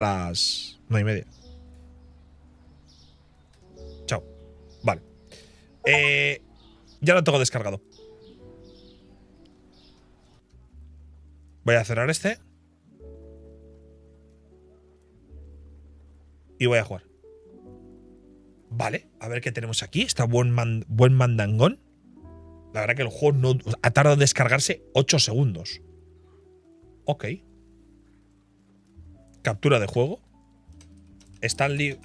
las 9:30. Chao. Vale. Ya lo tengo descargado. Voy a cerrar este. Y voy a jugar. Vale, a ver qué tenemos aquí. Está buen mandangón. La verdad que el juego no ha tardado en descargarse 8 segundos. Ok. Captura de juego. Stanley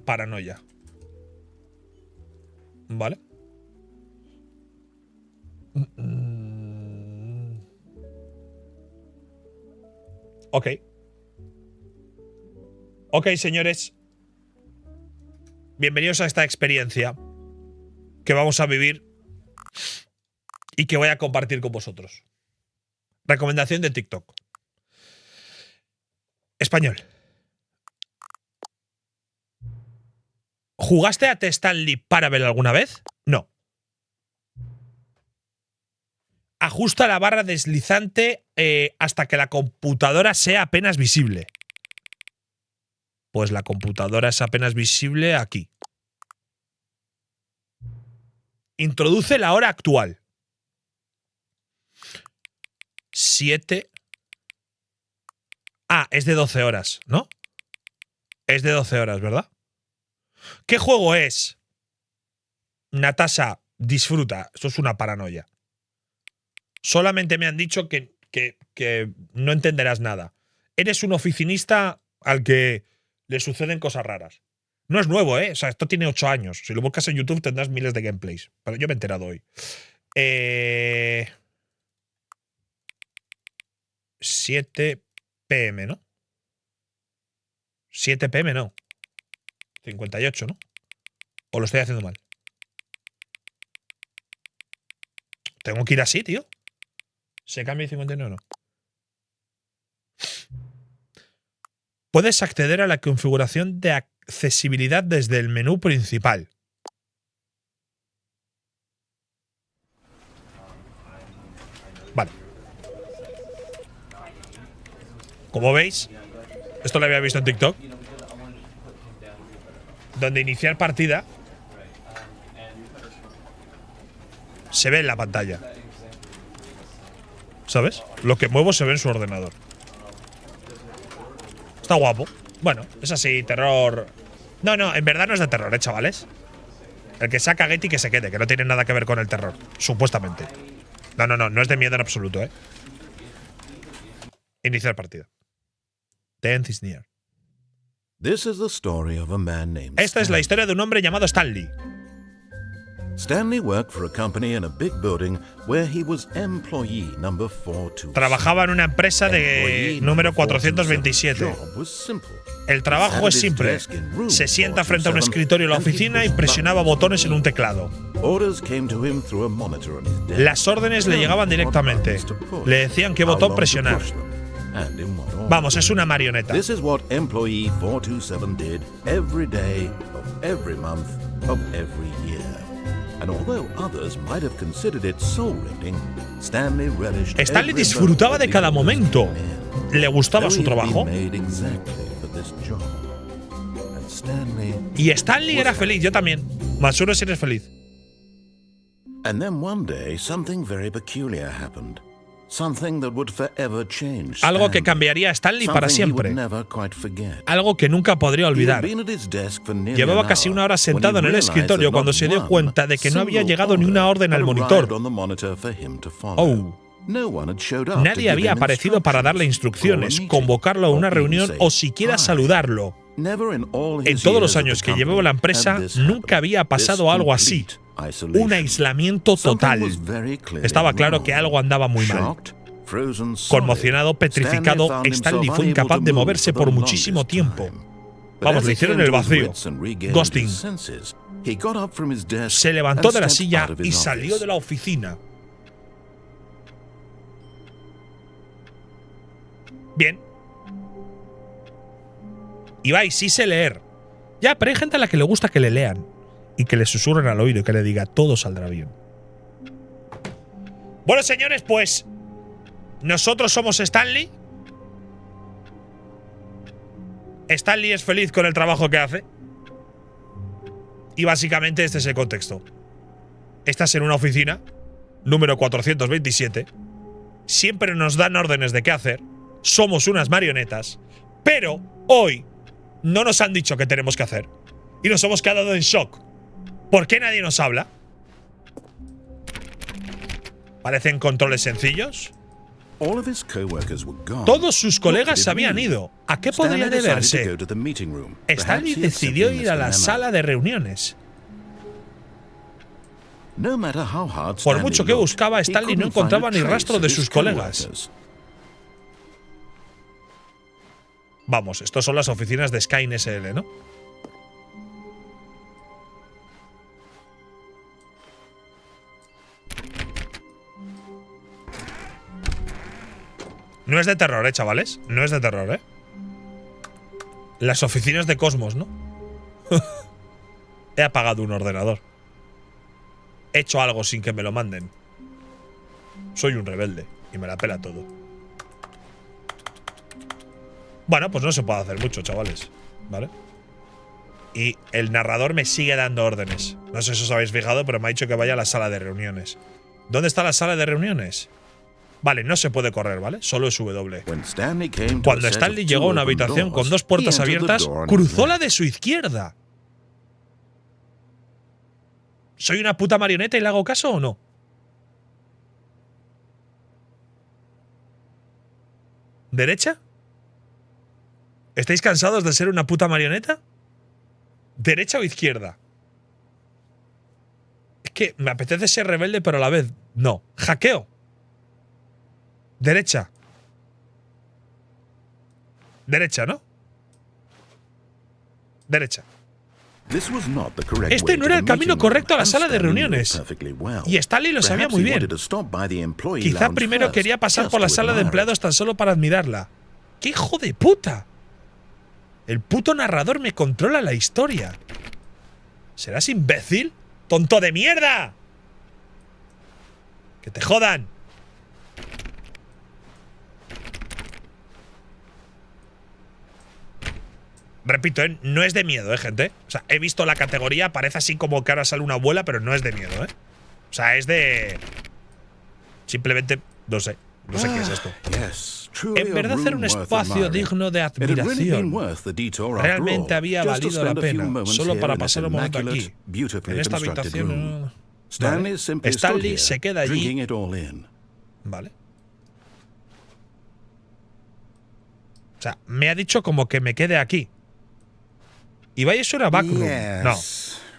Paranoia. Vale. Ok. Ok, señores. Bienvenidos a esta experiencia que vamos a vivir y que voy a compartir con vosotros. Recomendación de TikTok. Español. ¿Jugaste a Stanley Parable alguna vez? No. Ajusta la barra deslizante hasta que la computadora sea apenas visible. Pues la computadora es apenas visible aquí. Introduce la hora actual. 7. Ah, es de 12 horas, ¿no? Es de 12 horas, ¿verdad? ¿Qué juego es? Natasha, disfruta. Esto es una paranoia. Solamente me han dicho que no entenderás nada. Eres un oficinista al que le suceden cosas raras. No es nuevo, ¿eh? O sea, esto tiene 8 años. Si lo buscas en YouTube tendrás miles de gameplays. Pero yo me he enterado hoy. 7 PM, ¿no? 7 PM, no. 58, ¿no? ¿O lo estoy haciendo mal? Tengo que ir así, tío. ¿Se cambia 59 o no? Puedes acceder a la configuración de accesibilidad desde el menú principal. Vale. Como veis, esto lo había visto en TikTok, donde iniciar partida se ve en la pantalla. ¿Sabes? Lo que muevo se ve en su ordenador. Está guapo. Bueno, es así, terror. No, en verdad no es de terror, chavales. El que saca Getty que se quede, que no tiene nada que ver con el terror. Supuestamente. No es de miedo en absoluto, ¿eh? Iniciar partida. The end is near. Esta es la historia de un hombre llamado Stanley. Stanley worked for a company in a big building where he was employee number 427. Trabajaba en una empresa de número 427. El trabajo es simple. Se sienta frente a un escritorio en la oficina y presionaba botones en un teclado. Las órdenes le llegaban directamente. Le decían qué botón presionar. Vamos, es una marioneta. This is what employee 427 did every day of every month of every year. And although others might have considered it soul-rending, Stanley disfrutaba de cada momento. Le gustaba su trabajo. Y Stanley era feliz, yo también. Más uno si eres feliz. And then one day something very peculiar happened. Something that would forever change Stanley. Algo que cambiaría a Stanley para siempre. Algo que nunca podría olvidar. Llevaba casi una hora sentado en el escritorio cuando se dio cuenta de que no había llegado ni una orden al monitor. Oh. Nadie había aparecido para darle instrucciones, convocarlo a una reunión o siquiera saludarlo. En todos los años que llevaba la empresa, nunca había pasado algo así. Un aislamiento total. Estaba claro que algo andaba muy mal. Conmocionado, petrificado, Stanley fue incapaz de moverse por muchísimo tiempo. Vamos, le hicieron el vacío. Ghosting. Se levantó de la silla y salió de la oficina. Bien. Ibai, sí sé leer. Ya, pero hay gente a la que le gusta que le lean. Y que le susurren al oído y que le diga todo saldrá bien. Bueno, señores, pues nosotros somos Stanley. Stanley es feliz con el trabajo que hace. Y básicamente este es el contexto. Estás en una oficina, número 427. Siempre nos dan órdenes de qué hacer. Somos unas marionetas. Pero hoy no nos han dicho qué tenemos que hacer. Y nos hemos quedado en shock. ¿Por qué nadie nos habla? Parecen controles sencillos. Todos sus colegas se habían ido. ¿A qué podría deberse? Stanley decidió ir a la sala de reuniones. Por mucho que buscaba, Stanley no encontraba ni rastro de sus colegas. Vamos, estos son las oficinas de Skyne SL, ¿no? No es de terror, chavales. No es de terror, Las oficinas de Cosmos, ¿no? He apagado un ordenador. He hecho algo sin que me lo manden. Soy un rebelde y me la pela todo. Bueno, pues no se puede hacer mucho, chavales. ¿Vale? Y el narrador me sigue dando órdenes. No sé si os habéis fijado, pero me ha dicho que vaya a la sala de reuniones. ¿Dónde está la sala de reuniones? Vale, no se puede correr, ¿vale? Solo es W. Cuando Stanley llegó a una habitación con dos puertas abiertas, cruzó la de su izquierda. ¿Soy una puta marioneta y le hago caso o no? ¿Derecha? ¿Estáis cansados de ser una puta marioneta? ¿Derecha o izquierda? Es que me apetece ser rebelde, pero a la vez no. Hackeo. Derecha. Derecha, ¿no? Derecha. Este no era el camino correcto a la sala de reuniones. Y Stanley lo sabía muy bien. Quizá primero quería pasar por la sala de empleados tan solo para admirarla. ¡Qué hijo de puta! El puto narrador me controla la historia. ¿Serás imbécil? ¡Tonto de mierda! ¡Que te jodan! Repito, no es de miedo, gente. O sea, he visto la categoría, parece así como que ahora sale una abuela, pero no es de miedo, O sea, es de… Simplemente, no sé qué es esto. En verdad era un espacio digno de admiración. Realmente había valido la pena, solo para pasar un momento aquí. En esta habitación… Vale. Stanley se queda allí. Vale. O sea, me ha dicho como que me quede aquí. Ibai es una backroom. No.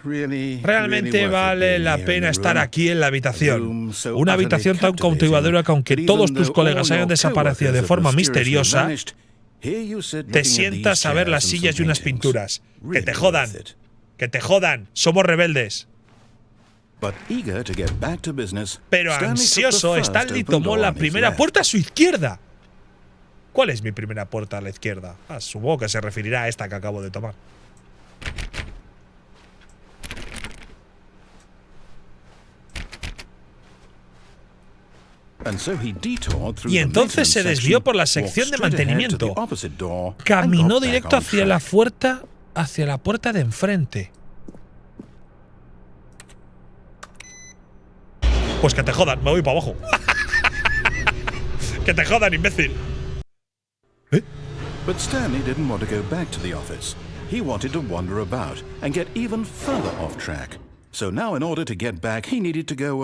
Realmente vale la pena estar aquí en la habitación. Una habitación tan cautivadora que aunque todos tus colegas hayan desaparecido de forma misteriosa, te sientas a ver las sillas y unas pinturas. ¡Que te jodan! ¡Que te jodan! ¡Somos rebeldes! Pero ansioso, Stanley tomó la primera puerta a su izquierda. ¿Cuál es mi primera puerta a la izquierda? Supongo que se referirá a esta que acabo de tomar. Y entonces se desvió por la sección de mantenimiento. Caminó directo hacia la puerta de enfrente. Pues que te jodan, me voy para abajo. Que te jodan, imbécil. But Stanley didn't want to go back to the office. He wanted to wander about and get even further off track. So now in order to get back, he needed to go,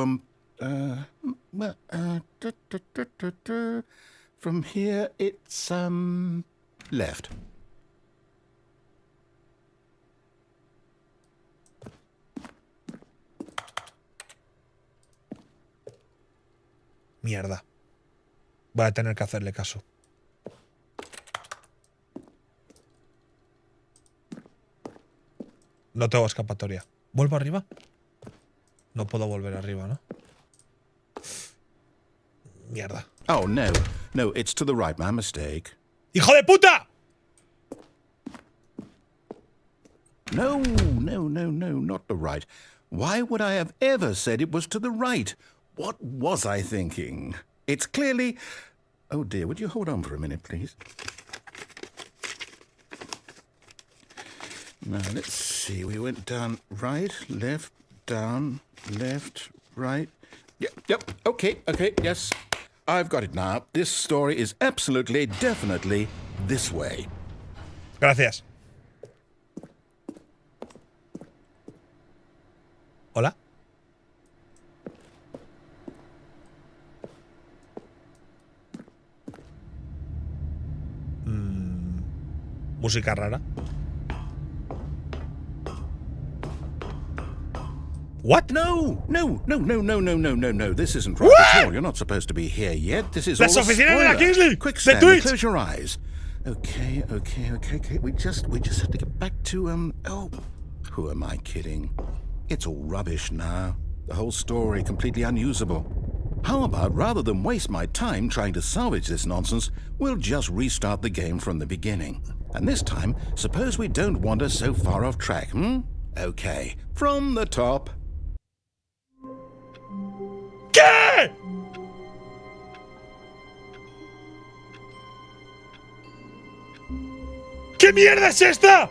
from here it's, left. Mierda. Voy a tener que hacerle caso. No tengo escapatoria. ¿Vuelvo arriba? No puedo volver arriba, ¿no? Mierda. Oh, no. No, it's to the right, my mistake. ¡Hijo de puta! No, not the right. Why would I have ever said it was to the right? What was I thinking? It's clearly… Oh dear, would you hold on for a minute, please? Now, let's see. We went down, right, left, down, left, right. Yep. Okay, yes. I've got it now. This story is absolutely, definitely this way. Gracias. Hola. Música rara. What? No. This isn't right at all. You're not supposed to be here yet. This is all a spoiler. Las oficinas de la Kingsley. Quick, De Stanley, Twitch. close your eyes. Okay. We just have to get back to who am I kidding? It's all rubbish now. The whole story completely unusable. How about, rather than waste my time trying to salvage this nonsense, we'll just restart the game from the beginning. And this time, suppose we don't wander so far off track, Okay, from the top. ¿Qué? ¿Qué mierda es esta?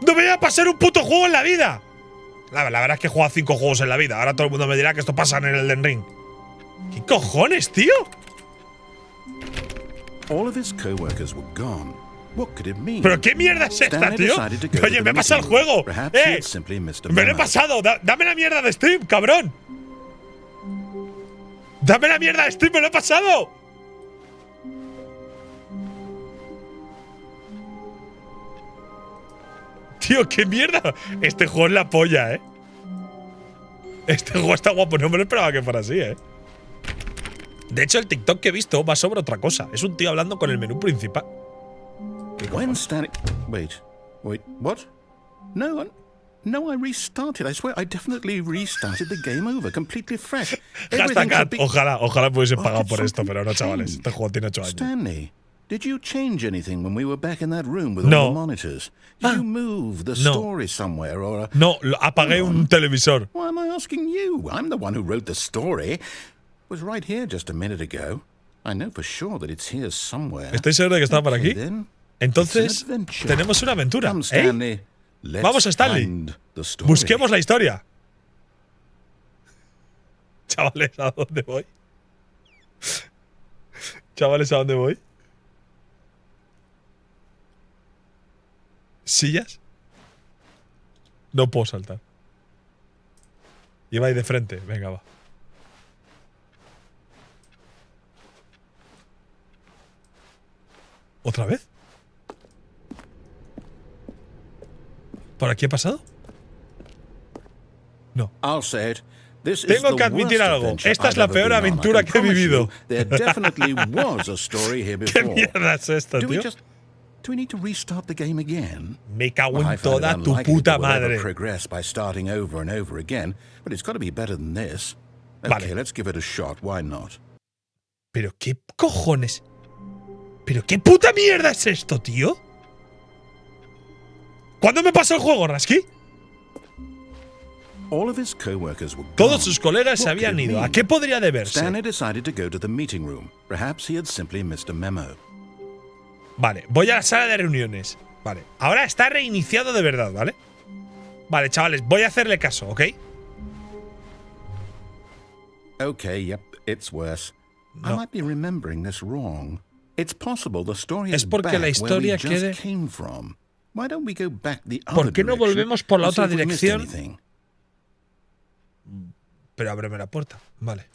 No me voy a pasar un puto juego en la vida. La verdad es que he jugado 5 juegos en la vida. Ahora todo el mundo me dirá que esto pasa en el Elden Ring. ¿Qué cojones, tío? All of his coworkers were gone. What could it mean? ¿Pero qué mierda es esta, tío? Oye, me he pasado el juego. Me lo he pasado. Dame la mierda de Steam, cabrón. Dame la mierda de Steam, me lo he pasado. Tío, qué mierda. Este juego es la polla, Este juego está guapo. No me lo esperaba que fuera así, De hecho, el TikTok que he visto va sobre otra cosa. Es un tío hablando con el menú principal. When Stanley… Wait, what? No, I restarted. I swear, I definitely restarted the game over, completely fresh. Ojalá pudiese pagar por esto, pero no, chavales. Este juego tiene 8 años. Stanley, did you change anything when we were back in that room with all the monitors? Did you move the story somewhere or… No, apagué un televisor. Why am I asking you? I'm the one who wrote the story. It was right here just a minute ago. I know for sure that it's here somewhere. Estoy seguro de que está por aquí. Entonces, tenemos una aventura. Vamos, Stanley. Busquemos la historia. Chavales, ¿a dónde voy? Chavales, ¿a dónde voy? ¿Sillas? No puedo saltar. Iba ahí de frente. Venga, va. ¿Otra vez? ¿Por aquí he pasado? No. Tengo que admitir algo. Esta es la peor aventura que he vivido. ¿Qué mierda es esto, tío? Me cago en toda tu puta madre. Vale. ¿Pero qué cojones? ¿Pero qué puta mierda es esto, tío? ¿Cuándo me pasó el juego, Rasky? Todos sus colegas se habían ido. ¿A qué podría deberse? Vale, voy a la sala de reuniones. Vale, ahora está reiniciado de verdad, ¿vale? Vale, chavales, voy a hacerle caso, ¿ok? Yep, it's worse. No. I might be remembering this wrong. It's possible the story is Es porque la historia quede… Why don't we go back the other ¿Por qué no volvemos por la otra dirección? dirección? Pero ábreme la puerta. Vale.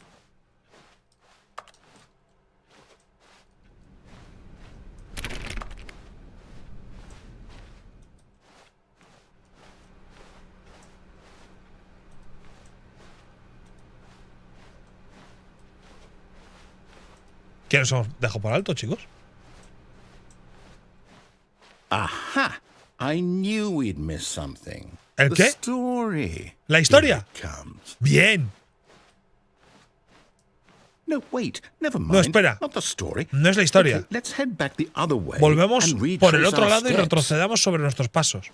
¿Quiénes son? ¿Dejo por alto, chicos? Aha! I knew we'd miss something. ¿El qué? ¿La historia? Bien. No, wait, never mind. No, espera. Not the story. No es la historia. Okay, let's head back the other way. Volvemos por el otro lado y steps. retrocedamos sobre nuestros pasos.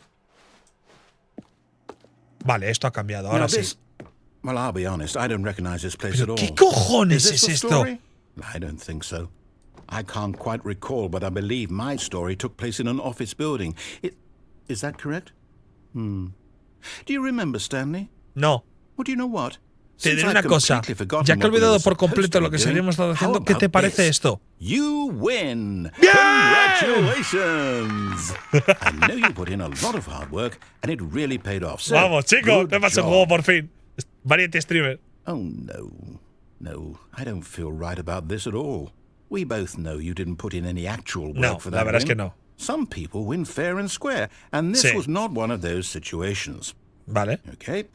Vale, esto ha cambiado. Ahora sí. Well, I'll be honest, I don't recognize this place at all. ¿Qué cojones es esto? I don't think so. I can't quite recall, but I believe my story took place in an office building. Is that correct? Do you remember, Stanley? No. Well, do you know what? Te diré una cosa. Ya que he olvidado por completo lo que seguimos estado haciendo, ¿qué te parece esto? You win! ¡Bien! Congratulations! I know you put in a lot of hard work, and it really paid off. So, vamos, chicos, te paso el juego job. por fin. Variety streamer. Oh, no. No, I don't feel right about this at all. We both know you didn't put in any actual work No, for la that verdad es que win. no. Some people win fair and square, and this Sí. was not one of those situations. Vale. Okay?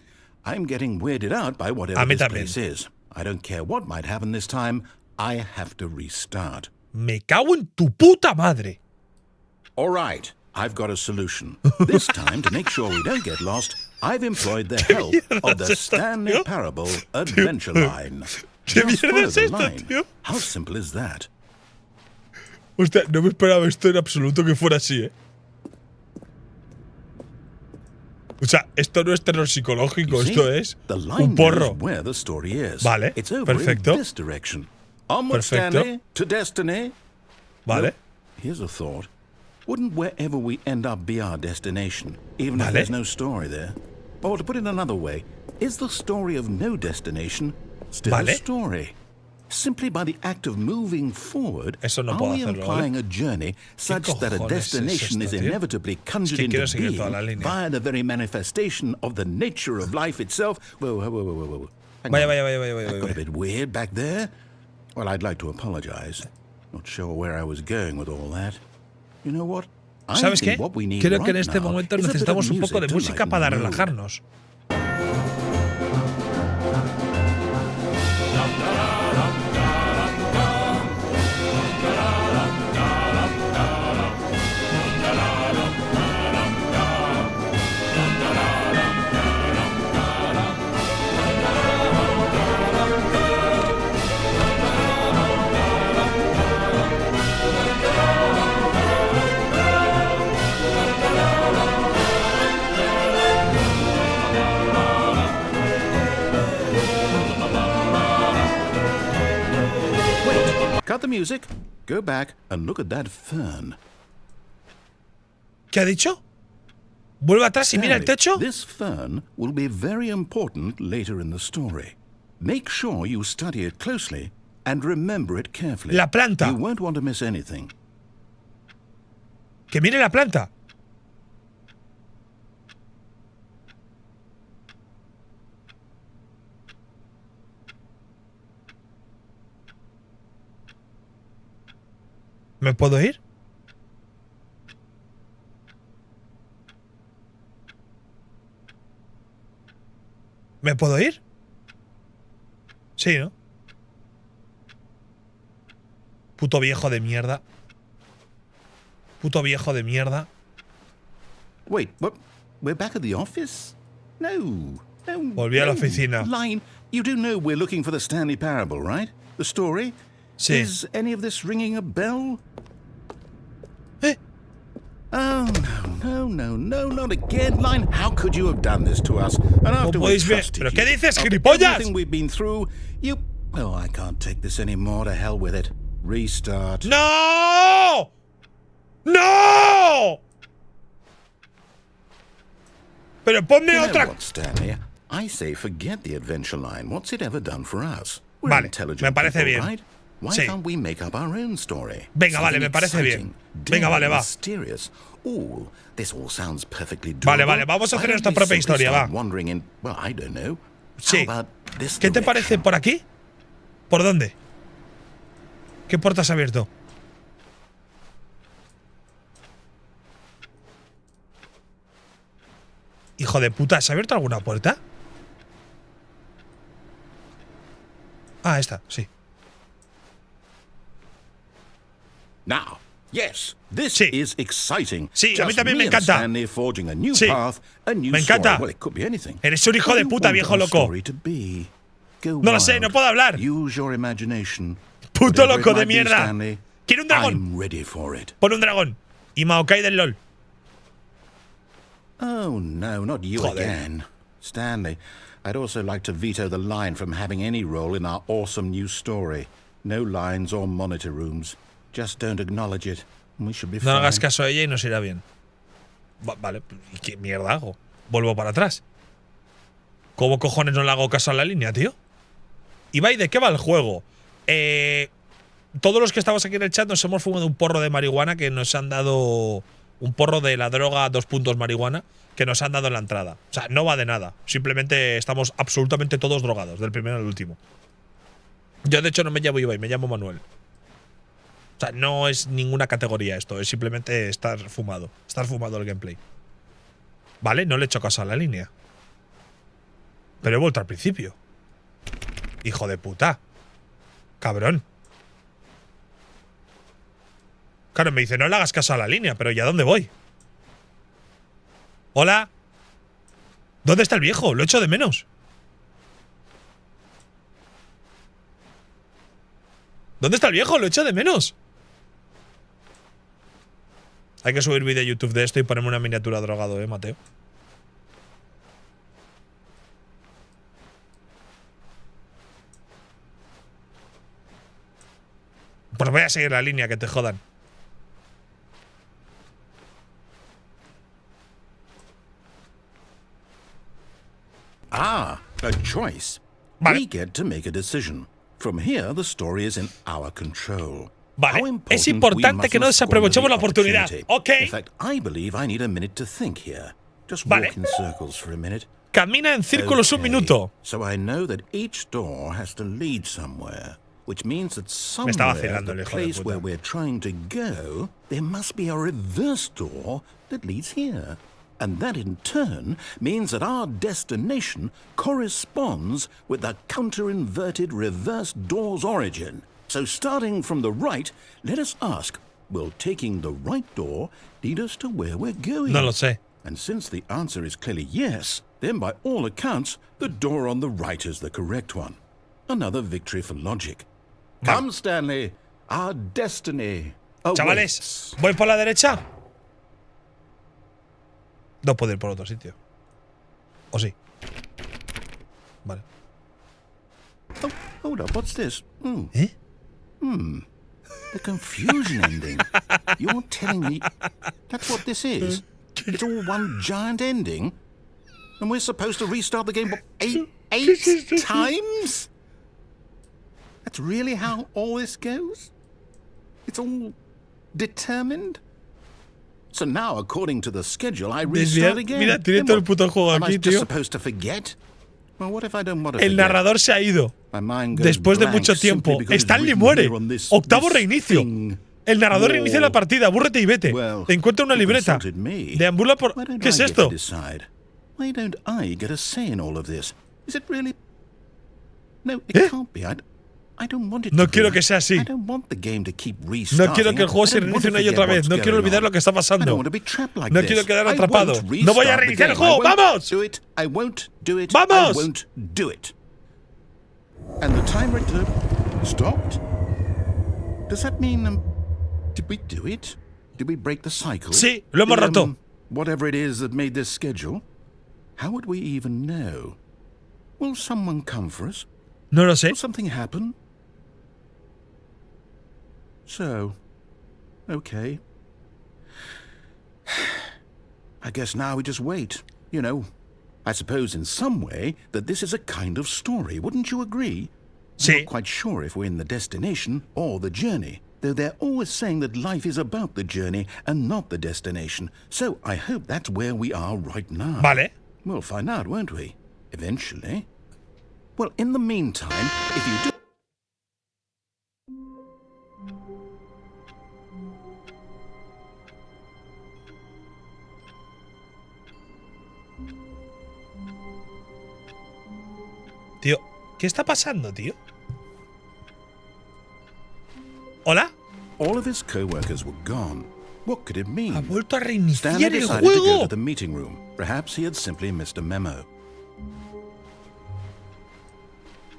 I'm getting weirded out by whatever A mí this también. place is. I don't care what might happen this time. I have to restart. Me cago en tu puta madre. All right, I've got a solution. This time, to make sure we don't get lost, I've employed the help of the Stanley tío? Parable Adventure Line. ¿Qué Just mierda follow es the esto, line. tío? How simple is that? Hostia, no me esperaba esto en absoluto que fuera así, O sea, esto no es terror psicológico, You see, esto es the line un porro. knows where the story is. Vale, It's over perfecto. in this direction. Onward, Perfecto. Stanley, to destiny. Vale. Well, here's a thought. Wouldn't wherever we end up be our destination, even if Vale. there's no story there? Or to put it another way, is the story of no destination still Vale. a story? Simply by the act of moving forward, Eso no are puedo we hacerlo, implying a journey such that a cojones es destination esto, is tío? inevitably conjured Es que quiero into seguir being toda la línea. via the very manifestation of the nature of life itself? Whoa. Hang Vaya, on. vaya. That got a bit weird back there. Well, I'd like to apologize. Not sure where I was going with all that. You know what? I ¿Sabes think qué? what we need Creo que en right este now momento is a bit of necesitamos un poco de music to música lighten para the mood. relajarnos. Cut the music, go back and look at that fern. ¿Qué ha dicho? Vuelve atrás y mira el Stanley, techo. This fern will be very important later in the story. Make sure you study it closely and remember it carefully. La planta. You won't want to miss anything. Que mire la planta. ¿Me puedo ir? ¿Me puedo ir? Sí, ¿no? Puto viejo de mierda. Puto viejo de mierda. Wait, what? We're back at the office? No. Volví a la oficina. Line, you do know we're looking for the Stanley Parable, right? The story? Sí. Is any of this ringing a bell? ¿Eh? Oh, no, not again. Line, how could you have done this to us? And after we podéis ver? trusted ¿Pero you, qué dices, after gilipollas? everything we've been through, you... Oh, I can't take this anymore. To hell with it. Restart. ¡No! ¡No! Pero ponme You know otra. what, Stanley? I say forget the adventure line. What's it ever done for us? We're Vale, intelligent me parece people, bien. right? Why Sí. can't we make up our own story? Venga, vale, Something me parece exciting, bien. Venga, vale, va. Mysterious. Ooh, this all sounds perfectly doable. Vale, vamos a hacer Why nuestra don't we propia simply historia, start va. wandering in, well, I don't know. Sí. How about this ¿Qué te parece? direction? ¿Por aquí? ¿Por dónde? ¿Qué puerta has abierto? Hijo de puta, ¿has abierto alguna puerta? Ah, esta, sí. Now, yes, this Sí. is exciting. Sí, a mí Just también me and encanta. Stanley forging a new Sí. path, a new Me encanta. story. Well, it could be anything. Eres un hijo de What do you puta, want viejo our loco. story to be? Go No lo sé, no wild. puedo hablar. Use your imagination. Puto Whatever it loco de might be, mierda. Stanley, Quiero un dragón. I'm ready for it. Pon un dragón. Y Maokai del LOL. Oh, no, not you Joder. again. Stanley, I'd also like to veto the line from having any role in our awesome new story. No lines or monitor rooms. Just don't acknowledge it. We should be No fine. hagas caso a ella y nos irá bien. Vale, ¿y qué mierda hago? Vuelvo para atrás. ¿Cómo cojones no le hago caso a la línea, tío? Ibai, ¿de qué va el juego? Todos los que estamos aquí en el chat nos hemos fumado un porro de marihuana que nos han dado… Un porro de la droga 2 puntos marihuana que nos han dado en la entrada. O sea, no va de nada. Simplemente estamos absolutamente todos drogados, del primero al último. Yo, de hecho, no me llamo Ibai, me llamo Manuel. O sea, no es ninguna categoría esto, es simplemente estar fumado. Estar fumado el gameplay. Vale, no le he hecho caso a la línea. Pero he vuelto al principio. Hijo de puta. Cabrón. Claro, me dice, no le hagas caso a la línea, pero ¿ya dónde voy? Hola. ¿Dónde está el viejo? Lo echo de menos. ¿Dónde está el viejo? Lo echo de menos. Hay que subir vídeo a YouTube de esto y ponerme una miniatura drogado, Mateo. Pues voy a seguir la línea, que te jodan. Ah, a choice. Vale. We get to make a decision. From here, the story is in our control. Vale, es importante que no desaprovechemos la oportunidad. Ok. In fact, I believe I need a minute to think here. Just Vale. walk in circles for a minute. Camina en círculos un minuto. So I know that each door has to lead somewhere, which means that somewhere estaba at vacilando el the hijo de place puta. where we're trying to go, there must be a reverse door that leads here. And that in turn means that our destination corresponds with the counter-inverted reverse door's origin. So starting from the right, let us ask, will taking the right door lead us to where we're going? No lo sé. And since the answer is clearly yes, then by all accounts, the door on the right is the correct one. Another victory for logic. Come, Stanley, our destiny awaits. Chavales, ¿voy por la derecha? No puedo ir por otro sitio. ¿O sí? Vale. Oh, hold up, what's this? ¿Eh? The confusion ending. You're telling me that's what this is? It's all one giant ending? And we're supposed to restart the game what, eight times? That's really how all this goes? It's all determined? So now, according to the schedule, I restart again. Mira, tiene todo el puto juego Am I aquí, just tío. supposed to forget? Well, what if I don't want to El forget? narrador se ha ido. My mind goes Después de blank mucho simply tiempo. because it's Stanley written muere. here on this Octavo reinicio. thing. El narrador War. reinicia la partida. Abúrrete y vete. Well, Encuentra una you libreta. consulted me. Deambula por… Why don't ¿Qué es I get to esto? decide? Why don't I get a say in all of this? Is it really? No, it can't be. I don't want it No to quiero be. que sea así. I don't want the game to keep restarting. No quiero que el juego I se don't want reinicie to una y otra forget vez. No what's quiero going olvidar on. lo que está I don't pasando. want to be trapped like No this. quiero quedar I atrapado. won't No voy a restart the reiniciar el game. I juego. won't ¡Vamos! do it. I won't do it. ¡Vamos! I won't do it. And the timer stopped? Does that mean did we do it? Did we break the cycle? Sí, lo hemos roto. Whatever it is that made this schedule, how would we even know? Will someone come for us? No lo sé. Will something happen? So, okay. I guess now we just wait. You know, I suppose in some way that this is a kind of story. Wouldn't you agree? I'm Sí. not quite sure if we're in the destination or the journey, though they're always saying that life is about the journey and not the destination. So I hope that's where we are right now. Vale. We'll find out, won't we? Eventually. Well, in the meantime, if you do… Tío, ¿qué está pasando, tío? ¿Hola? All of his co-workers were gone. What could it mean? Ha vuelto a Stanley reiniciar el decided to go juego. to the meeting room. Perhaps he had simply missed a memo.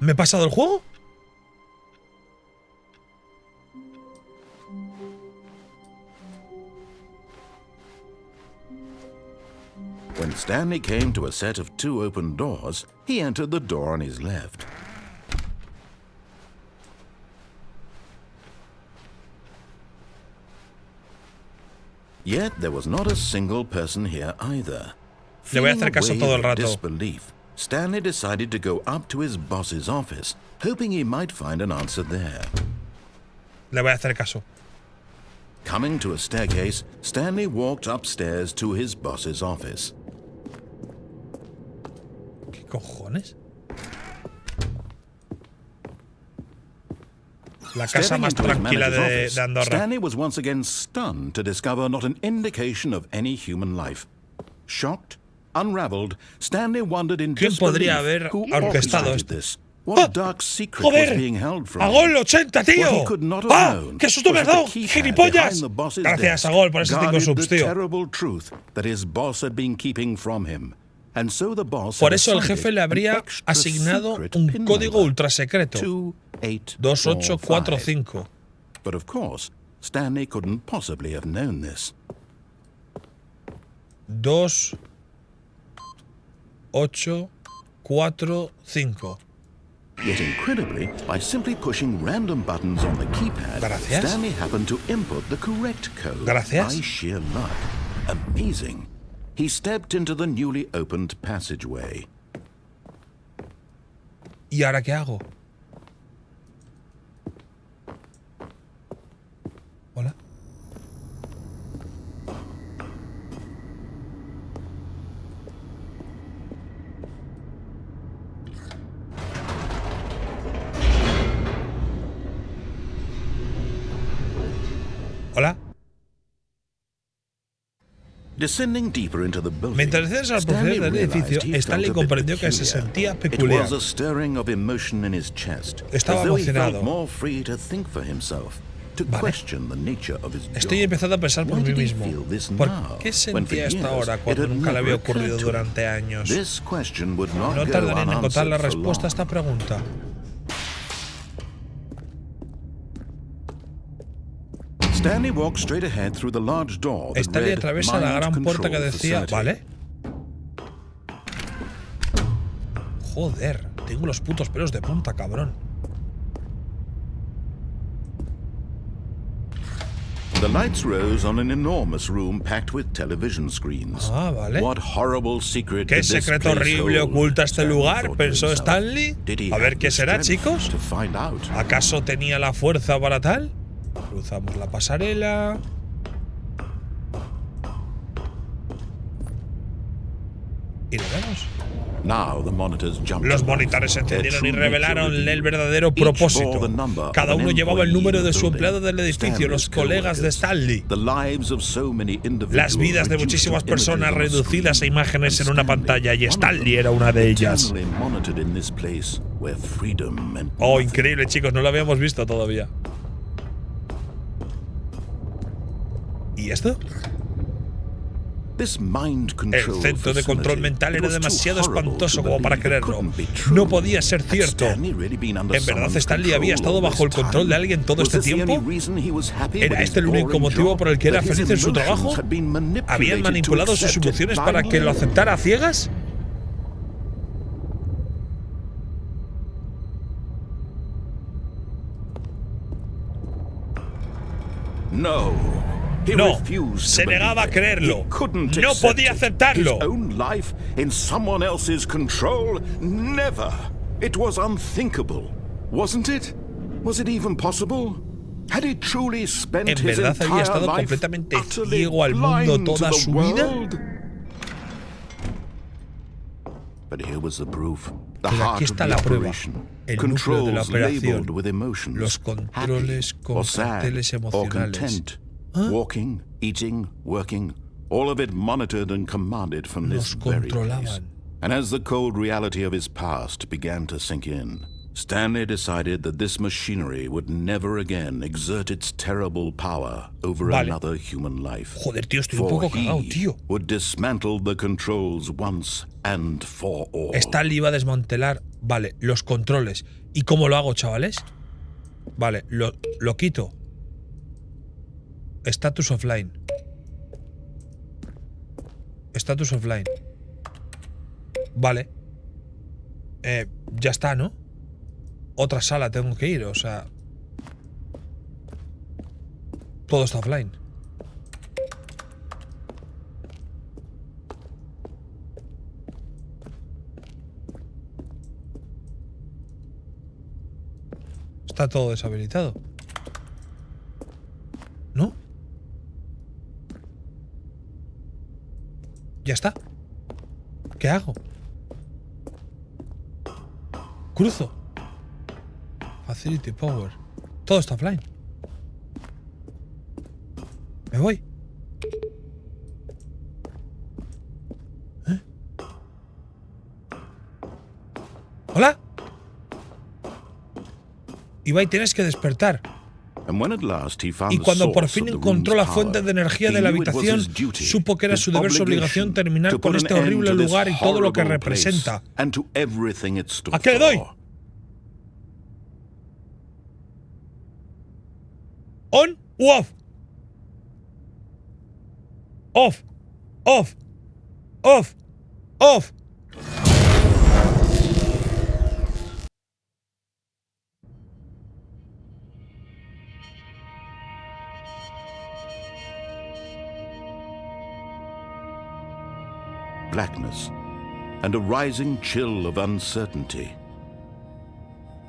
¿Me he pasado el juego? When Stanley came to a set of 2 open doors, he entered the door on his left. Yet there was not a single person here either. Le voy a hacer caso todo el rato. Disbelief, Stanley decided to go up to his boss's office, hoping he might find an answer there. Le voy a hacer caso. Coming to a staircase, Stanley walked upstairs to his boss's office. ¿Qué cojones? La casa más tranquila de Andorra. Stanley was once again stunned to discover not an indication of any human life. Shocked, unraveled, Stanley wondered in ¿Quién podría disbelief haber who orquestado orchestrated esto? this. What dark secret was being held from him? ¡Agol 80, tío! What he could not have known ¡Qué susto me has was dado! that the keypad ¡Gilipollas! behind the boss's Gracias, desk Agol, por ese 5 guarded subs, the tío. terrible truth that his boss had been keeping from him. And so the boss Por had eso el assigned jefe le an habría extra asignado secret un pin código number, ultra secreto. 2845. But of course, Stanley couldn't possibly have known this. 2845. Yet incredibly, by simply pushing random buttons on the keypad, Gracias. Stanley happened to input the correct code Gracias. by sheer luck. Amazing. He stepped into the newly opened passageway. ¿Y ahora qué hago? Hola. Hola. Descending deeper into the building, Mientras descendes al Stanley proceder del edificio, realized he Stanley felt a bit comprendió que se peculiar. sentía It peculiar. was a stirring of emotion in his chest, Estaba as though he emocionado. felt more free to think for himself, to question the nature of his Estoy job. empezando a pensar por Why mí did he mismo. feel this ¿Por now, qué when for sentía esto years ahora it cuando had nunca le había never occurred ocurrido to him? durante años? This question would not No go tardaré en encontrar la unanswered for respuesta a long. esta pregunta. Stanley walked straight ahead through the large door that Stanley read atraviesa la Mind gran puerta que Control decía, Facility. ¿vale? Joder, tengo los putos pelos de punta, cabrón. The lights rose on an enormous room packed with television screens. Ah, vale. What horrible secret ¿Qué did this secreto place horrible hold? oculta este Stanley lugar? thought to Pensó himself. Stanley. Did he A ver have qué the será, strength chicos. to find out? ¿Acaso tenía la fuerza para tal? Cruzamos la pasarela. Y lo vemos. Now the monitors jumped Los to life. monitores se Their encendieron y true revelaron nature el revealed. verdadero Each propósito. bore the number Cada of an uno llevaba el employee número in de the su empleado building. del edificio, Stanley's los colegas de coworkers, Stanley. the lives of so many individuals Las vidas de reduced muchísimas to personas images on a reducidas a screen. imágenes en And una Stanley, pantalla, y one of Stanley them, era una de ellas. eternally monitored in this place where freedom meant Oh, nothing. increíble, chicos, no lo habíamos visto todavía. ¿Y esto? This mind El control centro de control facility, mental it era was too demasiado horrible espantoso to como para believe. It creerlo. couldn't be true. No podía ser Had cierto. Stanley really been under ¿En verdad someone's Stanley había control estado all bajo el this control time? de alguien todo Was este this the only tiempo? reason he was happy ¿Era with his este el único boring motivo job? por el que era That his feliz en su emotions trabajo? had been manipulated ¿Habían to manipulado sus accept it emociones para que lo blindly? aceptara a ciegas? No. He No, refused to se negaba a believe it. creerlo. He couldn't No accept podía it. aceptarlo. His own life in someone else's control? Never. It was unthinkable, wasn't it? Was it even possible? Had he truly spent ¿En his verdad había entire estado life completamente utterly ciego al mundo blind to toda the su vida? world? But here was the proof. The Pero heart aquí of está the la prueba. operation. El núcleo de la Controls labeled operación. with emotions. Los controles happy con or sad carteles or emocionales. content. ¿Ah? Walking, eating, working, all of it monitored and commanded from this Nos very place. controlaban. And as the cold reality of his past began to sink in, Stanley decided that this machinery would never again exert its terrible power over Vale. another human life. Joder, tío, estoy un For poco cagado, he tío. would dismantle the controls once and for all. Stanley iba a desmantelar, vale, los controles. ¿Y cómo lo hago, chavales? Vale, lo quito. Status offline. Status offline. Vale. Ya está, ¿no? Otra sala tengo que ir, o sea... Todo está offline. Está todo deshabilitado. ¿No? Ya está. ¿Qué hago? Cruzo. Facility Power. Todo está offline. Me voy. ¿Eh? ¿Hola? Ibai, tienes que despertar. Y cuando por fin encontró la fuente de energía de la habitación, supo que era su deber, su obligación terminar con este horrible lugar y todo lo que representa. ¿A qué le doy? ¿On u off? Off. Off. Off. Off. Blackness and a rising chill of uncertainty.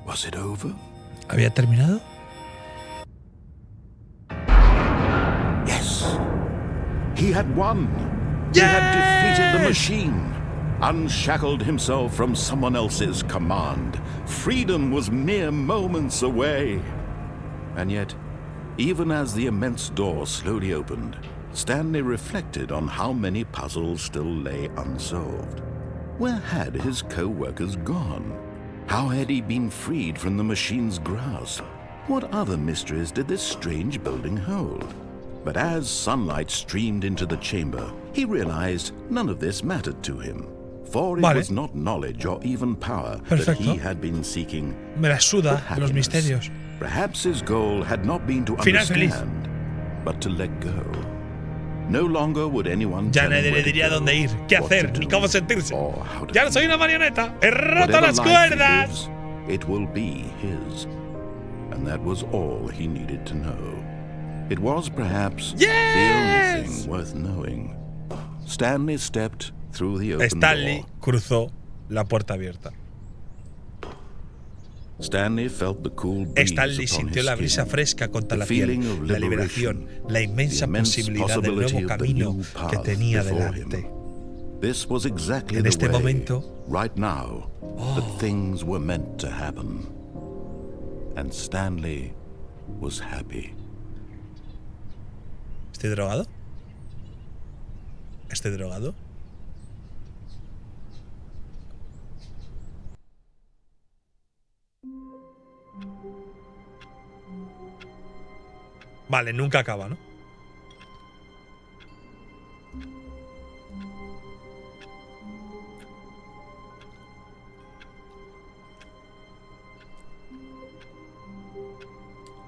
Was it over? ¿Había terminado? Yes. He had won. He had defeated the machine, unshackled himself from someone else's command. Freedom was mere moments away. And yet, even as the immense door slowly opened, Stanley reflected on how many puzzles still lay unsolved. Where had his co-workers gone? How had he been freed from the machine's grasp? What other mysteries did this strange building hold? But as sunlight streamed into the chamber, he realized none of this mattered to him. For it was not knowledge or even power that he had been seeking. Me la suda los misterios. Perhaps his goal had not been to understand, but to let go. No longer would anyone ya nadie le diría dónde ir, qué hacer, ni cómo sentirse. Ya no soy una marioneta. He roto las cuerdas. It will be his. And that was all he needed to know. It was perhaps the only thing worth knowing. Stanley stepped through the open Stanley cruzó la puerta abierta. Stanley felt the cool breeze Stanley sintió la brisa fresca contra la piel, la liberación, la inmensa posibilidad del nuevo camino que tenía delante. En este momento, right now, that things were meant to happen. And Stanley was happy. ¿Estoy drogado? ¿Estoy drogado? Vale, nunca acaba, ¿no?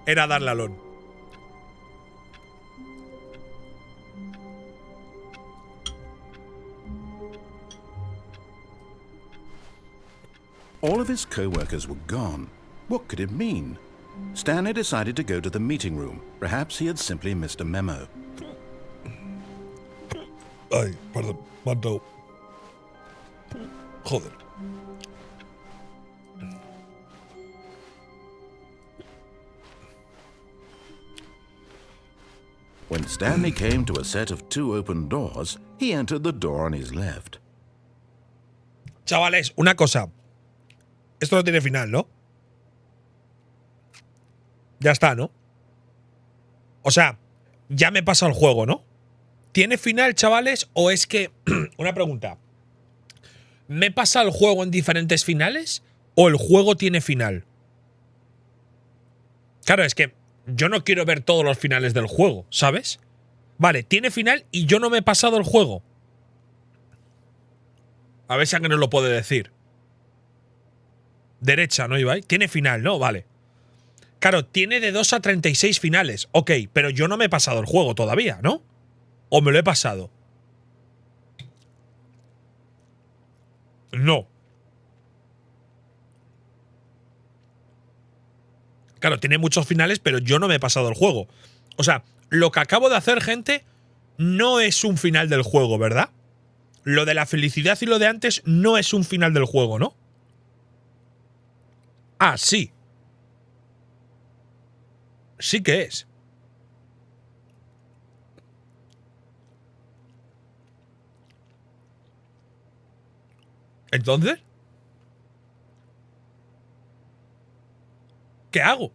Era darle al on. All of his co-workers were gone. What could it mean? Stanley decided to go to the meeting room. Perhaps he had simply missed a memo. Ay, perdón, mando. Joder. When Stanley came to a set of 2 open doors, he entered the door on his left. Chavales, una cosa. Esto no tiene final, ¿no? Ya está, ¿no? O sea, ya me he pasado el juego, ¿no? ¿Tiene final, chavales? ¿O es que… Una pregunta. ¿Me he pasado el juego en diferentes finales? ¿O el juego tiene final? Claro, es que yo no quiero ver todos los finales del juego, ¿sabes? Vale, tiene final y yo no me he pasado el juego. A ver si alguien nos lo puede decir. Derecha, ¿no, Ibai? Tiene final, ¿no? Vale. Claro, tiene de 2 a 36 finales. Ok, pero yo no me he pasado el juego todavía, ¿no? ¿O me lo he pasado? No. Claro, tiene muchos finales, pero yo no me he pasado el juego. O sea, lo que acabo de hacer, gente, no es un final del juego, ¿verdad? Lo de la felicidad y lo de antes no es un final del juego, ¿no? Ah, sí. Sí que es. Entonces, ¿qué hago?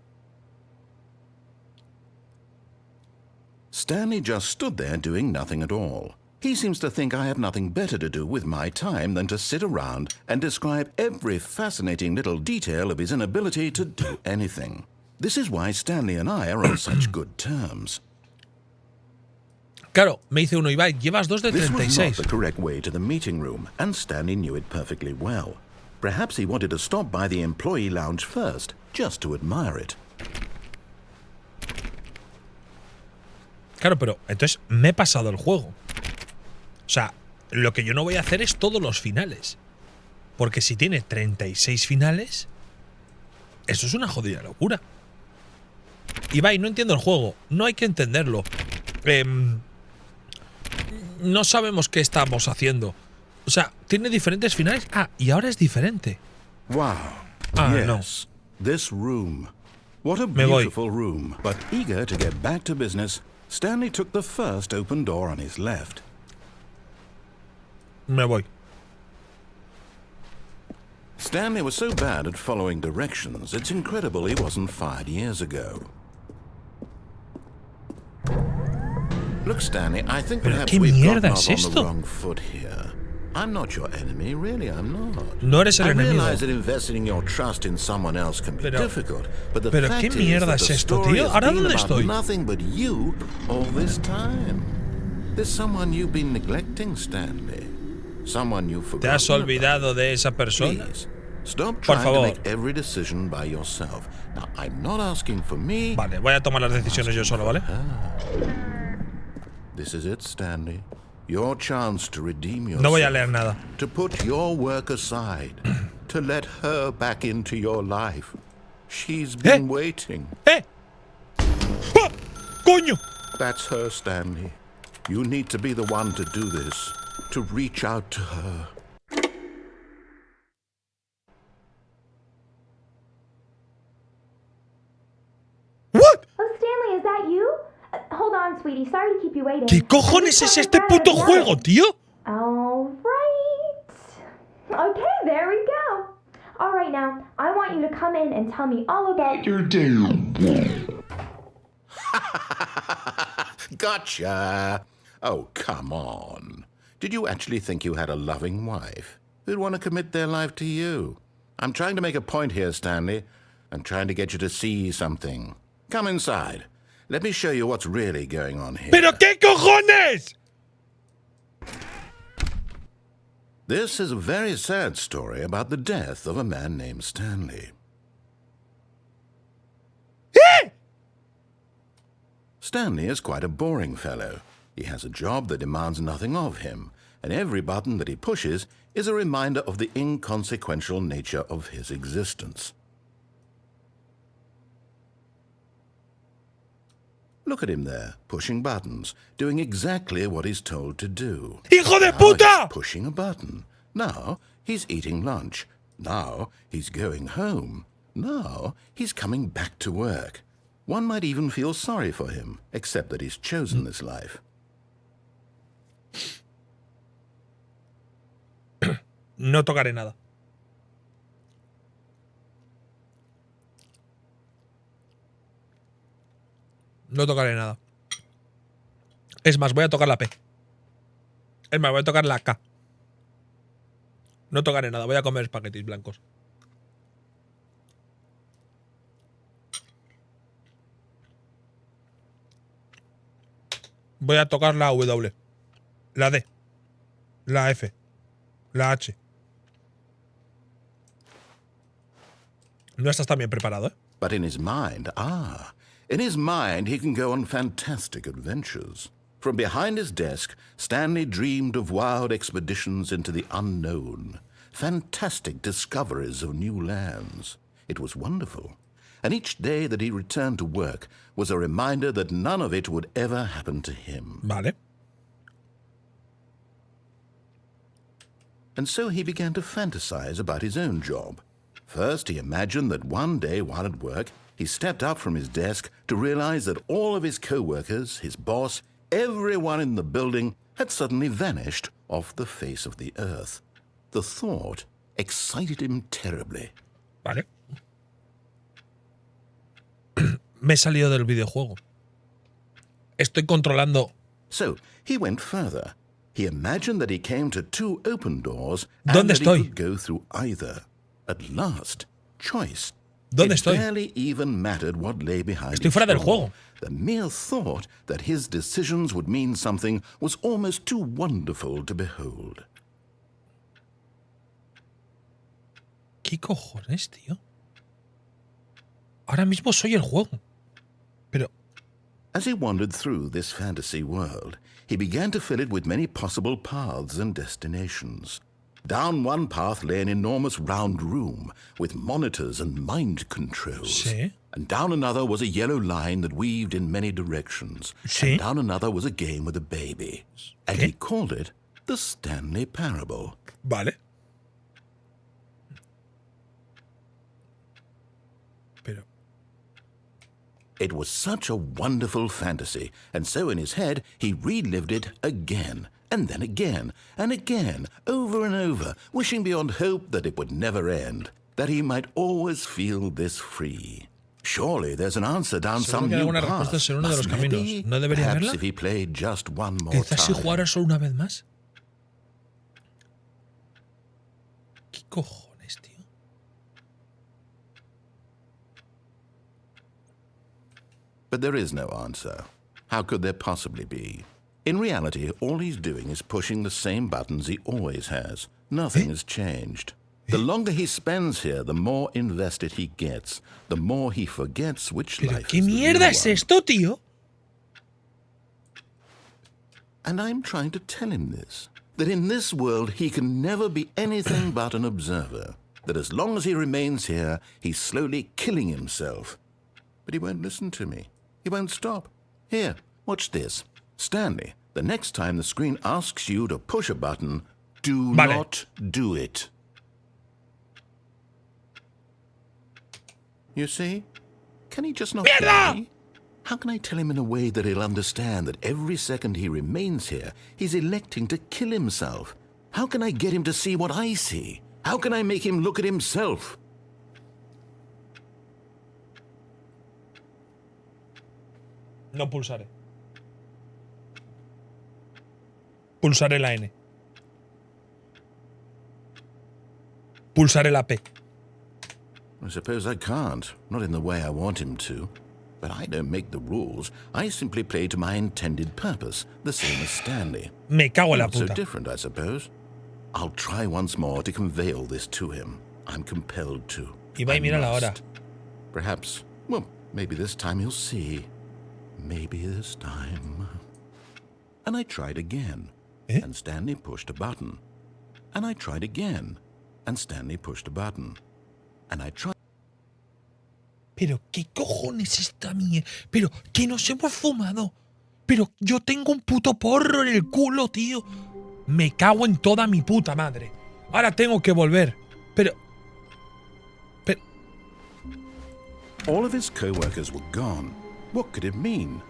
Stanley just stood there doing nothing at all. He seems to think I have nothing better to do with my time than to sit around and describe every fascinating little detail of his inability to do anything. This is why Stanley and I are on such good terms. Claro, me dice uno, Ibai, llevas 2 de 36. This was not the correct way to the meeting room, and Stanley knew it perfectly well. Perhaps he wanted to stop by the employee lounge first, just to admire it. Claro, pero entonces me he pasado el juego. O sea, lo que yo no voy a hacer es todos los finales. Porque si tiene 36 finales, eso es una jodida locura. Ibai, no entiendo el juego. No hay que entenderlo. No sabemos qué estamos haciendo. O sea, tiene diferentes finales. Ah, y ahora es diferente. Wow. Ah, yes. no. This room. What a beautiful room. But eager to get back to business, Stanley took the first open door on his left. Me voy. Stanley was so bad at following directions, it's incredible he wasn't fired years ago. Look, Stanley, I think perhaps we've gotten off on the wrong foot here. I'm not your enemy, really, I'm not. No eres el enemigo. I realize that investing your trust in someone else can be difficult, but the fact is that the story has been about nothing but you all this time. There's someone you've been neglecting, Stanley. Someone you've forgotten. ¿Te has olvidado de esa persona? Please, stop trying to make every decision by yourself. Now, I'm not asking for me. Vale, voy a tomar las decisiones yo solo, ¿vale? This is it, Stanley. Your chance to redeem yourself. No voy a leer nada. To put your work aside. To let her back into your life. She's been waiting. ¡Ah! ¡Coño! That's her, Stanley. You need to be the one to do this. To reach out to her. What? Oh, Stanley, is that you? Hold on, sweetie. Sorry to keep you waiting. ¿Qué cojones es este puto juego, tío? All right. Okay, there we go. All right, now, I want you to come in and tell me all about your day. Gotcha. Oh, come on. Did you actually think you had a loving wife who'd want to commit their life to you? I'm trying to make a point here, Stanley. I'm trying to get you to see something. Come inside. Let me show you what's really going on here. ¿Pero qué cojones? This is a very sad story about the death of a man named Stanley. Stanley is quite a boring fellow. He has a job that demands nothing of him, and every button that he pushes is a reminder of the inconsequential nature of his existence. Look at him there, pushing buttons, doing exactly what he's told to do. ¡Hijo de puta! Now he's pushing a button. Now he's eating lunch. Now he's going home. Now he's coming back to work. One might even feel sorry for him, except that he's chosen this life. No tocaré nada. No tocaré nada. Es más, voy a tocar la P. Es más, voy a tocar la K. No tocaré nada, voy a comer espaguetis blancos. Voy a tocar la W, la D, la F, la H. No estás tan bien preparado, ¿eh? But in his mind, in his mind he can go on fantastic adventures. From behind his desk, Stanley dreamed of wild expeditions into the unknown, fantastic discoveries of new lands. It was wonderful. And each day that he returned to work was a reminder that none of it would ever happen to him. Vale. And so he began to fantasize about his own job. First, he imagined that one day while at work, he stepped up from his desk to to realize that all of his co-workers, his boss, everyone in the building had suddenly vanished off the face of the earth. The thought excited him terribly. Vale. Me he salido del videojuego. Estoy controlando. So he went further. He imagined that he came to two open doors ¿Dónde and that estoy? he could go through either. At last, choice. ¿Dónde It estoy? barely even mattered what lay behind Estoy each fuera del door. juego. The mere thought that his decisions would mean something was almost too wonderful to behold. ¿Qué cojones, tío? Ahora mismo soy el juego. Pero... As he wandered through this fantasy world, he began to fill it with many possible paths and destinations. Down one path lay an enormous round room with monitors and mind controls. Sí. And down another was a yellow line that weaved in many directions. Sí. And down another was a game with a baby. And ¿Qué? he called it the Stanley Parable. Vale. Pero... It was such a wonderful fantasy, and so in his head he relived it again, and then again, and again, over and over, wishing beyond hope that it would never end, that he might always feel this free. Surely there's an answer down some Seguro que hay new alguna path. respuesta en uno de los Must there caminos. be? ¿No debería Perhaps haberla? if he played just one more Quizás si time. jugara solo una vez más. ¿Qué cojones, tío? But there is no answer. How could there possibly be? In reality, all he's doing is pushing the same buttons he always has. Nothing has changed. The longer he spends here, the more invested he gets. The more he forgets which ¿Pero life qué is the real mierda es one. esto, tío? And I'm trying to tell him this. That in this world he can never be anything but an observer. That as long as he remains here, he's slowly killing himself. But he won't listen to me. He won't stop. Here, watch this. Stanley, the next time the screen asks you to push a button, do Vale. not do it. You see? Can he just not ¡Mierda! hear me? How can I tell him in a way that he'll understand that every second he remains here, he's electing to kill himself? How can I get him to see what I see? How can I make him look at himself? No pulsaré. Pulsaré la N. Pulsaré la P. I suppose I can't, not in the way I want him to. But I don't make the rules. I simply play to my intended purpose, the same as Stanley. Me cago en la Not so puta. different, I suppose. I'll try once more to convey all this to him. I'm compelled to. Ibai, I mira la hora. must. Perhaps, well, maybe this time he'll see. Maybe this time. And I tried again. Eh? And Stanley pushed a button. And I tried again. And Stanley pushed a button. And I tried. Pero qué cojones esta mierda. Pero que nos hemos fumado. Pero yo tengo un puto porro en el culo, tío. Me cago en toda mi puta madre. Ahora tengo que volver. Pero... All of his co-workers were gone. What could it mean?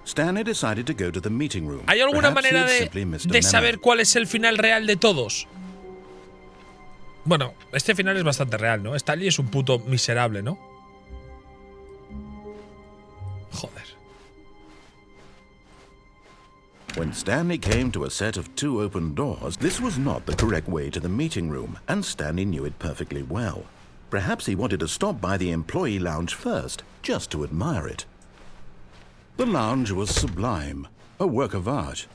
Stanley decided to go to the meeting room. ¿Hay alguna Perhaps he manera had simply missed a de memo. saber cuál es el final real de todos? Bueno, este final es bastante real, ¿no? Stanley es un puto miserable, ¿no? Joder. When Stanley came to a set of two open doors, this was not the correct way to the meeting room, and Stanley knew it perfectly well. Perhaps he wanted to stop by the employee lounge first, just to admire it. The lounge was sublime, a work of art.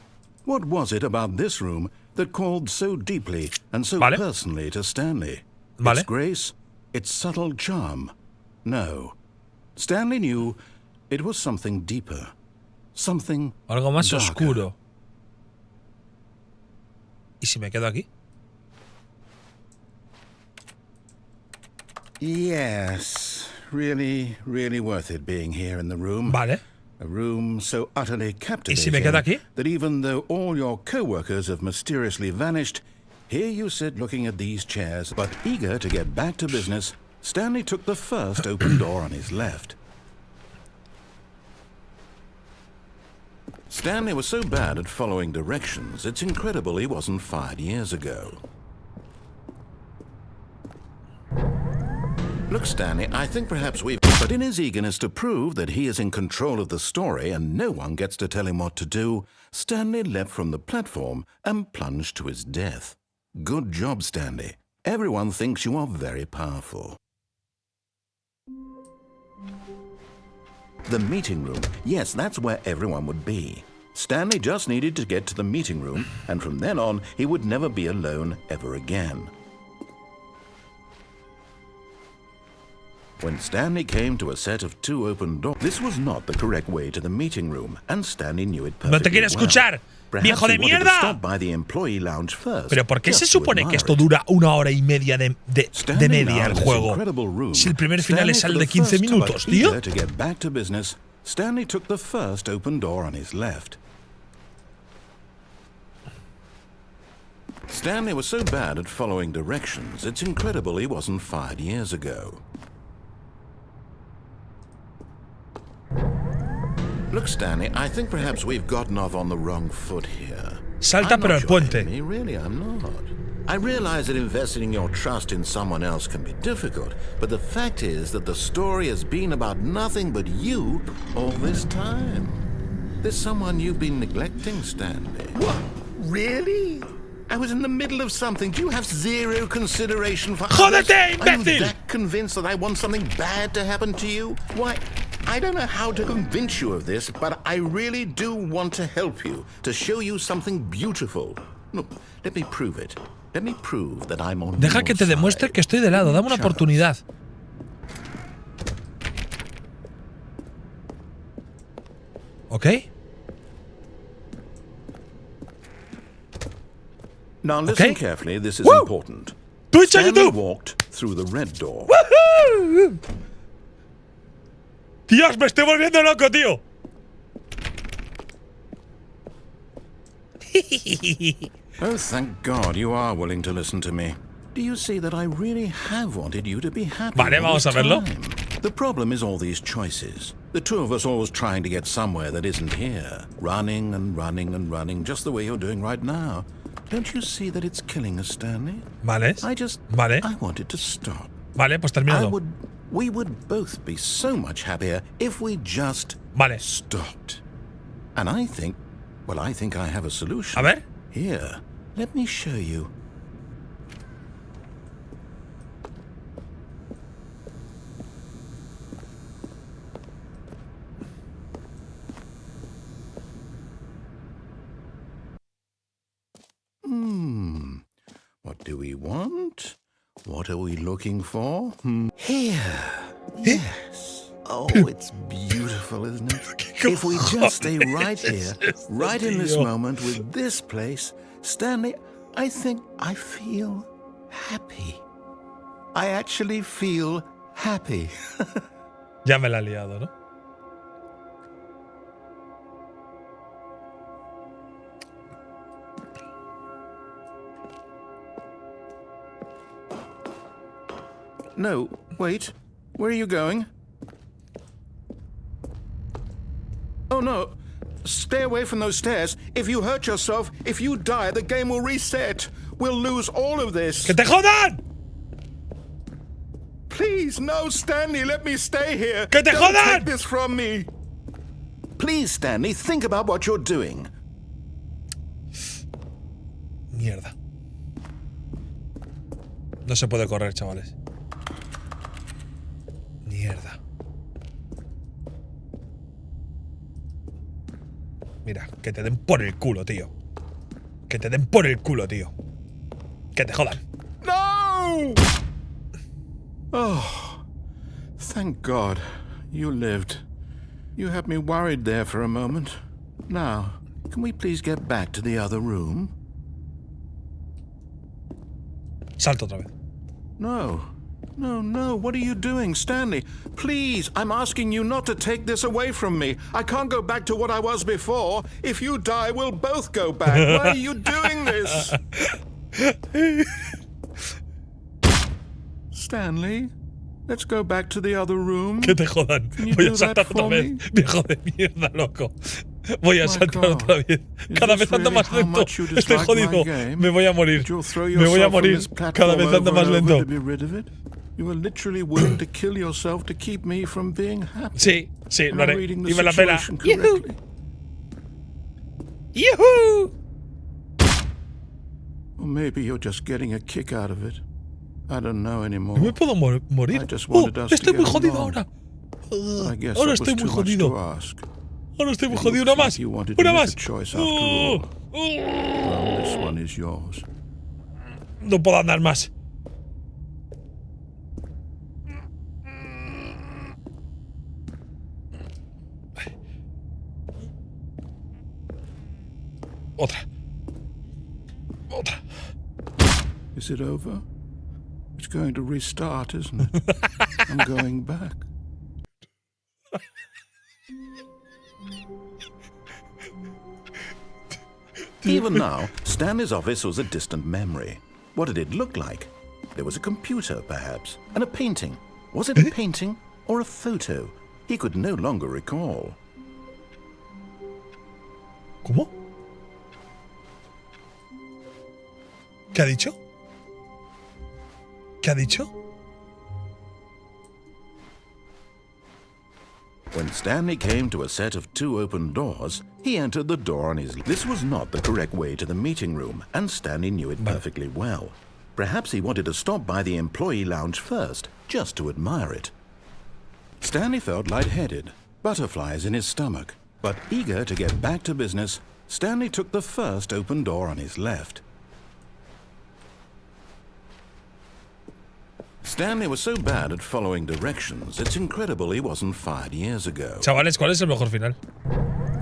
What was it about this room that called so deeply and so Vale. personally to Stanley? Vale. Its grace, its subtle charm? No. Stanley knew it was something deeper, something Algo más darker. oscuro. ¿Y si me quedo aquí? Yes, really, really worth it being here in the room. Vale. A room so utterly ¿Y captivating si me quedo aquí? that even though all your co-workers have mysteriously vanished, here you sit looking at these chairs, but eager to get back to business, Stanley took the first open door on his left. Stanley was so bad at following directions, it's incredible he wasn't fired years ago. Look, Stanley, I think perhaps we've... But in his eagerness to prove that he is in control of the story and no one gets to tell him what to do, Stanley leapt from the platform and plunged to his death. Good job, Stanley. Everyone thinks you are very powerful. The meeting room. Yes, that's where everyone would be. Stanley just needed to get to the meeting room, and from then on, he would never be alone ever again. When Stanley came to a set of 2 open doors, this was not the correct way to the meeting room, and Stanley knew it perfectly ¡No te quiere escuchar, viejo de mierda! Pero ¿por qué se supone que esto dura 1 hora y media de media el juego? Si el primer final es al de 15 minutos, tío. Stanley took the first open door on his left. Stanley was so bad at following directions, it's incredible he wasn't fired years ago. Look, Stanley, I think perhaps we've gotten off on the wrong foot here. Salta pero el puente. Really, I'm not. I realize that investing your trust in someone else can be difficult, but the fact is that the story has been about nothing but you all this time. There's someone you've been neglecting, Stanley. What? Really? I was in the middle of something. Do you have zero consideration for others? ¡Jódete, imbécil! Are you that convinced that I want something bad to happen to you? Why, I don't know how to convince you of this, but I really do want to help you, to show you something beautiful. Look, let me prove it. Let me prove that I'm on Deja que te demuestre que estoy de lado. Dame una oportunidad. ¿Ok? Now listen carefully, this is important. Twitch a Stanley YouTube. walked through the red door. ¡Woohoo! Dios, me estoy volviendo loco, tío. Oh, thank God you are willing to listen to me. Do you see that I really have wanted you to be happy? Vale, vamos a verlo. The problem is all these choices. The two of us always trying to get somewhere that isn't here. Running and running and running, just the way you're doing right now. Don't you see that it's killing us, Stanley? Vale. Vale. I wanted to stop. Vale, pues terminado. We would both be so much happier if we just stopped. And I think I have a solution. A ver. Here, let me show you. What do we want? What are we looking for? Here. Yes. Oh, it's beautiful, isn't it? If we just stay right here, right in this moment with this place, Stanley, I think I feel happy. I actually feel happy. Ya me la he liado, ¿no? No, wait. Where are you going? Oh, no. Stay away from those stairs. If you hurt yourself, if you die, the game will reset. We'll lose all of this. ¡Que te jodan! Please, no, Stanley, let me stay here. ¡Que te jodan! Don't take this from me. Please, Stanley, think about what you're doing. Mierda. No se puede correr, chavales. Mierda. Mira, que te den por el culo, tío. Que te den por el culo, tío. Que te jodan. No! Oh, thank God you lived. You had me worried there for a moment. Now, can we please get back to the other room? Salto otra vez. No. No, what are you doing, Stanley? Please, I'm asking you not to take this away from me. I can't go back to what I was before. If you die, we'll both go back. Why are you doing this? Stanley, let's go back to the other room. Que te jodan. Can you Voy do a saltar that otra for vez. me? Viejo de mierda, loco. Voy a saltar otra vez. Cada vez ando más lento. Estoy jodido. Me voy a morir. Me voy a morir. Cada vez ando más lento. Sí, sí, lo haré. Y me la pela. ¡Yuhu! ¡Yuhu! Or maybe you're just getting a kick out of it. I don't know anymore. No me puedo morir. Estoy muy jodido ahora. Ahora estoy muy jodido. Ahora estoy muy jodido. Una más. Una más. No puedo andar más. Otra. Otra. Is it over? It's going to restart, isn't it? I'm going back. Even now, Stanley's office was a distant memory. What did it look like? There was a computer, perhaps, and a painting. Was it a painting or a photo? He could no longer recall. ¿Cómo? ¿Qué ha dicho? ¿Qué ha dicho? When Stanley came to a set of 2 open doors, he entered the door on his... This was not the correct way to the meeting room, and Stanley knew it perfectly well. Perhaps he wanted to stop by the employee lounge first, just to admire it. Stanley felt lightheaded, butterflies in his stomach. But eager to get back to business, Stanley took the first open door on his left. Stanley was so bad at following directions, it's incredible he wasn't fired years ago. Chavales, ¿cuál es el mejor final?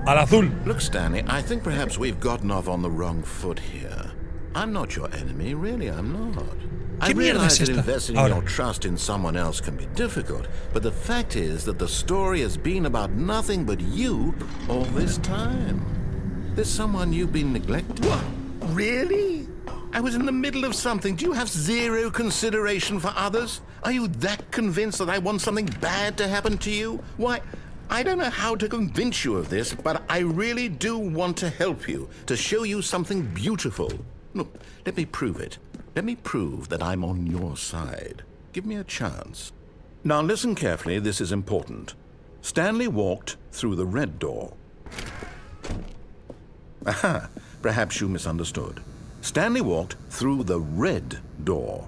Al azul. Look, Stanley, I think perhaps we've gotten off on the wrong foot here. I'm not your enemy, really, I'm not. I realize that investing your trust in someone else can be difficult, but the fact is that the story has been about nothing but you all this time. There's someone you've been neglecting. What? Really? I was in the middle of something. Do you have zero consideration for others? Are you that convinced that I want something bad to happen to you? Why, I don't know how to convince you of this, but I really do want to help you, to show you something beautiful. Look, let me prove it. Let me prove that I'm on your side. Give me a chance. Now listen carefully, this is important. Stanley walked through the red door. Aha, perhaps you misunderstood. Stanley walked through the red door.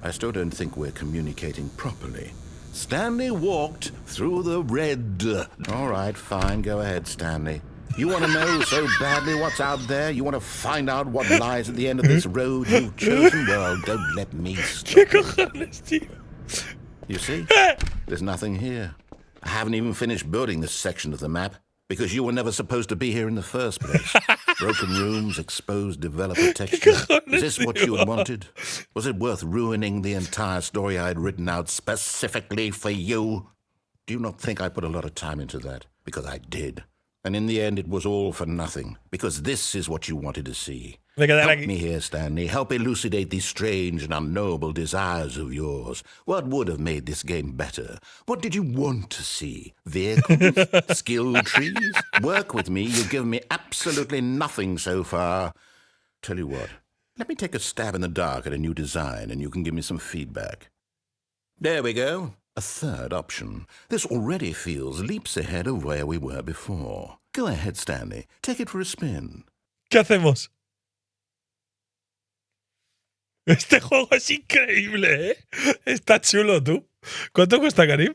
I still don't think we're communicating properly. Stanley walked through the red... All right, fine, go ahead, Stanley. You want to know so badly what's out there? You want to find out what lies at the end of this road you've chosen? Well, don't let me stop you. You see? There's nothing here. I haven't even finished building this section of the map, because you were never supposed to be here in the first place. Broken rooms, exposed developer texture. Is this what you had wanted? Was it worth ruining the entire story I had written out specifically for you? Do you not think I put a lot of time into that? Because I did. And in the end, it was all for nothing, because this is what you wanted to see. Help me here, Stanley. Help elucidate these strange and unknowable desires of yours. What would have made this game better? What did you want to see? Vehicles? Skill trees? Work with me. You've given me absolutely nothing so far. Tell you what, let me take a stab in the dark at a new design, and you can give me some feedback. There we go. A third option. This already feels leaps ahead of where we were before. Go ahead, Stanley. Take it for a spin. ¿Qué hacemos? Este juego es increíble, ¿eh? Está chulo, tú. ¿Cuánto cuesta, Karim?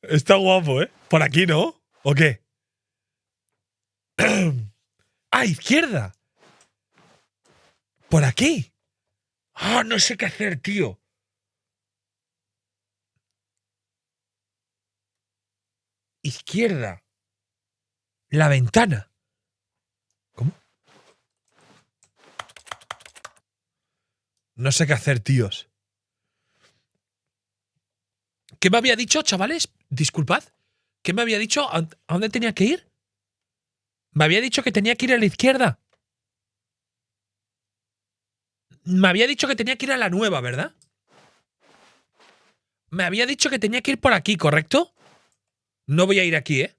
Está guapo, ¿eh? Por aquí, ¿no? ¿O qué? ¡Ah, izquierda! Por aquí. ¡Ah, no sé qué hacer, tío! Izquierda. La ventana. ¿Cómo? No sé qué hacer, tíos. ¿Qué me había dicho, chavales? Disculpad. ¿Qué me había dicho? ¿A dónde tenía que ir? Me había dicho que tenía que ir a la izquierda. Me había dicho que tenía que ir a la nueva, ¿verdad? Me había dicho que tenía que ir por aquí, ¿correcto? No voy a ir aquí, ¿eh?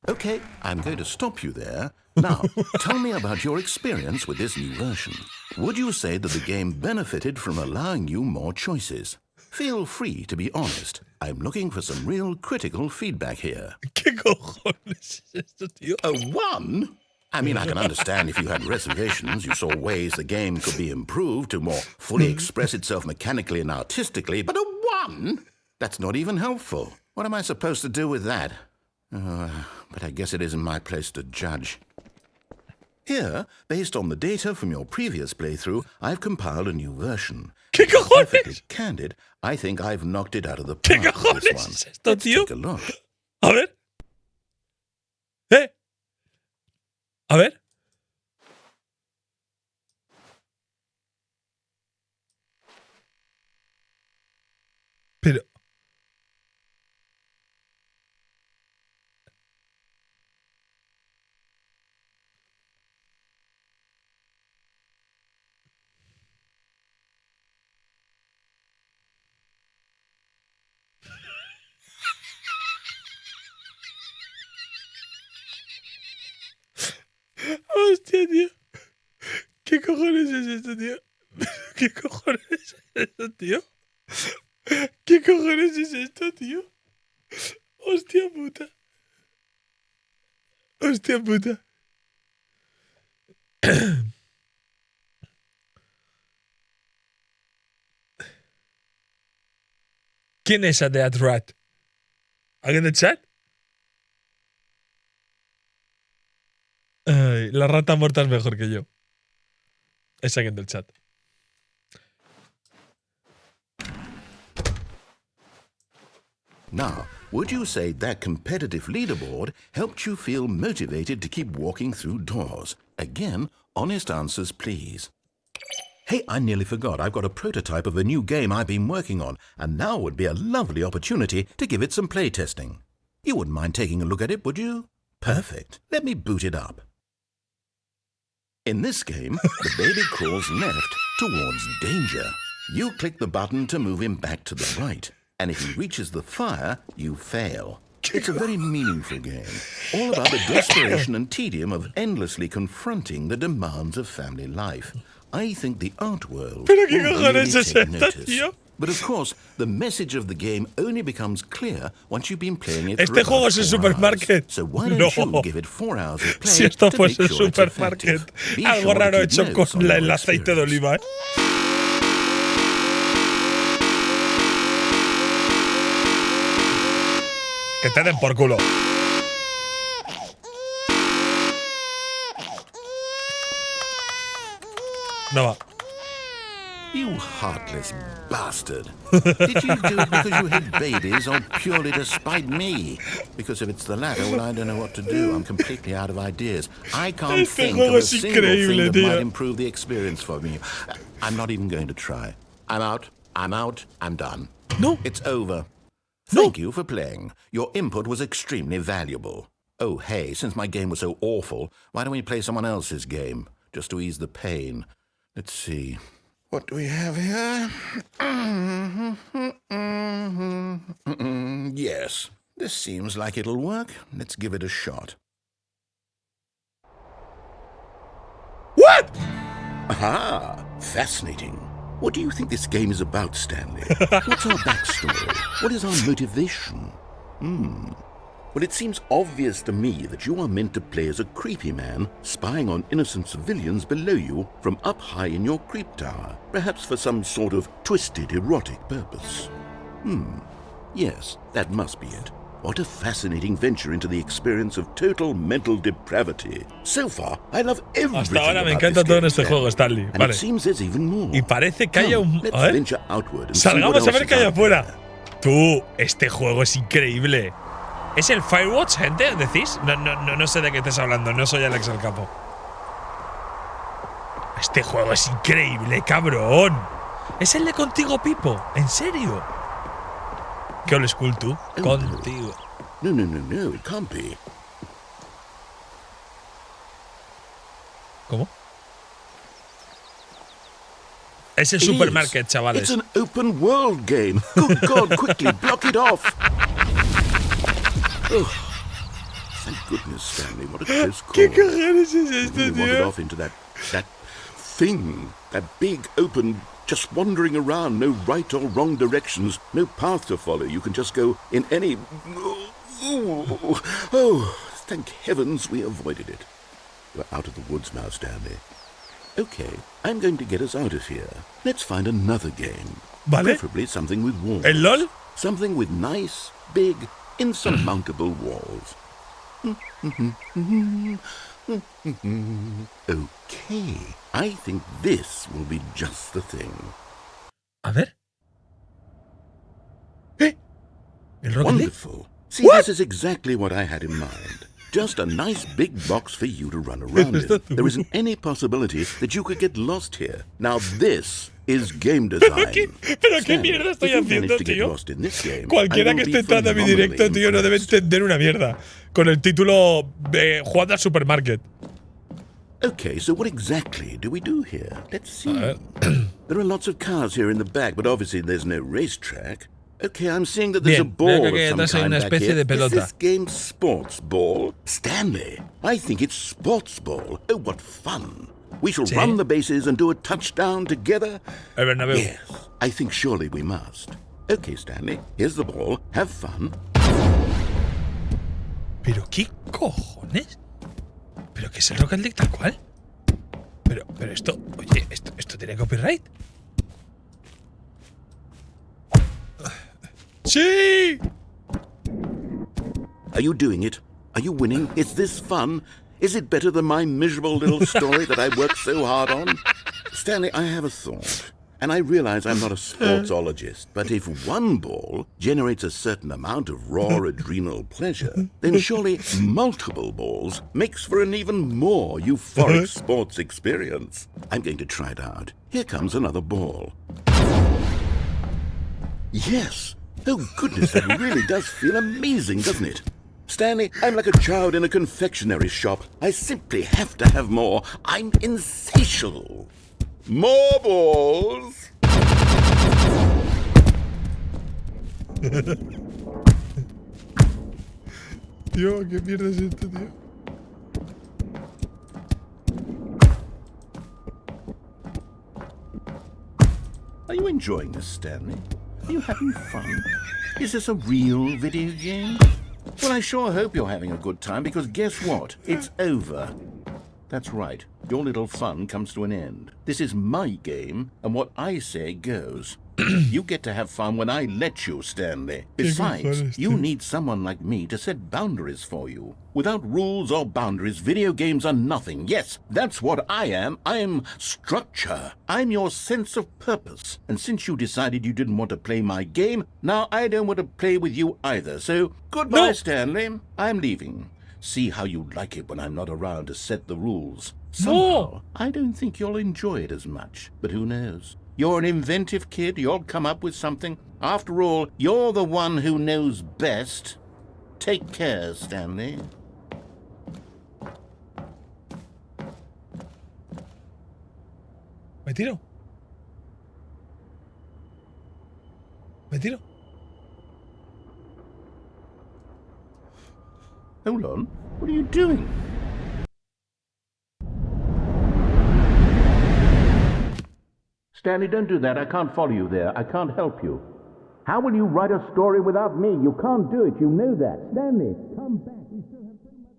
Okay, I'm going to stop you there. Now, tell me about your experience with this new version. Would you say that the game benefited from allowing you more choices? Feel free to be honest. I'm looking for some real critical feedback here. ¿Qué cojones es esto, tío? A 1? I mean, I can understand if you had reservations, you saw ways the game could be improved to more fully express itself mechanically and artistically, but a 1? That's not even helpful. What am I supposed to do with that? But I guess it isn't my place to judge. Here, based on the data from your previous playthrough, I've compiled a new version. ¿Qué cojones? Candid, I think I've knocked it out of the ¿Qué park with this cojones one. es esto, Let's tío? take a look. A ver. A ver. Pero. Hostia, tío. ¿Qué cojones es esto, tío? ¿Qué cojones es esto, tío? ¿Qué cojones es esto, tío? Hostia puta. Hostia puta. ¿Quién es a Death Rat? ¿Alguien del chat? Ay, la rata muerta es mejor que yo. Es alguien del chat. Now, would you say that competitive leaderboard helped you feel motivated to keep walking through doors? Again, honest answers, please. Hey, I nearly forgot. I've got a prototype of a new game I've been working on, and now would be a lovely opportunity to give it some playtesting. You wouldn't mind taking a look at it, would you? Perfect. Let me boot it up. In this game, the baby crawls left towards danger. You click the button to move him back to the right, and if he reaches the fire, you fail. It's a very meaningful game, all about the desperation and tedium of endlessly confronting the demands of family life. I think the art world will really take notice. But of course, the message of the game only becomes clear once you've been playing it for Este juego es el supermarket. So why don't you give it 4 hours of play Si esto to fuese make el sure it's supermarket. effective. Be Algo sure to raro keep hecho notes con on your el aceite de experience. oliva, ¿eh? Que te den por culo. No va. You heartless bastard. Did you do it because you hate babies or purely to spite me? Because if it's the latter, well, I don't know what to do. I'm completely out of ideas. I can't think of a single thing that might improve the experience for me. I'm not even going to try. I'm out. I'm done. No. It's over. Thank you for playing. Your input was extremely valuable. Oh, hey, since my game was so awful, why don't we play someone else's game? Just to ease the pain. Let's see. What do we have here? Yes, this seems like it'll work. Let's give it a shot. What? Aha! Fascinating. What do you think this game is about, Stanley? What's our backstory? What is our motivation? Well, it seems obvious to me that you are meant to play as a creepy man spying on innocent civilians below you from up high in your creep tower, perhaps for some sort of twisted erotic purpose. Yes, that must be it. What a fascinating venture into the experience of total mental depravity. So far, I love everything Hasta ahora me about encanta this todo en game, este juego, Stanley. and Vale. it seems there's even more. Y parece que haya un… Let's A ver. venture outward and see what Salgamos a else ver is qué hay out afuera. there. Tú, este juego es increíble. ¿Es el Firewatch, gente? ¿Decís? No sé de qué estás hablando. No soy Alex el Capo. Este juego es increíble, cabrón. Es el de Contigo, Pipo. ¿En serio? Qué old school, tú. Contigo. No, it can't be. ¿Cómo? Es el It supermarket, is. chavales. It's an open world game. Good God, quickly, block it off. Oh, thank goodness, Stanley. What a close call. ¿Qué cojones es I esto, really wandered tío? off into that thing, that big open, just wandering around, no right or wrong directions, no path to follow. You can just go in any... Oh, thank heavens we avoided it. We're out of the woods now, Stanley. Okay, I'm going to get us out of here. Let's find another game. ¿Vale? Preferably something with walls. ¿El LOL? Something with nice, big, insurmountable walls. Okay, I think this will be just the thing. A ver. ¿Eh? ¿El Rocket League? Wonderful. See, this is exactly what I had in mind. Just a nice big box for you to run around in. There isn't any possibility that you could get lost here. Now this is game design. ¿Pero qué mierda estoy haciendo, tío? Game, Cualquiera que esté entrando a mi directo, tío, no debe entender una mierda. Con el título jugando al supermarket. Okay, so what exactly do we do here? Let's see. There are lots of cars here in the back, but obviously there's no racetrack. Okay, I'm seeing that there's a ball of some kind back here. Is this game sports ball? Stanley, I think it's sports ball. Oh, what fun. We shall run the bases and do a touchdown together. Yes, I think surely we must. Okay, Stanley, here's the ball. Have fun. ¿Pero qué cojones? ¿Pero qué es el Rocket League tal cual? Pero esto... Oye, ¿esto tiene copyright? ¡Sí! Are you doing it? Are you winning? Is this fun? Is it better than my miserable little story that I worked so hard on? Stanley, I have a thought. And I realize I'm not a sportsologist, but if one ball generates a certain amount of raw adrenal pleasure, then surely multiple balls makes for an even more euphoric sports experience. I'm going to try it out. Here comes another ball. Yes! Oh goodness, that really does feel amazing, doesn't it? Stanley, I'm like a child in a confectionery shop. I simply have to have more. I'm insatiable. More balls! Tío, ¿qué mierda es esto, tío? Are you enjoying this, Stanley? Are you having fun? Is this a real video game? Well, I sure hope you're having a good time, because guess what? It's over. That's right. Your little fun comes to an end. This is my game, and what I say goes. You get to have fun when I let you, Stanley. Besides, you need someone like me to set boundaries for you. Without rules or boundaries, video games are nothing. Yes, that's what I am. I'm structure. I'm your sense of purpose. And since you decided you didn't want to play my game, now I don't want to play with you either. So, goodbye, Stanley. I'm leaving. See how you like it when I'm not around to set the rules. Somehow, I don't think you'll enjoy it as much. But who knows? You're an inventive kid. You'll come up with something. After all, you're the one who knows best. Take care, Stanley. Me tiro. Me tiro. Hold on. What are you doing? Stanley, don't do that. I can't follow you there. I can't help you. How will you write a story without me? You can't do it. You know that. Stanley, come back. We still have so much...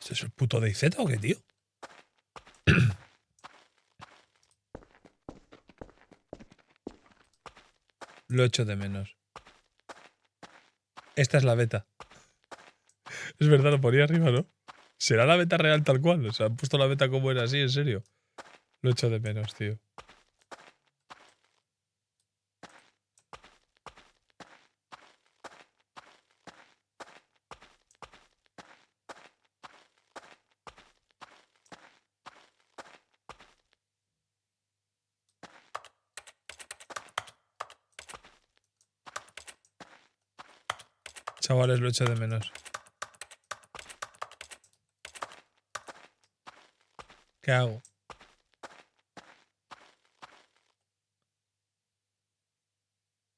¿Esto es el puto DayZ o qué, tío? Lo echo de menos. Esta es la beta. Es verdad, lo ponía arriba, ¿no? ¿Será la beta real tal cual? O sea, han puesto la beta como era así, en serio. Lo echo de menos, tío. Chavales, lo echo de menos. ¿Qué hago?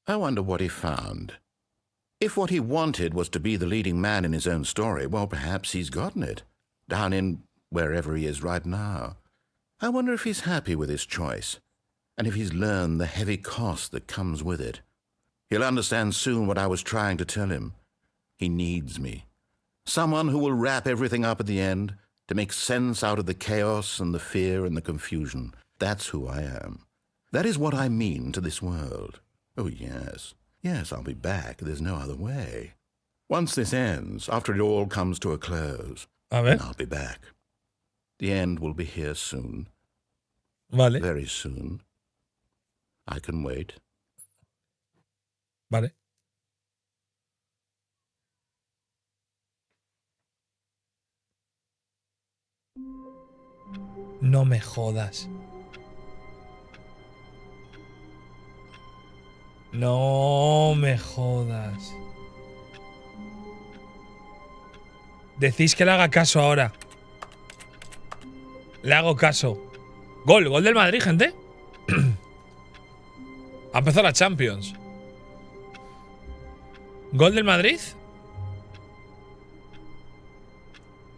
I wonder what he found. If what he wanted was to be the leading man in his own story, well, perhaps he's gotten it. Down in wherever he is right now. I wonder if he's happy with his choice, and if he's learned the heavy cost that comes with it. He'll understand soon what I was trying to tell him. He needs me. Someone who will wrap everything up at the end, to make sense out of the chaos and the fear and the confusion. That's who I am. That is what I mean to this world. Oh, yes. Yes, I'll be back. There's no other way. Once this ends, after it all comes to a close, then I'll be back. The end will be here soon. Vale. Very soon. I can wait. Vale. No me jodas. No me jodas. Decís que le haga caso ahora. Le hago caso. Gol del Madrid, gente. Ha empezado la Champions. Gol del Madrid.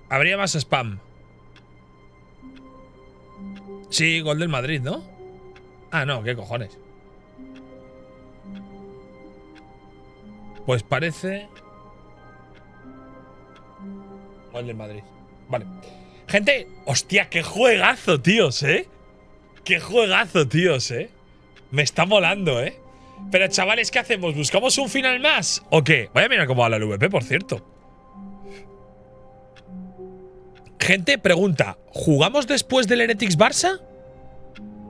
Habría más spam. Sí, gol del Madrid, ¿no? Ah, no, qué cojones. Pues parece... Gol del Madrid. Vale. Gente, hostia, qué juegazo, tíos, ¿eh? Qué juegazo, tíos, ¿eh? Me está molando, ¿eh? Pero, chavales, ¿qué hacemos? ¿Buscamos un final más? ¿O qué? Voy a mirar cómo va la LVP, por cierto. Gente, pregunta. ¿Jugamos después del Heretics Barça?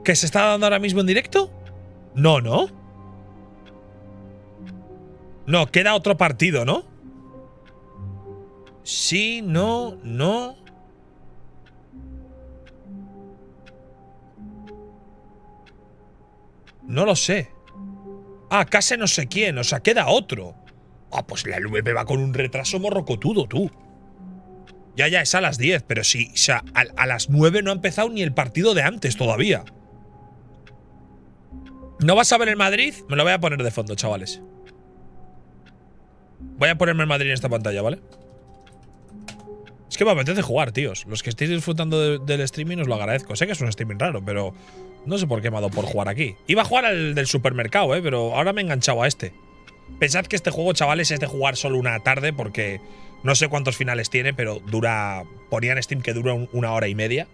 ¿Que se está dando ahora mismo en directo? No, ¿no? No, queda otro partido, ¿no? Sí, no, no. No lo sé. Ah, casi no sé quién, o sea, queda otro. Ah, pues la LVP va con un retraso morrocotudo, tú. Ya, es a las 10, pero sí, o sea, a las 9 no ha empezado ni el partido de antes todavía. ¿No vas a ver el Madrid? Me lo voy a poner de fondo, chavales. Voy a ponerme el Madrid en esta pantalla, ¿vale? Es que me apetece jugar, tíos. Los que estéis disfrutando del streaming os lo agradezco. Sé que es un streaming raro, pero no sé por qué me ha dado por jugar aquí. Iba a jugar al del supermercado, pero ahora me he enganchado a este. Pensad que este juego, chavales, es de jugar solo una tarde porque no sé cuántos finales tiene, pero dura... Ponía en Steam que dura una hora y media.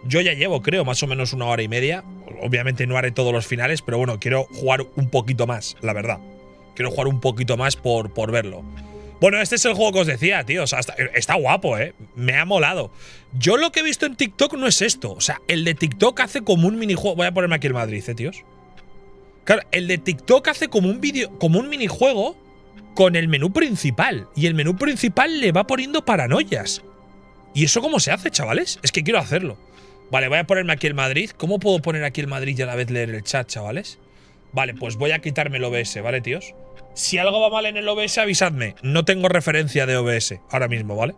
Yo ya llevo, creo, más o menos una hora y media. Obviamente no haré todos los finales, pero bueno, quiero jugar un poquito más, la verdad. Quiero jugar un poquito más por verlo. Bueno, este es el juego que os decía, tío. O sea, está guapo, ¿eh? Me ha molado. Yo lo que he visto en TikTok no es esto. O sea, el de TikTok hace como un minijuego. Voy a ponerme aquí el Madrid, tíos. Claro, el de TikTok hace como un minijuego con el menú principal. Y el menú principal le va poniendo paranoias. ¿Y eso cómo se hace, chavales? Es que quiero hacerlo. Vale, voy a ponerme aquí el Madrid. ¿Cómo puedo poner aquí el Madrid y a la vez leer el chat, chavales? Vale, pues voy a quitarme el OBS, ¿vale, tíos? Si algo va mal en el OBS, avisadme. No tengo referencia de OBS ahora mismo, ¿vale?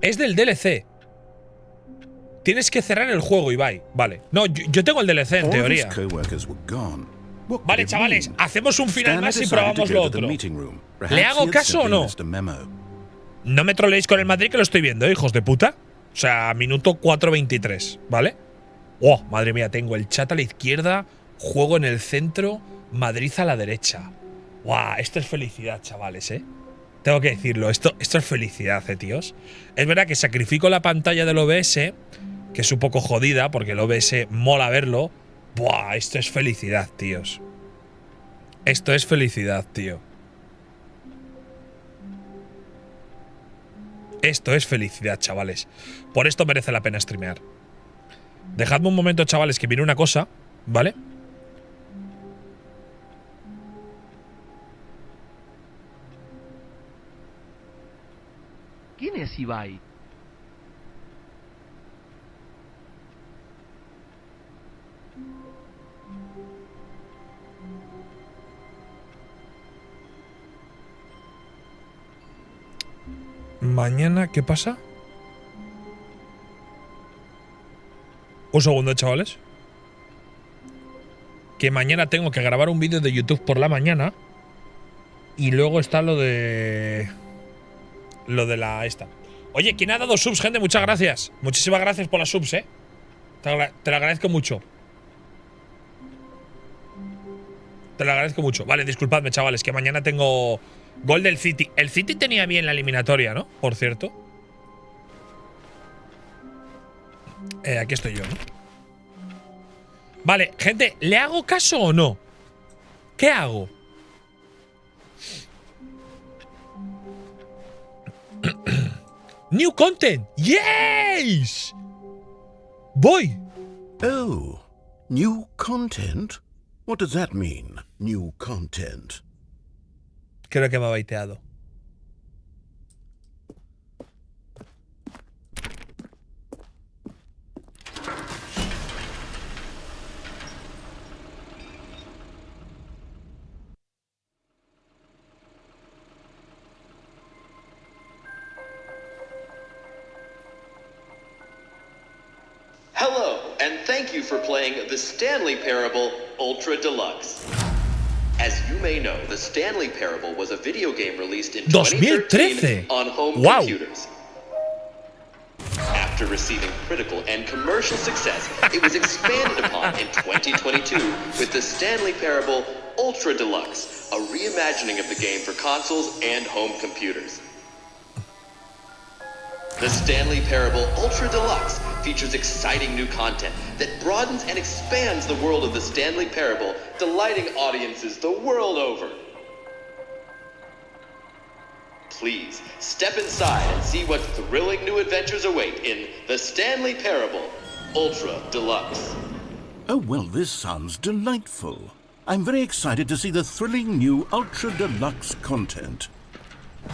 Es del DLC. Tienes que cerrar el juego, Ibai. Vale. No, yo tengo el DLC en teoría. Vale, chavales, hacemos un final más y probamos lo otro. ¿Le hago caso o no? No me troleéis con el Madrid que lo estoy viendo, hijos de puta. O sea, minuto 4:23, ¿vale? Oh, madre mía, tengo el chat a la izquierda, juego en el centro, Madrid a la derecha. Guau, esto es felicidad, chavales, ¿eh? Tengo que decirlo, esto es felicidad, tíos. Es verdad que sacrifico la pantalla del OBS, que es un poco jodida, porque el OBS mola verlo. Buah, esto es felicidad, tíos. Esto es felicidad, tío. Esto es felicidad, chavales. Por esto merece la pena streamear. Dejadme un momento, chavales, que viene una cosa, ¿vale? ¿Quién es Ibai? Mañana, ¿qué pasa? Un segundo, chavales. Que mañana tengo que grabar un vídeo de YouTube por la mañana. Y luego está lo de la esta. Oye, ¿quién ha dado subs, gente? Muchas gracias. Muchísimas gracias por las subs, Te lo agradezco mucho. Te lo agradezco mucho. Vale, disculpadme, chavales, que mañana tengo gol del City. El City tenía bien la eliminatoria, ¿no? Por cierto. Aquí estoy yo, ¿no? Vale, gente, ¿le hago caso o no? ¿Qué hago? New content. Yes. Voy. Oh, new content? What does that mean, new content? Creo que me ha baiteado. Hello, and thank you for playing the Stanley Parable Ultra Deluxe. As you may know, the Stanley Parable was a video game released in 2013 on home computers. After receiving critical and commercial success, it was expanded upon in 2022 with the Stanley Parable Ultra Deluxe, a reimagining of the game for consoles and home computers. The Stanley Parable Ultra Deluxe features exciting new content that broadens and expands the world of the Stanley Parable, delighting audiences the world over. Please, step inside and see what thrilling new adventures await in the Stanley Parable Ultra Deluxe. Oh, well, this sounds delightful. I'm very excited to see the thrilling new Ultra Deluxe content.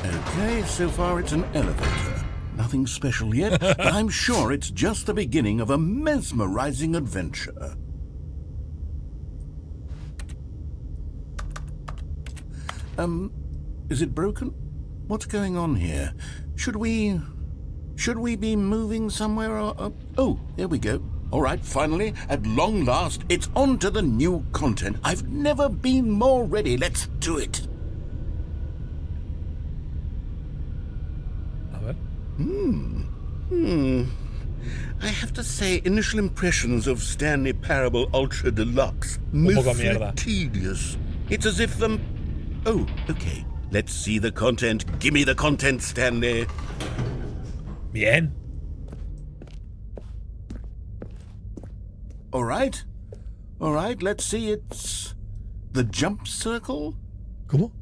Okay, so far it's an elevator. Nothing special yet, but I'm sure it's just the beginning of a mesmerizing adventure. Is it broken? What's going on here? Should we be moving somewhere or oh, there we go. All right, finally, at long last, it's on to the new content. I've never been more ready. Let's do it. I have to say, initial impressions of Stanley Parable Ultra Deluxe. Miffy tedious. It's as if oh, okay. Let's see the content. Give me the content, Stanley. Bien. All right. All right, let's see. It's the jump circle. ¿Cómo?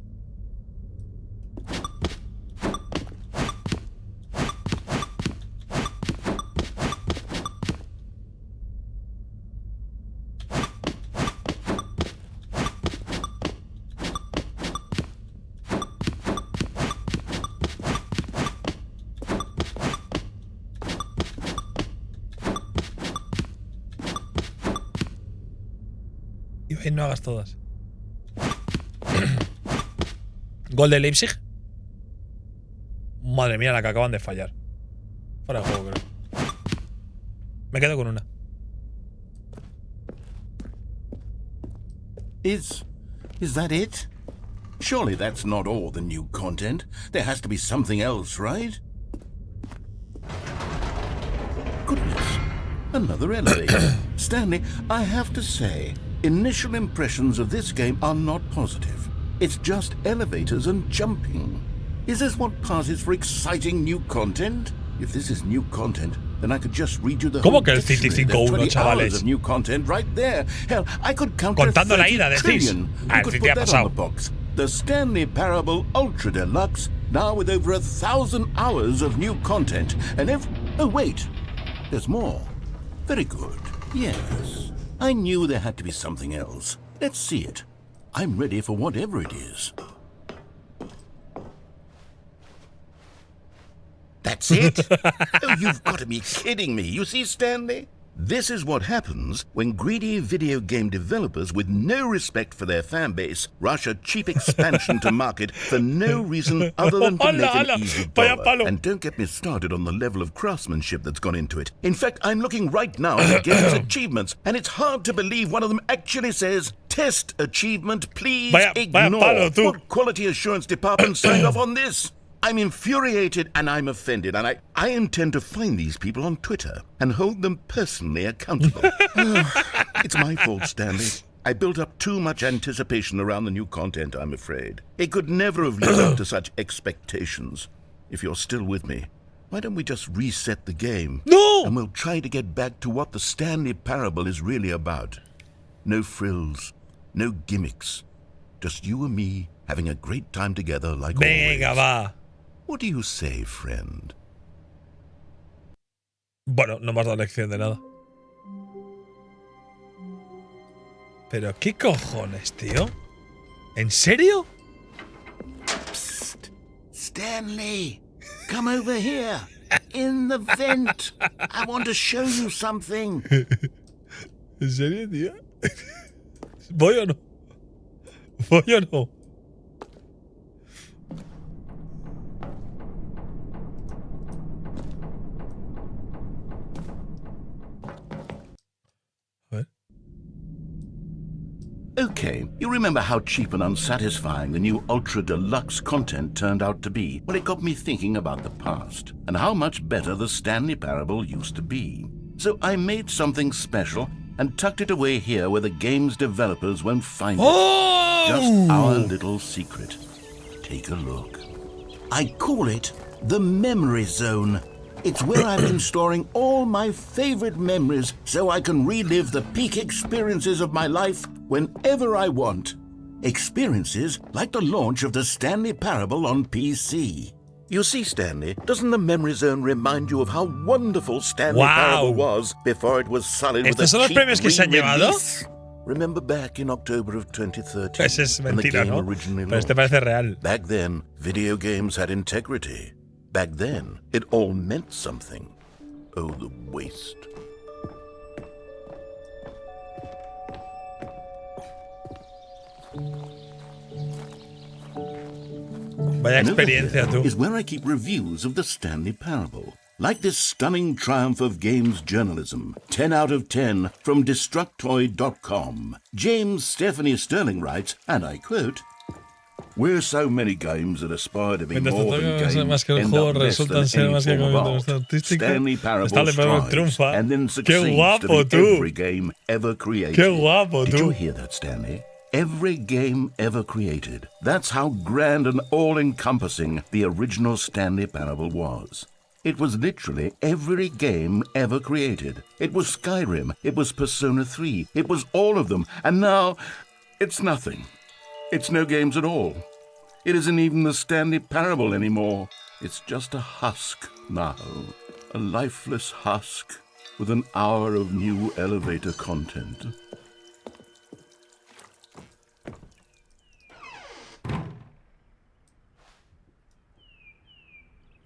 Y no hagas todas. Gol de Leipzig. Madre mía, la que acaban de fallar. Fuera de juego, creo. Me quedo con una. Is that it? Surely that's not all the new content. There has to be something else, right? Goodness. Another elevator. Stanley, I have to say, initial impressions of this game are not positive. It's just elevators and jumping. Is this what passes for exciting new content? If this is new content, then I could just read you the whole ¿Cómo que el City 5-1, chavales? of new content right there. Hell, I could count Contando la ida, decís. You El could City put ha that on the pasado. box. The Stanley Parable Ultra Deluxe, now with over 1,000 hours of new content. And oh, wait. There's more. Very good. Yes. I knew there had to be something else. Let's see it. I'm ready for whatever it is. That's it? Oh, you've got to be kidding me. You see, Stanley? This is what happens when greedy video game developers with no respect for their fan base rush a cheap expansion to market for no reason other than to make an easy dollar. And don't get me started on the level of craftsmanship that's gone into it. In fact, I'm looking right now at the game's achievements, and it's hard to believe one of them actually says, "Test achievement, please ignore." What quality assurance department signed off on this? I'm infuriated and I'm offended, and I intend to find these people on Twitter and hold them personally accountable. It's my fault, Stanley. I built up too much anticipation around the new content, I'm afraid. It could never have lived up to such expectations. If you're still with me, why don't we just reset the game? No! And we'll try to get back to what the Stanley Parable is really about. No frills, no gimmicks. Just you and me having a great time together like Venga, always. va. What do you say, friend? Bueno, no me has dado lección de nada. Pero qué cojones, tío. ¿En serio? Psst. Stanley, come over here. In the vent. I want to show you something. ¿En serio, tío? ¿Voy o no? ¿Voy o no? Okay, you remember how cheap and unsatisfying the new Ultra Deluxe content turned out to be? Well, it got me thinking about the past and how much better the Stanley Parable used to be. So I made something special and tucked it away here where the game's developers won't find it. Just our little secret. Take a look. I call it the Memory Zone. It's where I've been storing all my favorite memories so I can relive the peak experiences of my life whenever I want. Experiences like the launch of the Stanley Parable on PC. You see, Stanley, doesn't the Memory Zone remind you of how wonderful Stanley Parable was before it was sullied with a son los cheap premios que se han llevado? re-release? Remember back in October of 2013 Ese es when the mentira, game ¿no? originally Pero este launched? parece real. Back then, video games had integrity. Back then, it all meant something. Oh, the waste. Vaya And over experiencia, here tú. is where I keep reviews of the Stanley Parable. Like this stunning triumph of games journalism, 10 out of 10 from Destructoid.com. James Stephanie Sterling writes, and I quote, "We're so many games that aspire to be Mientras more tanto, than cosas games, más que el end juego up less resultan than ser any más que form of conocimiento art. artístico. Stanley Parable Stanley Parable strives triunfa. and then Qué succeeds guapo, to be tú. every game ever created." Qué guapo, Did you tú. hear that, Stanley? Every game ever created. That's how grand and all-encompassing the original Stanley Parable was. It was literally every game ever created. It was Skyrim. It was Persona 3. It was all of them. And now, it's nothing. It's no games at all. It isn't even the Stanley Parable anymore. It's just a husk now. A lifeless husk with an hour of new elevator content.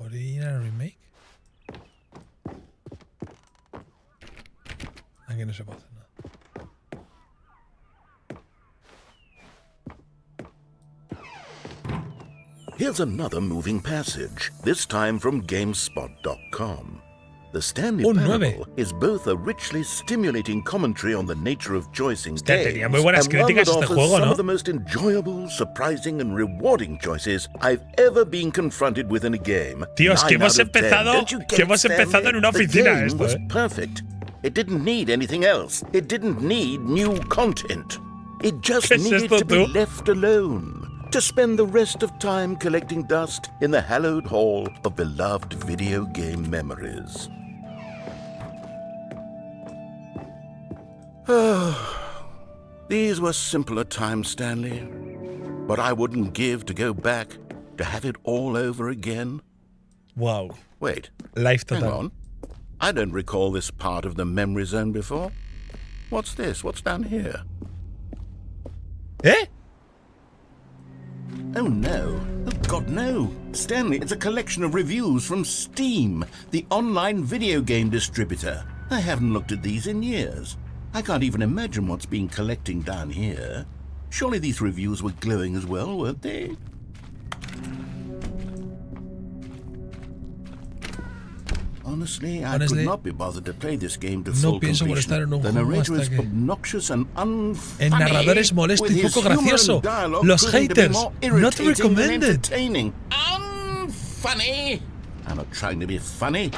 ¿Original remake? Aquí no se puede hacer nada. Here's another moving passage, this time from GameSpot.com. The Stanley Parable is both a richly stimulating commentary on the nature of choice in games tenía muy buenas and one críticas that este offers juego, some ¿no? of the most enjoyable, surprising and rewarding choices I've ever been confronted with in a game. Tío, es que 9 hemos out of 10. empezado, Don't you get que it, hemos empezado Stanley? en una The oficina game esto, was eh. perfect. It didn't need anything else. It didn't need new content. It just ¿Qué es needed esto, to be tú? left alone. To spend the rest of time collecting dust in the hallowed hall of beloved video game memories. These were simpler times, Stanley. But I wouldn't give to go back to have it all over again. Wow. Wait, Life hang total. on. I don't recall this part of the memory zone before. What's this? What's down here? ¿Eh? Oh no. Oh God, no. Stanley, it's a collection of reviews from Steam, the online video game distributor. I haven't looked at these in years. I can't even imagine what's been collecting down here. Surely these reviews were glowing as well, weren't they? Honestly, I could not be bothered to play this game to full completion. The narrator is obnoxious and unfunny. El narrador es molesto y poco gracioso. Los haters, not recommended. Unfunny. I'm not trying to be funny.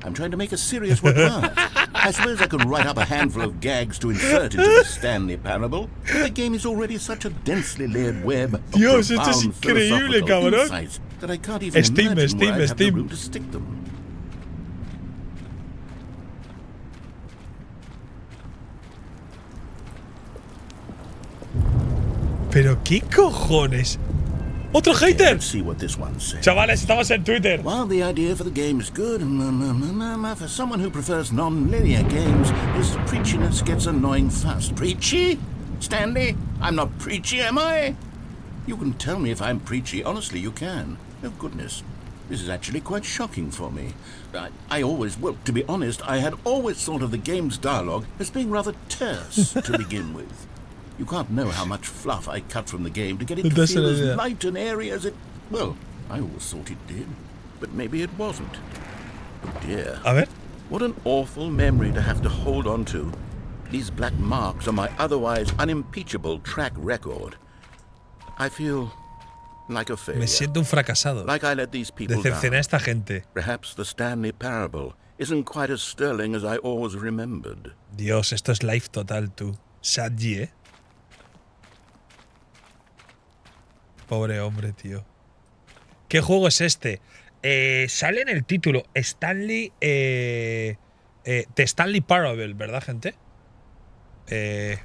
I'm trying to make a serious work laugh. I suppose I could write up a handful of gags to insert into the Stanley Parable, but the game is already such a densely layered web of profound philosophical insights that I can't even imagine where I'd have the room to stick them. Pero qué cojones. ¡Otro hater! Let's see what this one says. Chavales, estamos en Twitter. While the idea for the game is good, for someone who prefers non-linear games, his preachiness gets annoying fast. Preachy? Stanley? I'm not preachy, am I? You can tell me if I'm preachy. Honestly, you can. Oh, goodness. This is actually quite shocking for me. Well, to be honest, I had always thought of the game's dialogue as being rather terse to begin with. You can't know how much fluff I cut from the game to get it to feel as light and airy as it... Well, I always thought it did. But maybe it wasn't. Oh dear. A ver. What an awful memory to have to hold on to. These black marks on my otherwise unimpeachable track record. I feel like a failure. Me siento un fracasado. Like I let these people Decepcioné down. a esta gente. Perhaps the Stanley Parable isn't quite as sterling as I always remembered. Dios, esto es life total, tú. Sadji, ¿eh? Pobre hombre, tío. ¿Qué juego es este? Sale en el título Stanley. The Stanley Parable, ¿verdad, gente?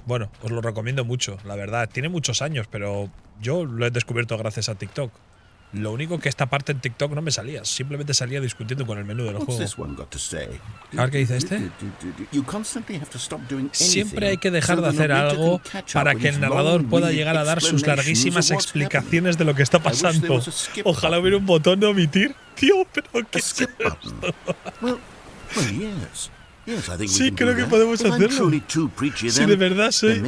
Bueno, os lo recomiendo mucho, la verdad. Tiene muchos años, pero yo lo he descubierto gracias a TikTok. Lo único que esta parte en TikTok no me salía. Simplemente salía discutiendo con el menú del juego. A ver qué dice este. Siempre hay que dejar de hacer algo para que el narrador pueda llegar a dar sus larguísimas explicaciones de lo que está pasando. Ojalá hubiera un botón de omitir. Tío, pero ¿qué es esto? Sí, creo que podemos hacerlo. Si de verdad soy,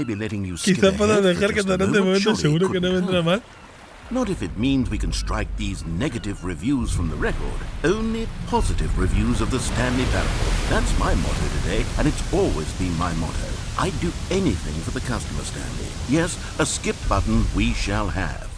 quizá pueda dejar que durante el momento seguro que no vendrá mal. Not if it means we can strike these negative reviews from the record. Only positive reviews of the Stanley Parable. That's my motto today, and it's always been my motto. I'd do anything for the customer, Stanley. Yes, a skip button we shall have.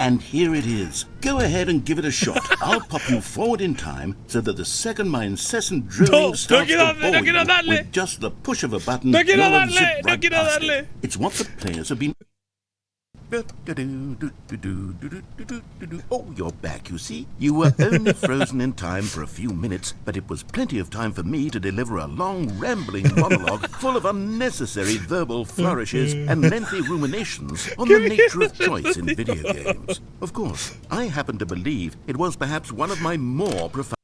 And here it is. Go ahead and give it a shot. I'll pop you forward in time so that the second my incessant drilling starts to bore you with just the push of a button, you'll zip right past it. It's what the players have been... Oh, you're back, you see. You were only frozen in time for a few minutes, but it was plenty of time for me to deliver a long, rambling monologue full of unnecessary verbal flourishes and lengthy ruminations on the nature of choice in video games. Of course, I happen to believe it was perhaps one of my more profound...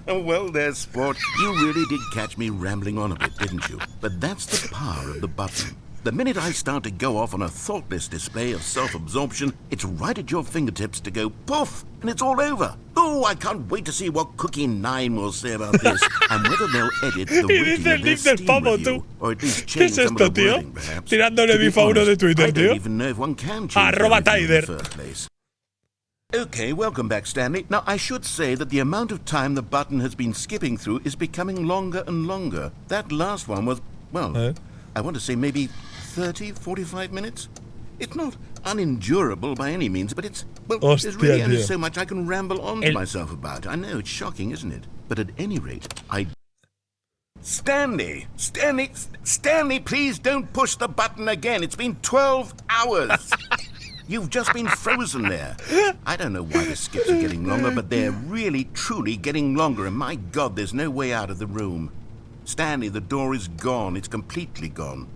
Well, there, sport. You really did catch me rambling on a bit, didn't you? But that's the power of the button. The minute I start to go off on a thoughtless display of self-absorption, it's right at your fingertips to go poof, and it's all over. Oh, I can't wait to see what Cookie 9 will say about this, and whether they'll edit the rating of their Steam review, or at least change some of the wording, perhaps. Tirándole mi fauro de Twitter, tío. I don't even know if one can change the review in the first place. Okay, welcome back, Stanley. Now, I should say that the amount of time the button has been skipping through is becoming longer and longer. That last one was, well, I want to say maybe 30, 45 minutes? It's not unendurable by any means, but it's, well, there's really only so much I can ramble on to myself about. I know, it's shocking, isn't it? But at any rate, Stanley, please don't push the button again. It's been 12 hours. You've just been frozen there. I don't know why the skips are getting longer, but they're really, truly getting longer, and my God, there's no way out of the room. Stanley, the door is gone. It's completely gone.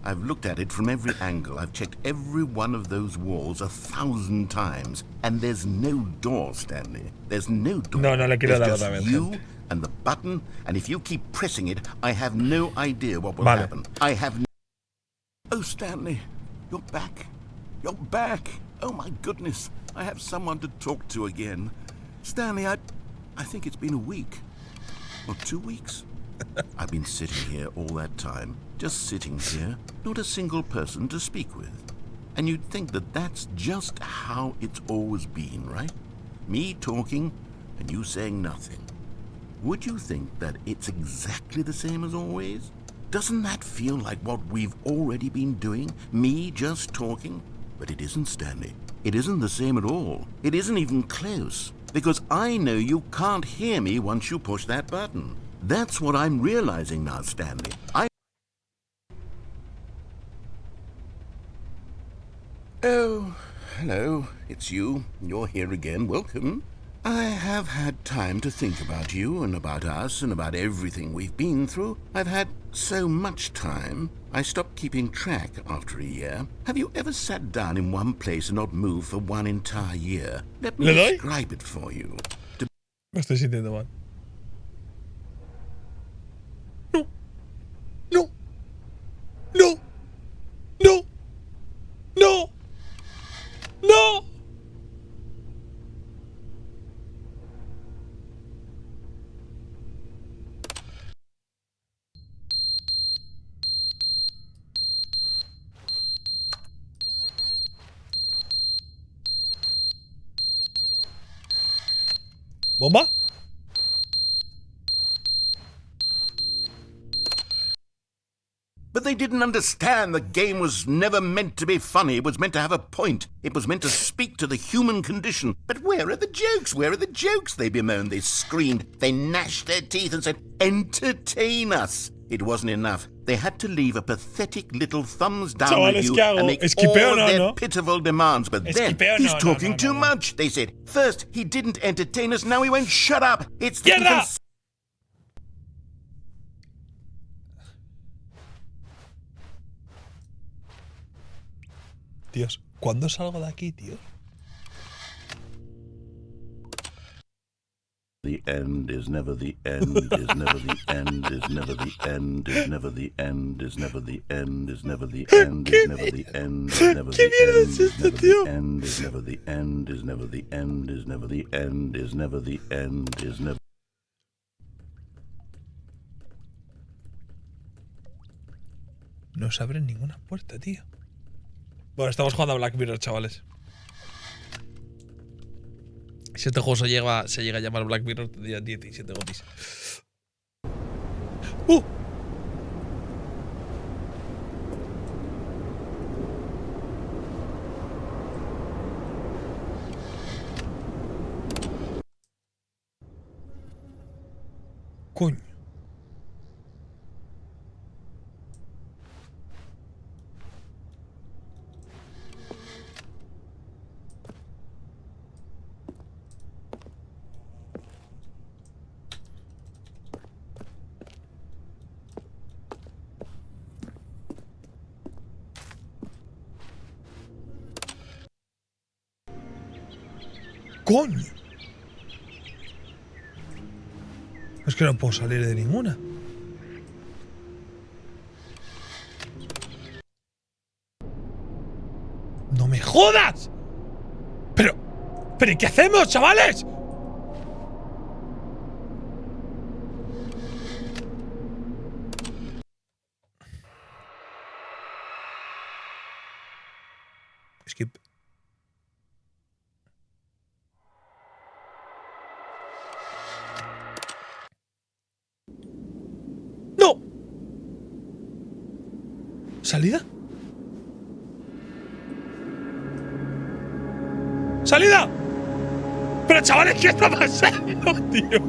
I've looked at it from every angle. I've checked every one of those walls 1,000 times. And there's no door, Stanley. There's no door. No le quiero dar There's otra just vez. you and the button, and if you keep pressing it, I have no idea what will happen. I have no... Oh, Stanley, you're back. You're back. Oh, my goodness. I have someone to talk to again. Stanley, I think it's been a week. Or 2 weeks. I've been sitting here all that time. Just sitting here. Not a single person to speak with. And you'd think that that's just how it's always been, right? Me talking and you saying nothing. Would you think that it's exactly the same as always? Doesn't that feel like what we've already been doing? Me just talking? But it isn't, Stanley. It isn't the same at all. It isn't even close. Because I know you can't hear me once you push that button. That's what I'm realizing now, Stanley. Oh, hello. It's you. You're here again. Welcome. I have had time to think about you and about us and about everything we've been through. I've had so much time. I stopped keeping track after a year. Have you ever sat down in one place and not moved for one entire year? Let me describe it for you. Me estoy sintiendo mal. No. No. No. No. No. No. ¿Bomba? But they didn't understand the game was never meant to be funny. It was meant to have a point. It was meant to speak to the human condition. But where are the jokes? Where are the jokes? They bemoaned, they screamed, they gnashed their teeth and said, entertain us. It wasn't enough. They had to leave a pathetic little thumbs down review and make all their pitiful demands. But then, he's talking too much, they said. First, he didn't entertain us, now he won't shut up. It's the Dios, ¿cuándo salgo de aquí, tío? The end is never the end, is never the end, is never the end, is never the end, is never the end, is never the end, is never the end, is never the end, is never the end, is never the end, is never the end, is never the end, is never. No se abre ninguna puerta, tío. Bueno, estamos jugando a Black Mirror, chavales. Si este juego se llega a llamar Black Mirror, tendría 17 gotis. Coño. ¡Coño! Es que no puedo salir de ninguna. ¡No me jodas! ¿Pero qué hacemos, chavales? Skip. ¡No! ¿Salida? ¡Salida! Pero chavales, ¿qué está pasando, tío?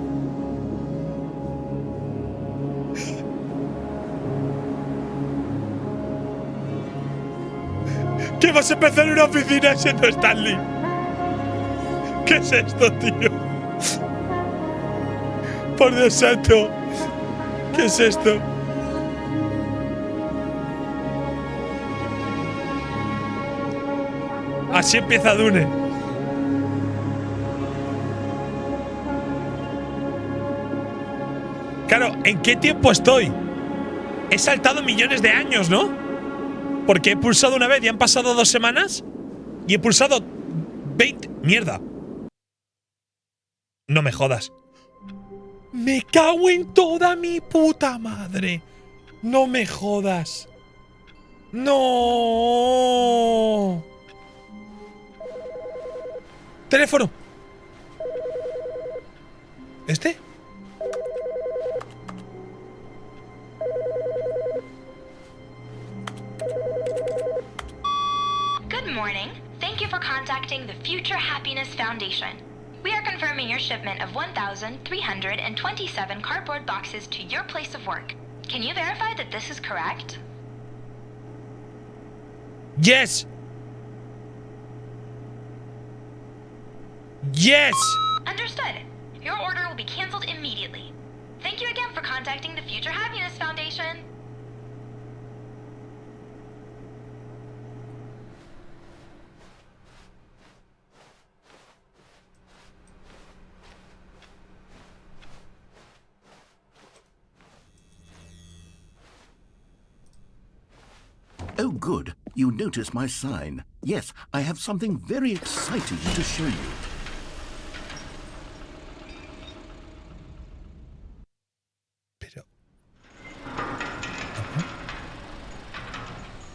¿Qué vas a empezar en una oficina siendo Stanley? ¿Qué es esto, tío? Por Dios santo. ¿Qué es esto? Así empieza Dune. Claro, ¿en qué tiempo estoy? He saltado millones de años, ¿no? Porque he pulsado una vez y han pasado 2 semanas. Y he pulsado 20… ¡Mierda! No me jodas. Me cago en toda mi puta madre. No me jodas. No. Teléfono. ¿Este? Good morning. Thank you for contacting the Future Happiness Foundation. We are confirming your shipment of 1,327 cardboard boxes to your place of work. Can you verify that this is correct? Yes. Yes. Understood. Your order will be canceled immediately. Thank you again for contacting the Future Happiness Foundation. Oh, good. You noticed my sign. Yes, I have something very exciting to show you. Pero...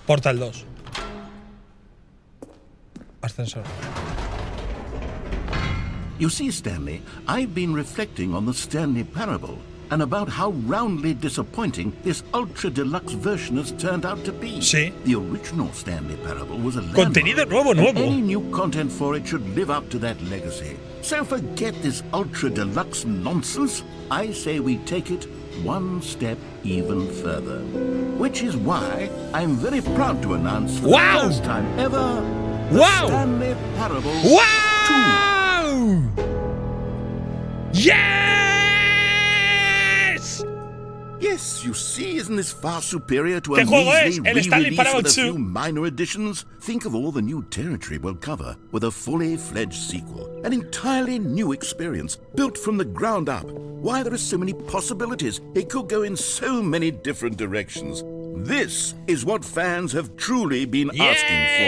Portal 2. Ascensor. You see, Stanley, I've been reflecting on the Stanley parable and about how roundly disappointing this ultra-deluxe version has turned out to be. Sí. The original Stanley parable was a landmark. Contenido nuevo. Any new content for it should live up to that legacy. So forget this ultra-deluxe nonsense. I say we take it one step even further. Which is why I'm very proud to announce for the first time ever the Stanley Parable 2. Yes! Yes, you see, isn't this far superior to a ¿Qué juego measly es? El Stanley re-release Parable with a 2. few minor additions? Think of all the new territory we'll cover with a fully fledged sequel. An entirely new experience, built from the ground up. Why, there are so many possibilities. It could go in so many different directions. This is what fans have truly been asking for.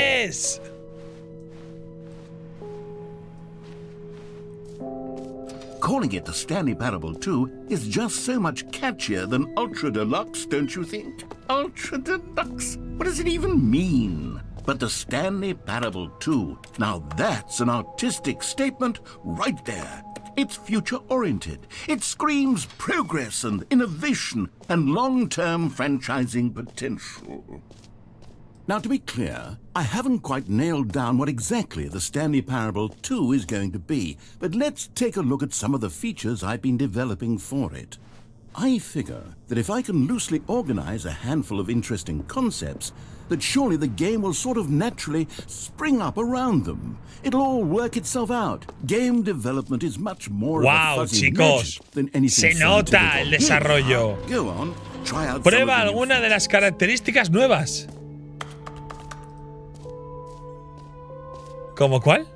Calling it the Stanley Parable 2 is just so much catchier than Ultra Deluxe, don't you think? Ultra Deluxe? What does it even mean? But the Stanley Parable 2, now that's an artistic statement right there. It's future-oriented. It screams progress and innovation and long-term franchising potential. Now, to be clear, I haven't quite nailed down what exactly the Stanley Parable 2 is going to be, but let's take a look at some of the features I've been developing for it. I figure that if I can loosely organize a handful of interesting concepts, that surely the game will sort of naturally spring up around them. It'll all work itself out. Game development is much more of a fuzzy magic than anything. Se nota el desarrollo. Go on, try out Prueba alguna de las características nuevas. ¿Cómo cuál?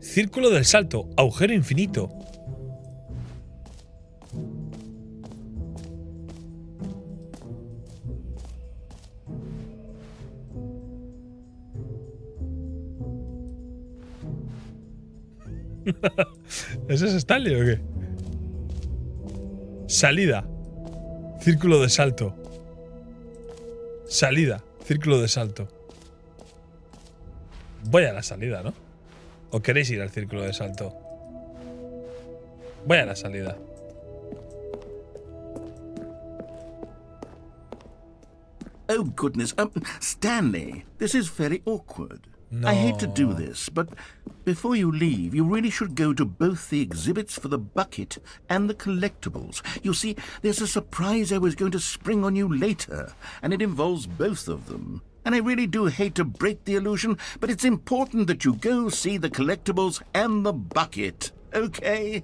Círculo del salto, agujero infinito. ¿Ese es Stanley o qué? Salida. Círculo de salto. Salida. Círculo de salto. Voy a la salida, ¿no? ¿O queréis ir al círculo de salto? Voy a la salida. Oh, goodness. Stanley, this is very awkward. No. I hate to do this, but before you leave, you really should go to both the exhibits for the bucket and the collectibles. You see, there's a surprise I was going to spring on you later, and it involves both of them. And I really do hate to break the illusion, but it's important that you go see the collectibles and the bucket, okay?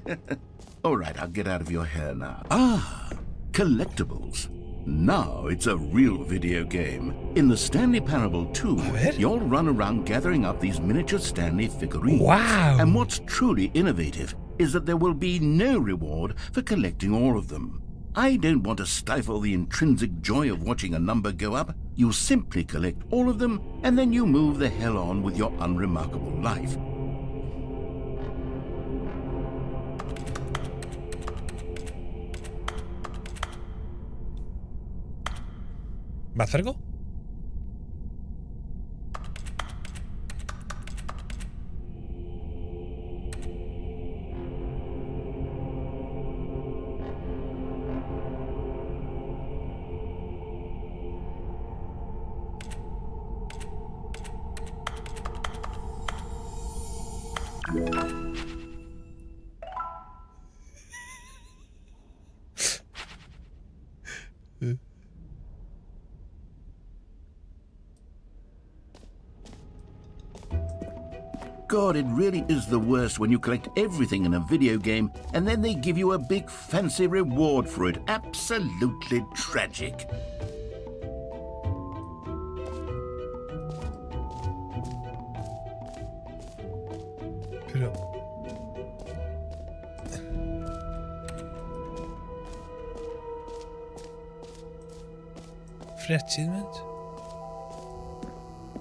All right, I'll get out of your hair now. Ah, collectibles. Now it's a real video game. In the Stanley Parable 2, you'll run around gathering up these miniature Stanley figurines. Wow. And what's truly innovative is that there will be no reward for collecting all of them. I don't want to stifle the intrinsic joy of watching a number go up. You simply collect all of them, and then you move the hell on with your unremarkable life. ¿Me acerco? God, it really is the worst when you collect everything in a video game and then they give you a big fancy reward for it. Absolutely tragic. Pero... Free achievement?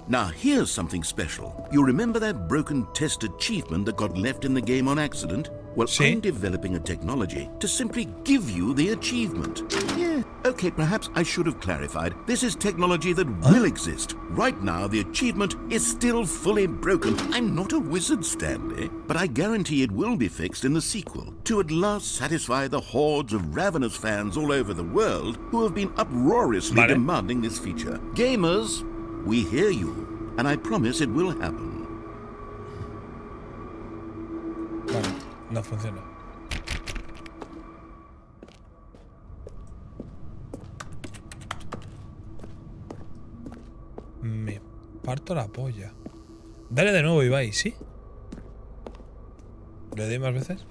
Now, here's something special. You remember that broken test achievement that got left in the game on accident? Well, Sí. I'm developing a technology to simply give you the achievement. Yeah. Okay, perhaps I should have clarified. This is technology that will exist. Right now, the achievement is still fully broken. I'm not a wizard, Stanley, but I guarantee it will be fixed in the sequel to at last satisfy the hordes of ravenous fans all over the world who have been uproariously demanding this feature. Gamers, we hear you, and I promise it will happen. Vale, no funciona. Me parto la polla. Dale de nuevo, Ibai, ¿sí? ¿Le doy más veces?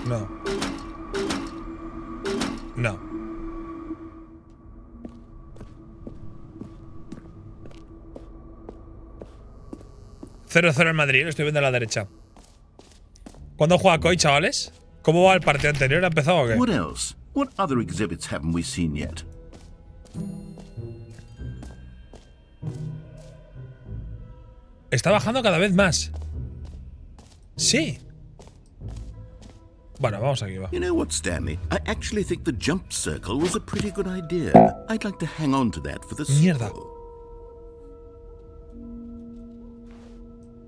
No. No. Cero en Madrid, lo estoy viendo a la derecha. ¿Cuándo juega Koi, chavales? ¿Cómo va el partido anterior? ¿Ha empezado o qué? What else? What other exhibits haven't we seen yet? Está bajando cada vez más. Sí. Bueno, vamos aquí, va. You know what, Stanley? I actually think the jump circle was a pretty good idea. I'd like to hang on to that for the Mierda. sequel.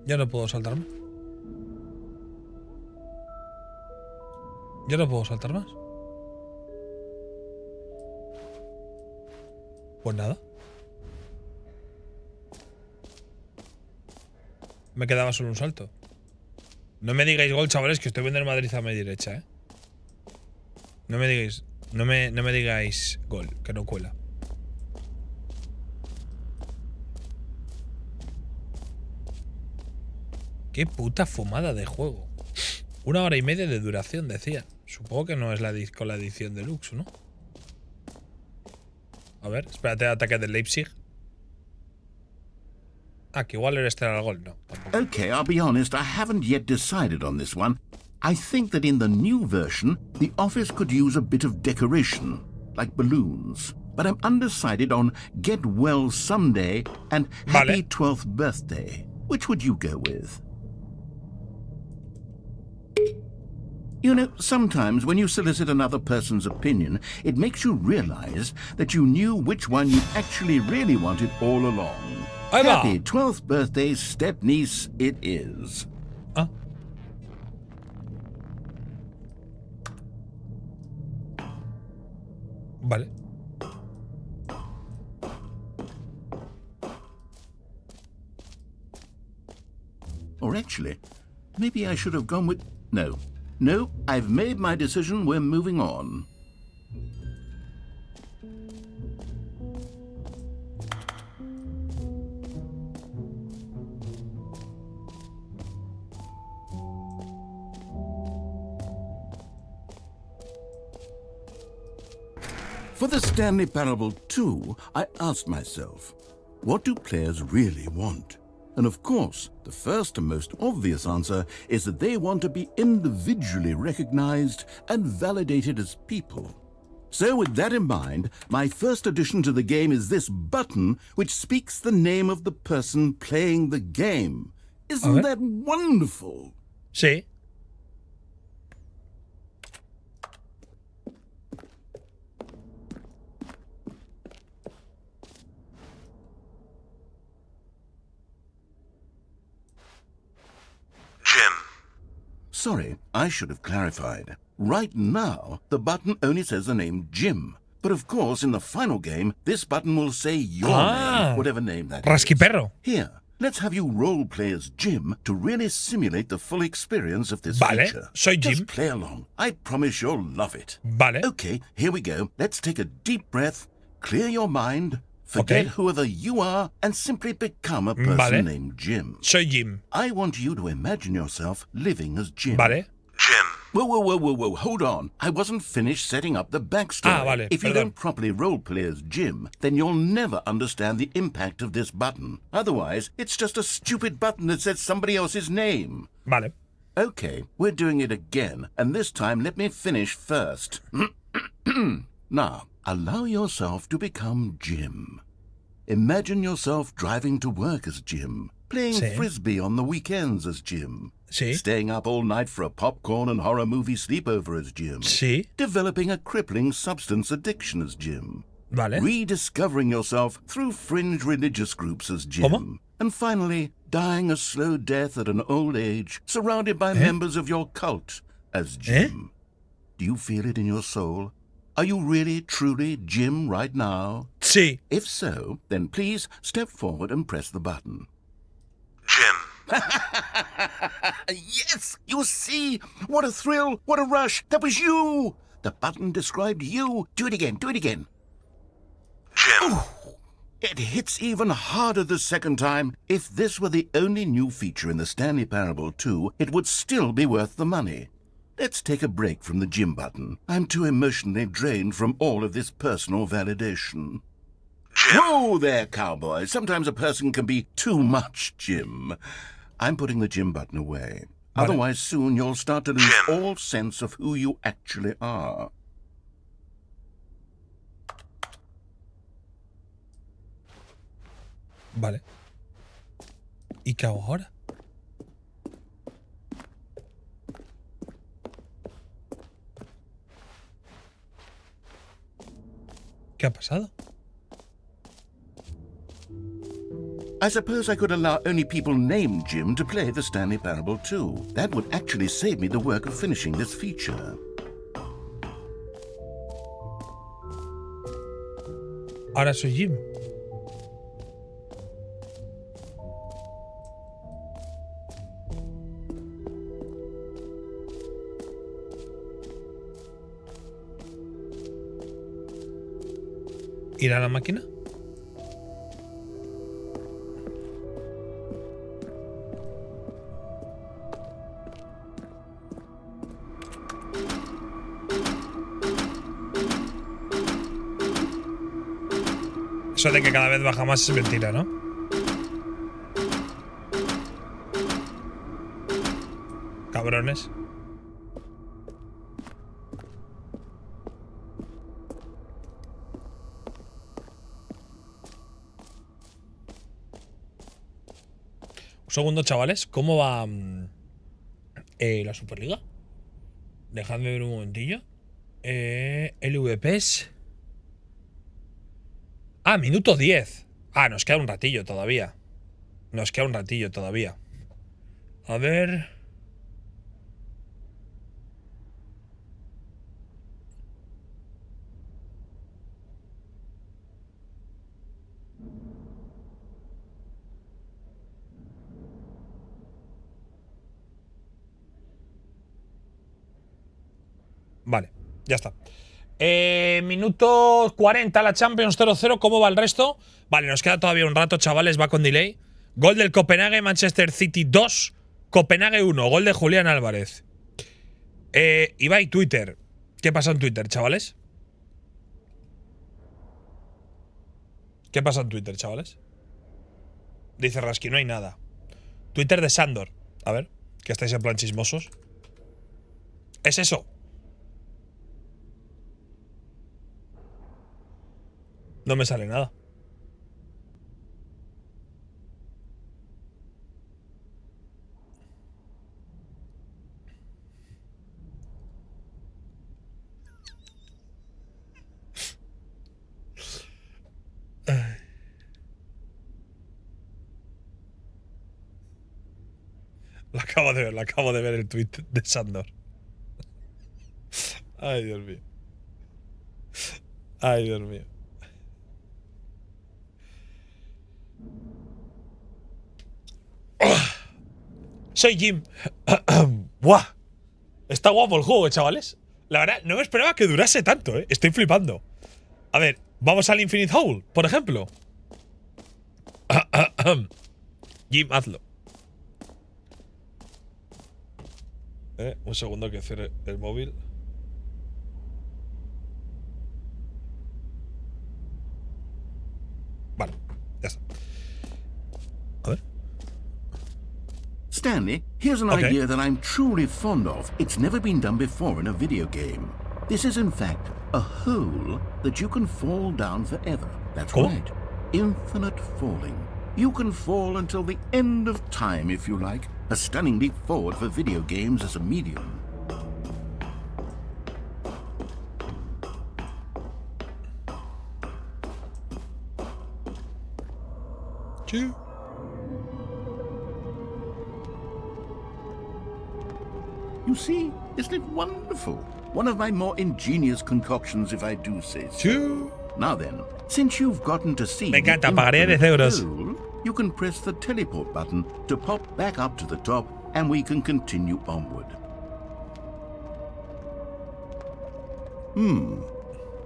Ya no puedo saltarme. Ya no puedo saltar más. Pues nada. Me quedaba solo un salto. No me digáis gol, chavales, que estoy viendo el Madrid a mi derecha, ¿eh? No me digáis... No me digáis gol, que no cuela. Qué puta fumada de juego. 1 hora y media de duración, decía. Supongo que no es con la edición deluxe, ¿no? A ver, espérate, ataque del Leipzig. Ah, que igual este era el gol, no. Tampoco. Okay, I'll be honest, I haven't yet decided on this one. I think that in the new version, the office could use a bit of decoration, like balloons. But I'm undecided on Get Well Someday and Happy 12th Birthday. Which would you go with? You know, sometimes when you solicit another person's opinion, it makes you realize that you knew which one you actually really wanted all along. Happy 12th birthday, step-niece, it is. Ah. Vale. Or actually, maybe I should have gone with... No. No, I've made my decision. We're moving on. For the Stanley Parable 2, I asked myself, what do players really want? And of course, the first and most obvious answer is that they want to be individually recognized and validated as people. So with that in mind, my first addition to the game is this button which speaks the name of the person playing the game. Isn't that wonderful? Sí. Jim. Sorry, I should have clarified. Right now, the button only says the name Jim. But of course, in the final game, this button will say your name, whatever name that is. Rasquiperro. Here, let's have you role play as Jim to really simulate the full experience of this feature. Soy Jim. Just play along. I promise you'll love it. Vale. Okay, here we go. Let's take a deep breath, clear your mind, forget whoever you are, and simply become a person named Jim. Soy Jim. I want you to imagine yourself living as Jim. Vale. Jim. Whoa, hold on. I wasn't finished setting up the backstory. Vale, if you don't properly roleplay as Jim, then you'll never understand the impact of this button. Otherwise, it's just a stupid button that says somebody else's name. Vale. Okay, we're doing it again, and this time let me finish first. Now, allow yourself to become Jim. Imagine yourself driving to work as Jim, playing frisbee on the weekends as Jim. Staying up all night for a popcorn and horror movie sleepover as Jim. Developing a crippling substance addiction as Jim. Vale. Rediscovering yourself through fringe religious groups as Jim. ¿Cómo? And finally, dying a slow death at an old age, surrounded by members of your cult as Jim. Do you feel it in your soul? Are you really, truly Jim right now? Sí. If so, then please step forward and press the button. Jim. Yes! You see? What a thrill! What a rush! That was you! The button described you. Do it again. Jim. Ooh, it hits even harder the second time. If this were the only new feature in the Stanley Parable 2, it would still be worth the money. Let's take a break from the Jim button. I'm too emotionally drained from all of this personal validation. Jim. Whoa there, cowboy. Sometimes a person can be too much Jim. I'm putting the Jim button away. Otherwise, soon you'll start to lose all sense of who you actually are. Vale. ¿Y qué hago ahora? ¿Qué ha pasado? I suppose I could allow only people named Jim to play the Stanley Parable 2. That would actually save me the work of finishing this feature. Ahora soy Jim. ¿Ir a la máquina? Eso de que cada vez baja más es mentira, ¿no? Cabrones. Un segundo, chavales. ¿Cómo va la Superliga? Dejadme ver un momentillo. LVPs. Ah, minuto 10. Ah, nos queda un ratillo todavía. Nos queda un ratillo todavía. A ver. Vale, ya está. Minuto 40 la Champions 0-0. ¿Cómo va el resto? Vale, nos queda todavía un rato, chavales. Va con delay. Gol del Copenhague, Manchester City 2. Copenhague 1. Gol de Julián Álvarez. Ibai, Twitter. ¿Qué pasa en Twitter, chavales? ¿Qué pasa en Twitter, chavales? Dice Rasky, no hay nada. Twitter de Sandor. A ver, que estáis en plan chismosos. Es eso. No me sale nada. Lo acabo de ver el tweet de Sandor. Ay, Dios mío. Ay, Dios mío. Soy Jim. ¡Buah! Está guapo el juego, chavales. La verdad, no me esperaba que durase tanto, ¿eh? Estoy flipando. A ver, vamos al Infinite Hole, por ejemplo. Jim, hazlo. Un segundo que cierre el móvil. Vale, ya está. A ver. Stanley, here's an idea that I'm truly fond of. It's never been done before in a video game. This is in fact a hole that you can fall down forever. That's right. Infinite falling. You can fall until the end of time if you like. A stunning leap forward for video games as a medium. You see, isn't it wonderful? One of my more ingenious concoctions, if I do say so. Now then, since you've gotten to see Me encanta, pagaré 10 euros. You can press the teleport button to pop back up to the top, and we can continue onward.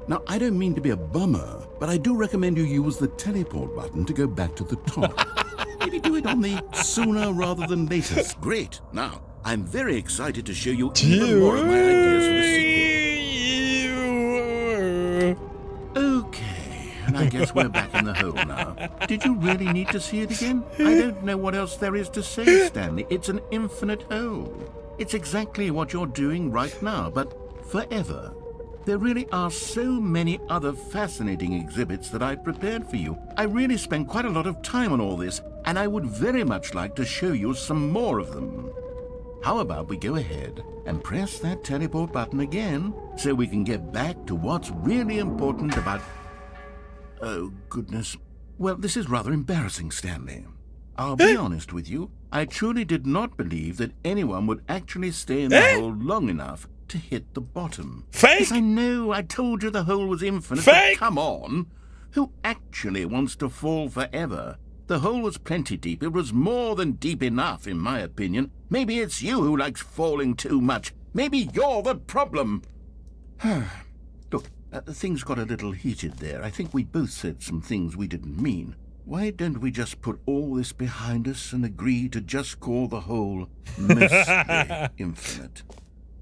Now, I don't mean to be a bummer, but I do recommend you use the teleport button to go back to the top. Maybe do it on the sooner rather than later. Great. Now, I'm very excited to show you even more of my ideas for the sequel. Okay, and I guess we're back in the hole now. Did you really need to see it again? I don't know what else there is to say, Stanley. It's an infinite hole. It's exactly what you're doing right now, but forever. There really are so many other fascinating exhibits that I've prepared for you. I really spent quite a lot of time on all this, and I would very much like to show you some more of them. How about we go ahead and press that teleport button again so we can get back to what's really important about... Oh, goodness. Well, this is rather embarrassing, Stanley. I'll be honest with you. I truly did not believe that anyone would actually stay in the hole long enough to hit the bottom. Fake! Yes, I know, I told you the hole was infinite, Fake! but come on. Who actually wants to fall forever? The hole was plenty deep. It was more than deep enough, in my opinion. Maybe it's you who likes falling too much. Maybe you're the problem. Look, things got a little heated there. I think we both said some things we didn't mean. Why don't we just put all this behind us and agree to just call the hole mostly infinite?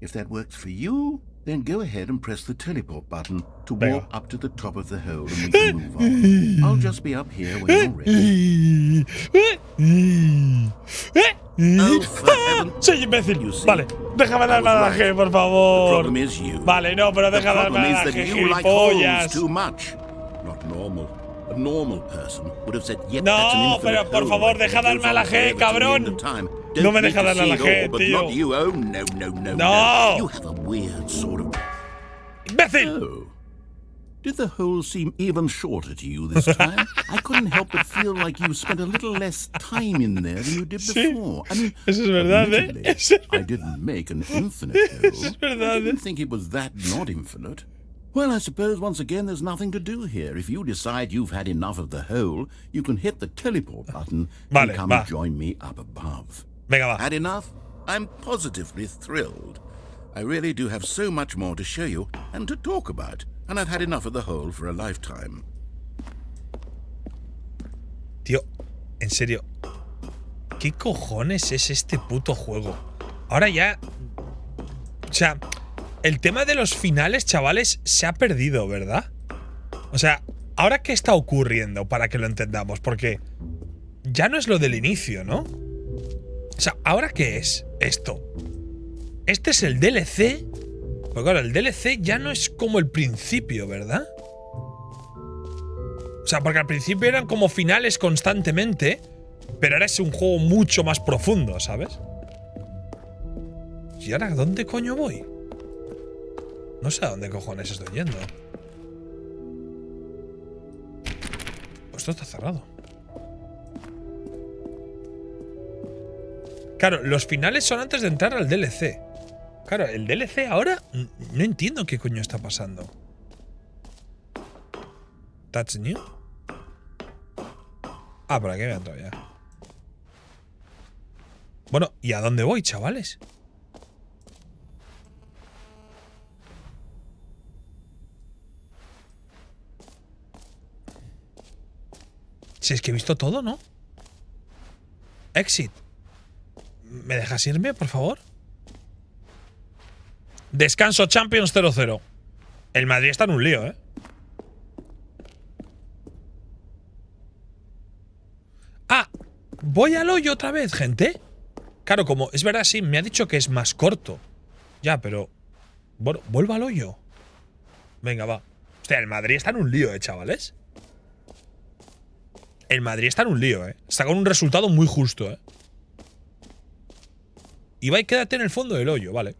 If that works for you, then go ahead and press the teleport button to walk up to the top of the hole and we can move on. I'll just be up here when you're ready. Soy imbécil. Vale, déjame darme a la G, por favor. Vale, no, pero deja darme a la G, gilipollas. No, pero por favor, deja darme a la G, cabrón. No me deja darle a la G, tío. No. ¡Imbécil! Did the hole seem even shorter to you this time? I couldn't help but feel like you spent a little less time in there than you did before. I mean, eso es verdad, I didn't make an infinite hole. Eso es verdad, I didn't think it was that not infinite. Well, I suppose once again there's nothing to do here. If you decide you've had enough of the hole, you can hit the teleport button and come and join me up above. Venga, va. Had enough? I'm positively thrilled. I really do have so much more to show you and to talk about, and I've had enough of the hole for a lifetime. Tío, en serio, ¿qué cojones es este puto juego? Ahora ya... O sea, el tema de los finales, chavales, se ha perdido, ¿verdad? O sea, ¿ahora qué está ocurriendo para que lo entendamos? Porque ya no es lo del inicio, ¿no? O sea, ¿ahora qué es esto? Este es el DLC. Pues claro, el DLC ya no es como el principio, ¿verdad? O sea, porque al principio eran como finales constantemente, pero ahora es un juego mucho más profundo, ¿sabes? ¿Y ahora dónde coño voy? No sé a dónde cojones estoy yendo. Pues esto está cerrado. Claro, los finales son antes de entrar al DLC. Claro, el DLC ahora no entiendo qué coño está pasando. ¿That's new? Ah, por aquí me he entrado ya. Bueno, ¿y a dónde voy, chavales? Si es que he visto todo, ¿no? Exit. ¿Me dejas irme, por favor? Descanso Champions 0-0. El Madrid está en un lío, ¿eh? Ah, voy al hoyo otra vez, gente. Claro, como es verdad, sí, me ha dicho que es más corto. Ya, pero… Bueno, vuelvo al hoyo. Venga, va. Hostia, el Madrid está en un lío, chavales. El Madrid está en un lío, Está con un resultado muy justo, Ibai, quédate en el fondo del hoyo, vale.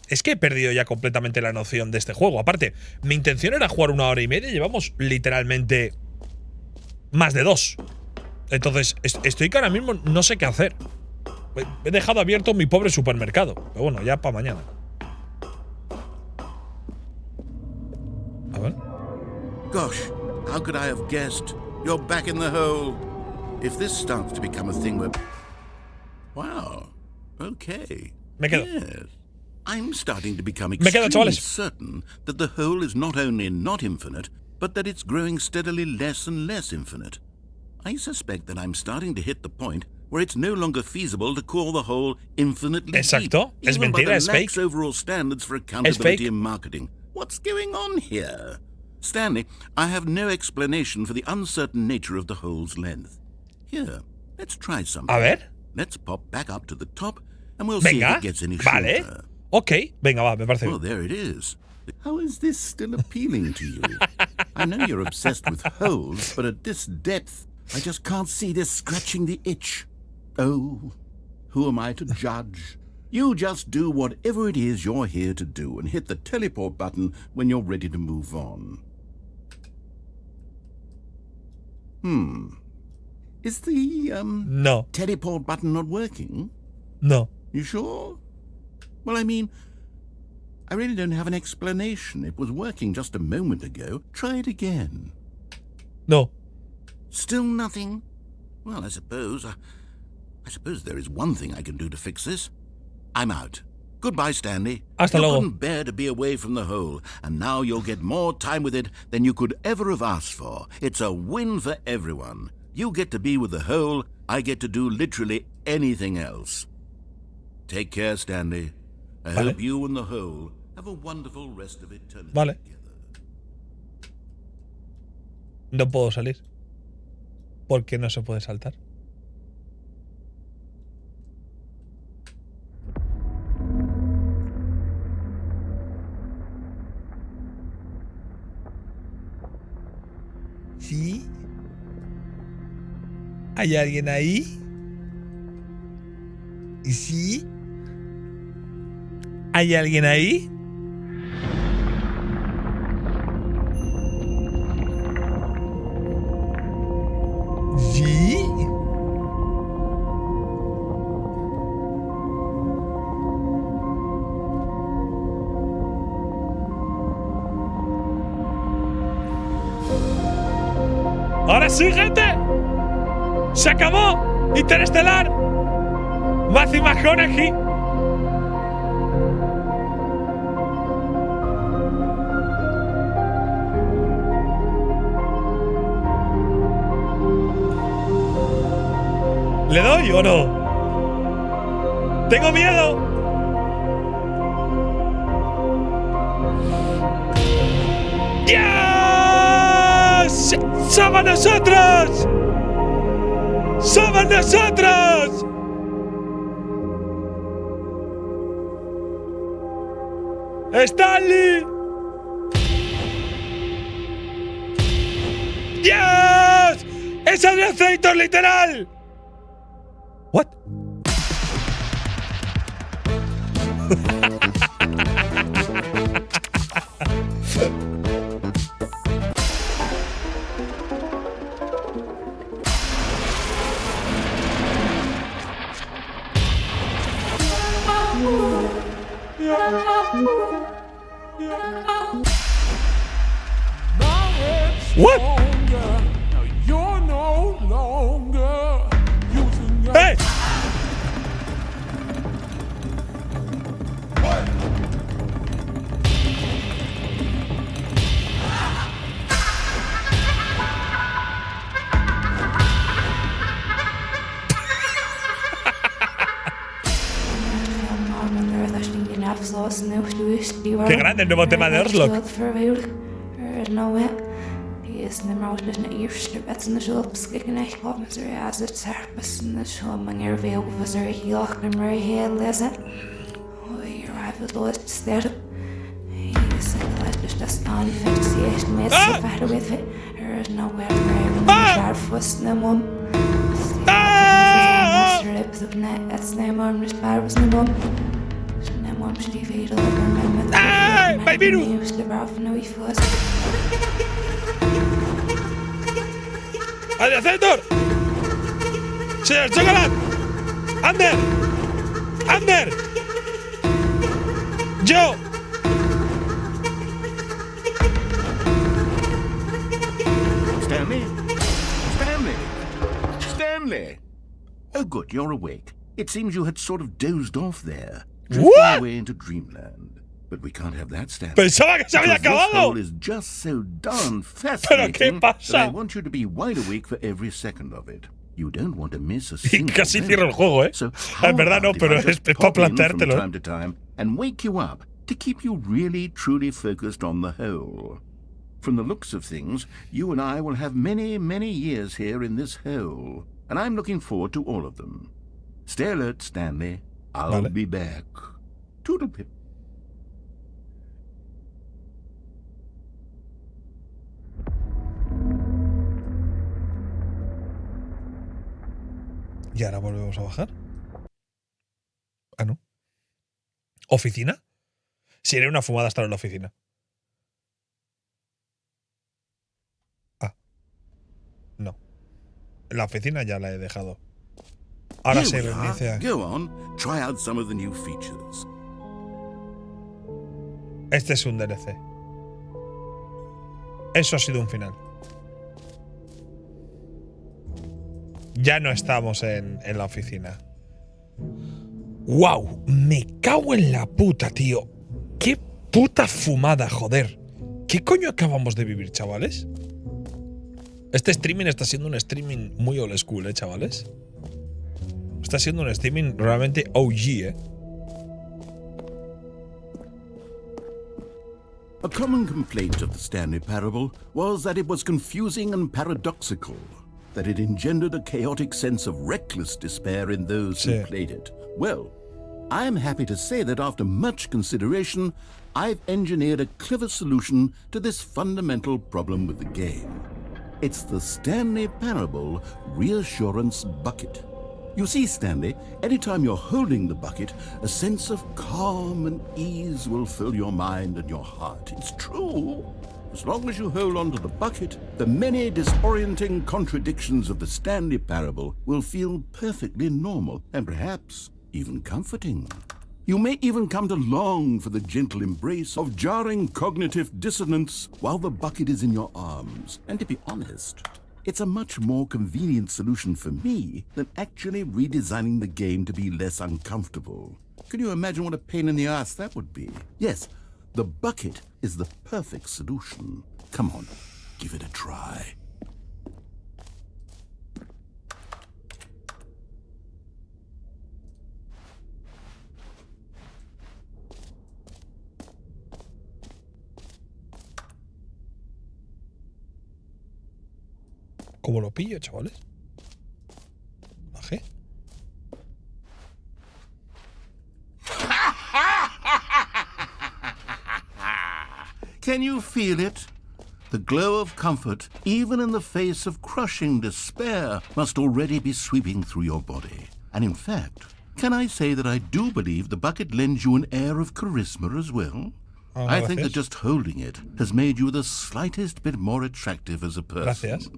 Es que he perdido ya completamente la noción de este juego. Aparte, mi intención era jugar 1 hora y media y llevamos literalmente más de 2. Entonces, estoy que ahora mismo no sé qué hacer. He dejado abierto mi pobre supermercado. Pero bueno, ya para mañana. A ver. Gosh, how could I have guessed? You're back in the hole. If this starts to become a thing where… Wow. Okay. Me quedo. Yes. I'm starting to become Me quedo, extremely chavales. certain that the hole is not only not infinite, but that it's growing steadily less and less infinite. I suspect that I'm starting to hit the point where it's no longer feasible to call the hole infinitely Exacto. deep, Es even mentira, by the es lax fake. overall standards for Es accountability fake. in marketing. What's going on here? Stanley, I have no explanation for the uncertain nature of the hole's length. Here, let's try something. A ver. Let's pop back up to the top, and we'll see if Venga. it gets any Vale. shorter. Ok. Venga, va, me parece Oh, bien. there it is. How is this still appealing to you? I know you're obsessed with holes, but at this depth, I just can't see this scratching the itch. Oh, who am I to judge? You just do whatever it is you're here to do and hit the teleport button when you're ready to move on. Is the, No. teleport button not working? No. You sure? Well, I mean, I really don't have an explanation. It was working just a moment ago. Try it again. No. Still nothing? Well, I suppose there is one thing I can do to fix this. I'm out. Goodbye, Stanley. Hasta you luego. couldn't bear to be away from the hole, and now you'll get more time with it than you could ever have asked for. It's a win for everyone. You get to be with the hole, I get to do literally anything else. Take care, Stanley. I Vale. hope you and the hole have a wonderful rest of eternity Vale. together. No puedo salir. ¿Por qué no se puede saltar? ¿Sí? ¿Hay alguien ahí? ¿Y sí? ¿Hay alguien ahí? ¿Sí? ¡Ahora sí, gente! ¡Se acabó! ¡Interestelar! ¡Matthew McConaughey! ¿Le doy o no? ¡Tengo miedo! ¡Yes! ¡Somos nosotros! ¡Somos nosotros! ¡Stanley! ¡Es el aceitor literal! ¿What? What? Hey! Qué grande el nuevo tema de Urlock. ¡Ay, virus! ¡Adiacétor! ¡Señor Chocolate! ¡Ander! ¡Ander! ¡Yo! Stanley? Stanley? Stanley! Oh, good, you're awake. It seems you had sort of dozed off there, drifting away into dreamland. But we can't have that, Stanley. Pensaba que se había acabado. This hole is just so darn fascinating that I want you to be wide awake for every second of it. You don't want to miss a single casi cierro el juego, ¿eh? So En verdad no, pero es para planteártelo. From time to time and wake you up to keep you really, truly focused on the hole. From the looks of things, you and I will have many, many years here in this hole, and I'm looking forward to all of them. Stay alert, Stanley. I'll be back. Toodlepip. ¿Y ahora volvemos a bajar? Ah, no. ¿Oficina? Sería una fumada estar en la oficina. Ah. No. La oficina ya la he dejado. Ahora se reinicia. Go on, try out some of the new features. Este es un DLC. Eso ha sido un final. Ya no estamos en la oficina. ¡Wow! Me cago en la puta, tío. ¡Qué puta fumada, joder! ¿Qué coño acabamos de vivir, chavales? Este streaming está siendo un streaming muy old school, chavales. Está siendo un streaming realmente OG, A common complaint of the Stanley Parable was that it was confusing and paradoxical, that it engendered a chaotic sense of reckless despair in those who played it. Well, I'm happy to say that after much consideration, I've engineered a clever solution to this fundamental problem with the game. It's the Stanley Parable Reassurance Bucket. You see, Stanley, anytime you're holding the bucket, a sense of calm and ease will fill your mind and your heart. It's true. As long as you hold on to the bucket, the many disorienting contradictions of the Stanley Parable will feel perfectly normal and perhaps even comforting. You may even come to long for the gentle embrace of jarring cognitive dissonance while the bucket is in your arms. And to be honest, it's a much more convenient solution for me than actually redesigning the game to be less uncomfortable. Can you imagine what a pain in the ass that would be? Yes, the bucket is the perfect solution. Come on, give it a try. ¿Cómo lo pillo, chavales? Bajé. Can you feel it? The glow of comfort, even in the face of crushing despair, must already be sweeping through your body. And in fact, can I say that I do believe the bucket lends you an air of charisma as well? I think that just holding it has made you the slightest bit more attractive as a person. Gracias.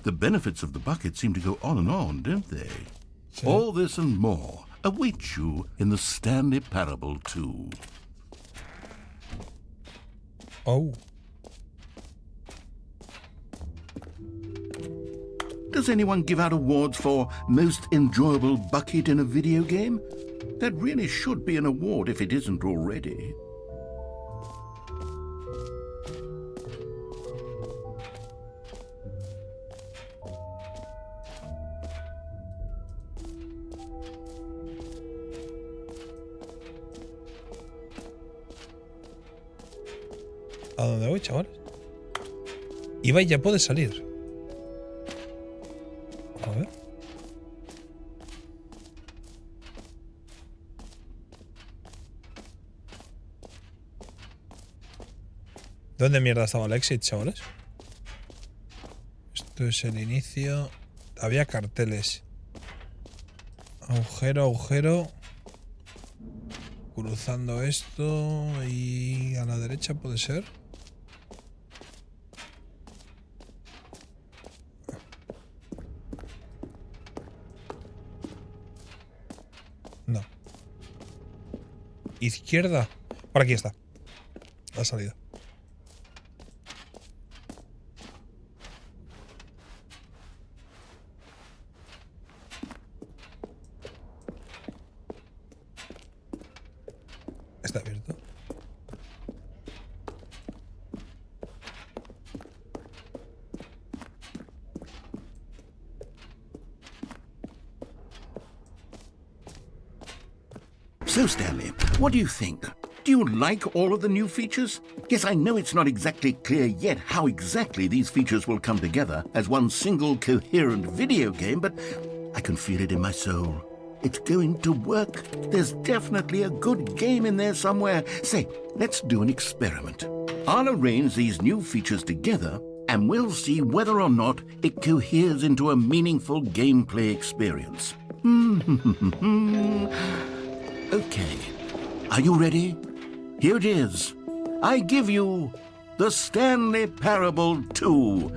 The benefits of the bucket seem to go on, don't they? Sí. All this and more await you in the Stanley Parable 2. Oh. Does anyone give out awards for most enjoyable bucket in a video game? That really should be an award if it isn't already. ¿A dónde voy, chavales? Ibai ya puede salir. A ver. ¿Dónde mierda estaba el exit, chavales? Esto es el inicio. Había carteles. Agujero, agujero. Cruzando esto y a la derecha puede ser. No. Izquierda. Por aquí está. La salida. Está abierto. So, Stanley, what do you think? Do you like all of the new features? Yes, I know it's not exactly clear yet how exactly these features will come together as one single coherent video game, but I can feel it in my soul. It's going to work. There's definitely a good game in there somewhere. Say, let's do an experiment. I'll arrange these new features together, and we'll see whether or not it coheres into a meaningful gameplay experience. Okay. Are you ready? Here it is. I give you the Stanley Parable 2.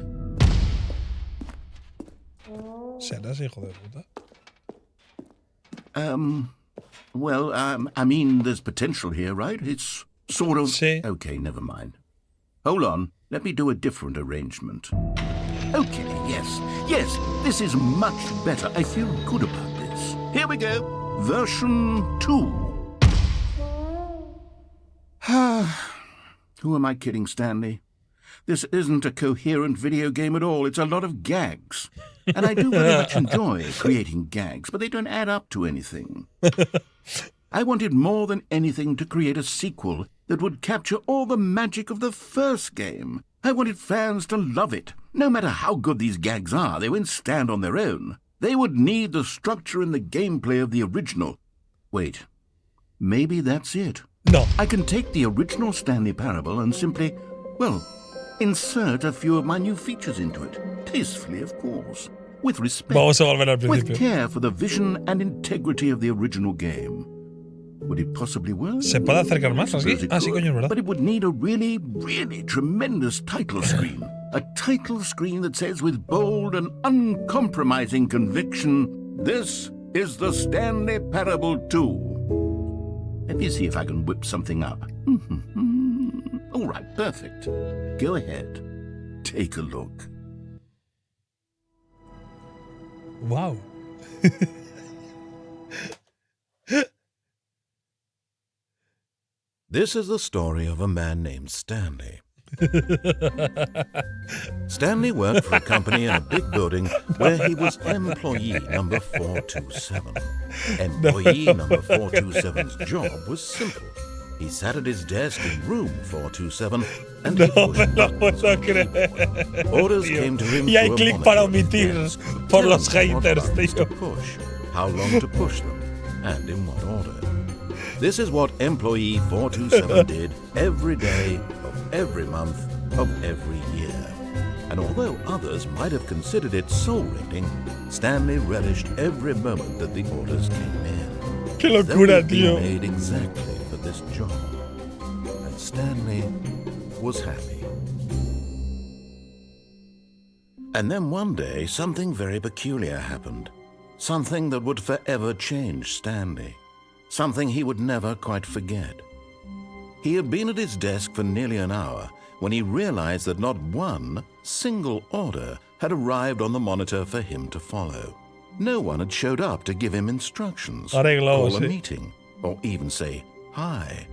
¿Serás hijo de puta? Well, I mean, there's potential here, right? It's sort of... Sí. Okay, never mind. Hold on. Let me do a different arrangement. Okay, yes, this is much better. I feel good about this. Here we go. Version 2. Who am I kidding, Stanley? This isn't a coherent video game at all. It's a lot of gags. And I do very much enjoy creating gags, but they don't add up to anything. I wanted more than anything to create a sequel that would capture all the magic of the first game. I wanted fans to love it. No matter how good these gags are, they won't stand on their own. They would need the structure and the gameplay of the original. Wait, maybe that's it. No. I can take the original Stanley Parable and simply, well, insert a few of my new features into it. Tastefully, of course. With respect. Vamos a volver al principio. With care for the vision and integrity of the original game. Would it possibly work? ¿Se puede acercar más así? Ah, sí, coño, es verdad. But it would need a really, really tremendous title screen. A title screen that says with bold and uncompromising conviction, "This is the Stanley Parable 2. Let me see if I can whip something up. All right, perfect. Go ahead. Take a look. Wow. This is the story of a man named Stanley. Stanley worked for a company in a big building where he was employee number 427. Employee number 427's job was simple. He sat at his desk in room 427 and he pushed buttons on the keyboard. Orders came to him Y hay through a clic para monitor on omitir his desk, por telling los him what haters, buttons to tío. push, how long to push them, and in what order. This is what employee 427 did every day of every month of every year. And although others might have considered it soul-rending, Stanley relished every moment that the orders came in. ¡Qué locura, They tío! were made exactly for this job. And Stanley was happy. And then one day, something very peculiar happened. Something that would forever change Stanley. Something he would never quite forget. He had been at his desk for nearly an hour when he realized that not one single order had arrived on the monitor for him to follow. No one had showed up to give him instructions, call a meeting, or even say hi.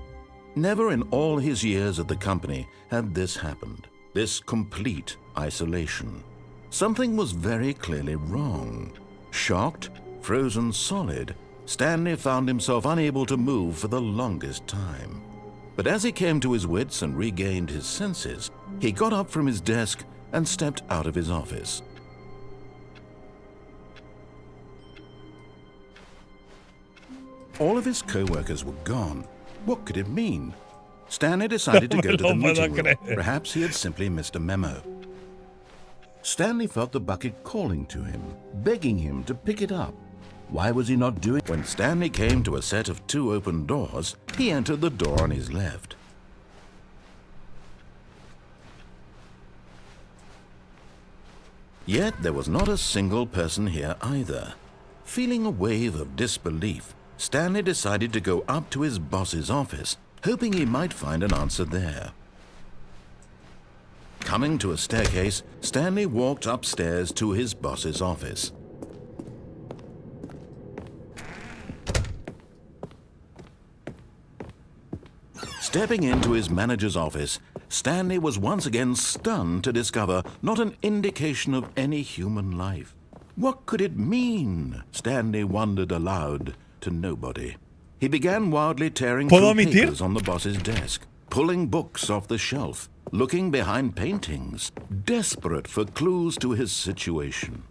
Never in all his years at the company had this happened, this complete isolation. Something was very clearly wrong. Shocked, frozen solid, Stanley found himself unable to move for the longest time. But as he came to his wits and regained his senses, he got up from his desk and stepped out of his office. All of his co-workers were gone. What could it mean? Stanley decided to go to the meeting room. Perhaps he had simply missed a memo. Stanley felt the bucket calling to him, begging him to pick it up. Why was he not doing it? When Stanley came to a set of 2 open doors, he entered the door on his left. Yet there was not a single person here either. Feeling a wave of disbelief, Stanley decided to go up to his boss's office, hoping he might find an answer there. Coming to a staircase, Stanley walked upstairs to his boss's office. Stepping into his manager's office, Stanley was once again stunned to discover not an indication of any human life. What could it mean? Stanley wondered aloud to nobody. He began wildly tearing through papers on the boss's desk, pulling books off the shelf, looking behind paintings, desperate for clues to his situation.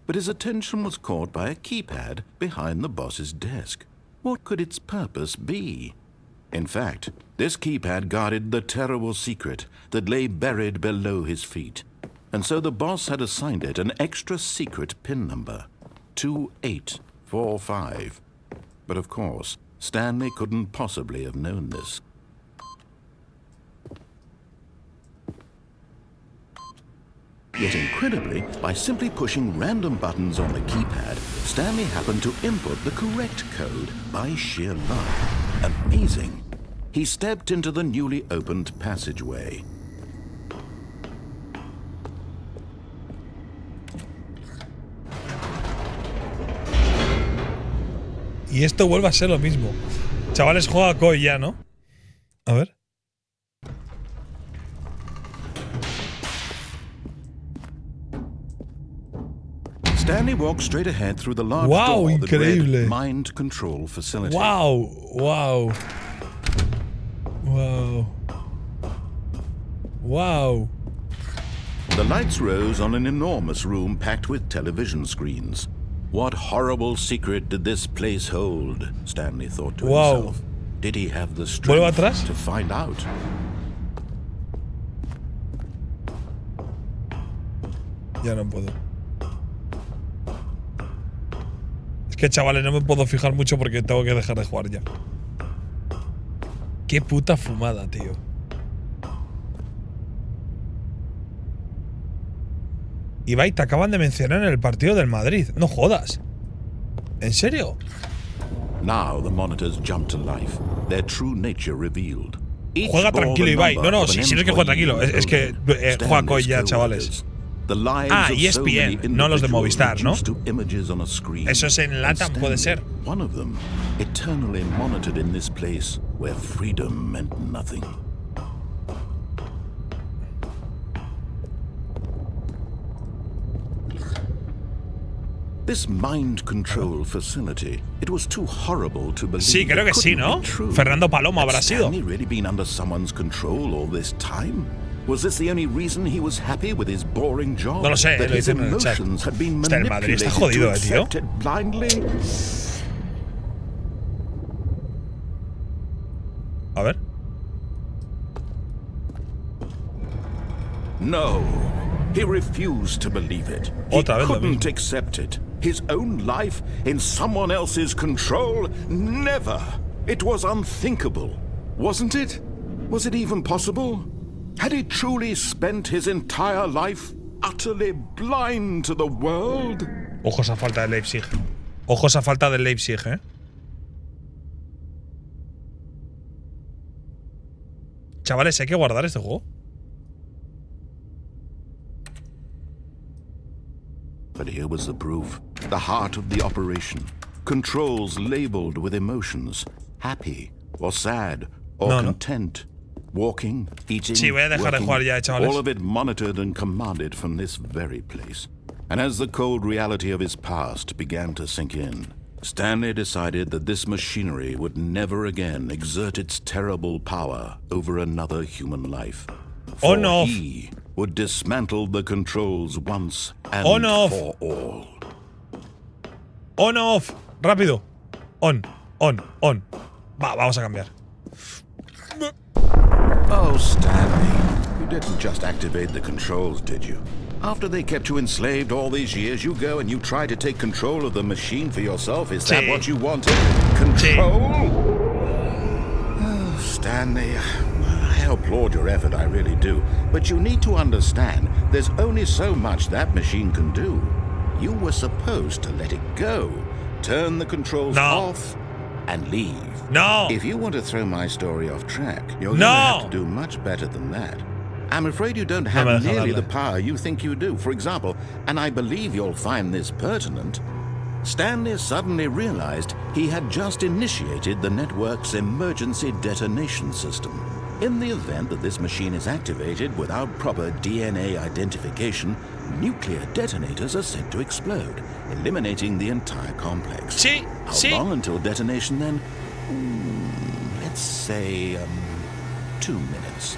But his attention was caught by a keypad behind the boss's desk. What could its purpose be? In fact, this keypad guarded the terrible secret that lay buried below his feet. And so the boss had assigned it an extra secret PIN number, 2845. But of course, Stanley couldn't possibly have known this. Yet incredibly, by simply pushing random buttons on the keypad, Stanley happened to input the correct code by sheer luck. Amazing. He stepped into the newly opened passageway. Y esto vuelve a ser lo mismo. Chavales, juega Koi ya, ¿no? A ver. Stanley walked straight ahead through the large door that read Mind Control Facility. Wow, wow. Wow. Wow. The lights rose on an enormous room packed with television screens. What horrible secret did this place hold? Stanley thought to himself. Did he have the strength to find out? Ya no puedo. Es que, chavales, no me puedo fijar mucho porque tengo que dejar de jugar ya. Qué puta fumada, tío. Ibai, te acaban de mencionar en el partido del Madrid. No jodas. ¿En serio? Now the monitors jumped to life, their true nature revealed. Juega tranquilo, Ibai. No, no, si no es que juega tranquilo. Es que juega Koi ya, chavales. Ah, y ESPN, no los de Movistar, ¿no? Eso es en LATAM, puede ser. One of them, eternally monitored in this place where freedom meant nothing. This mind control facility, it was too horrible to believe. Sí, creo que sí, ¿no? Fernando Palomo habrá sido. Had he really been under someone's control all this time? Was this the only reason he was happy with his boring job? No lo sé, lo dicen en el chat. Está el Madrid, está jodido, tío. A ver. No. He refused to believe it. He couldn't accept it. His own life in someone else's control? Never. It was unthinkable. Wasn't it? Was it even possible? Had he truly spent his entire life utterly blind to the world? Ojos a falta de Leipzig. Ojos a falta de Leipzig, ¿eh? Chavales, hay que guardar este juego. But here was the proof. The heart of the operation. Controls labeled with emotions. Happy or sad or content. Walking, eating, sí, voy a dejar de jugar ya, chavales. All of it monitored and commanded from this very place. And as the cold reality of his past began to sink in, Stanley decided that this machinery would never again exert its terrible power over another human life. For he would dismantle the controls once and for all. On, off. Rápido. On. Va, vamos a cambiar. Oh, Stanley, you didn't just activate the controls, did you? After they kept you enslaved all these years, you go and you try to take control of the machine for yourself. Is that what you wanted? Control? Oh, Stanley, I applaud your effort, I really do. But you need to understand, there's only so much that machine can do. You were supposed to let it go, turn the controls off, and leave. No. If you want to throw my story off track, you're going to have to do much better than that. I'm afraid you don't have nearly the power you think you do. For example, and I believe you'll find this pertinent, Stanley suddenly realized he had just initiated the network's emergency detonation system. In the event that this machine is activated without proper DNA identification, nuclear detonators are said to explode, eliminating the entire complex. How long until detonation then? Let's say, 2 minutes.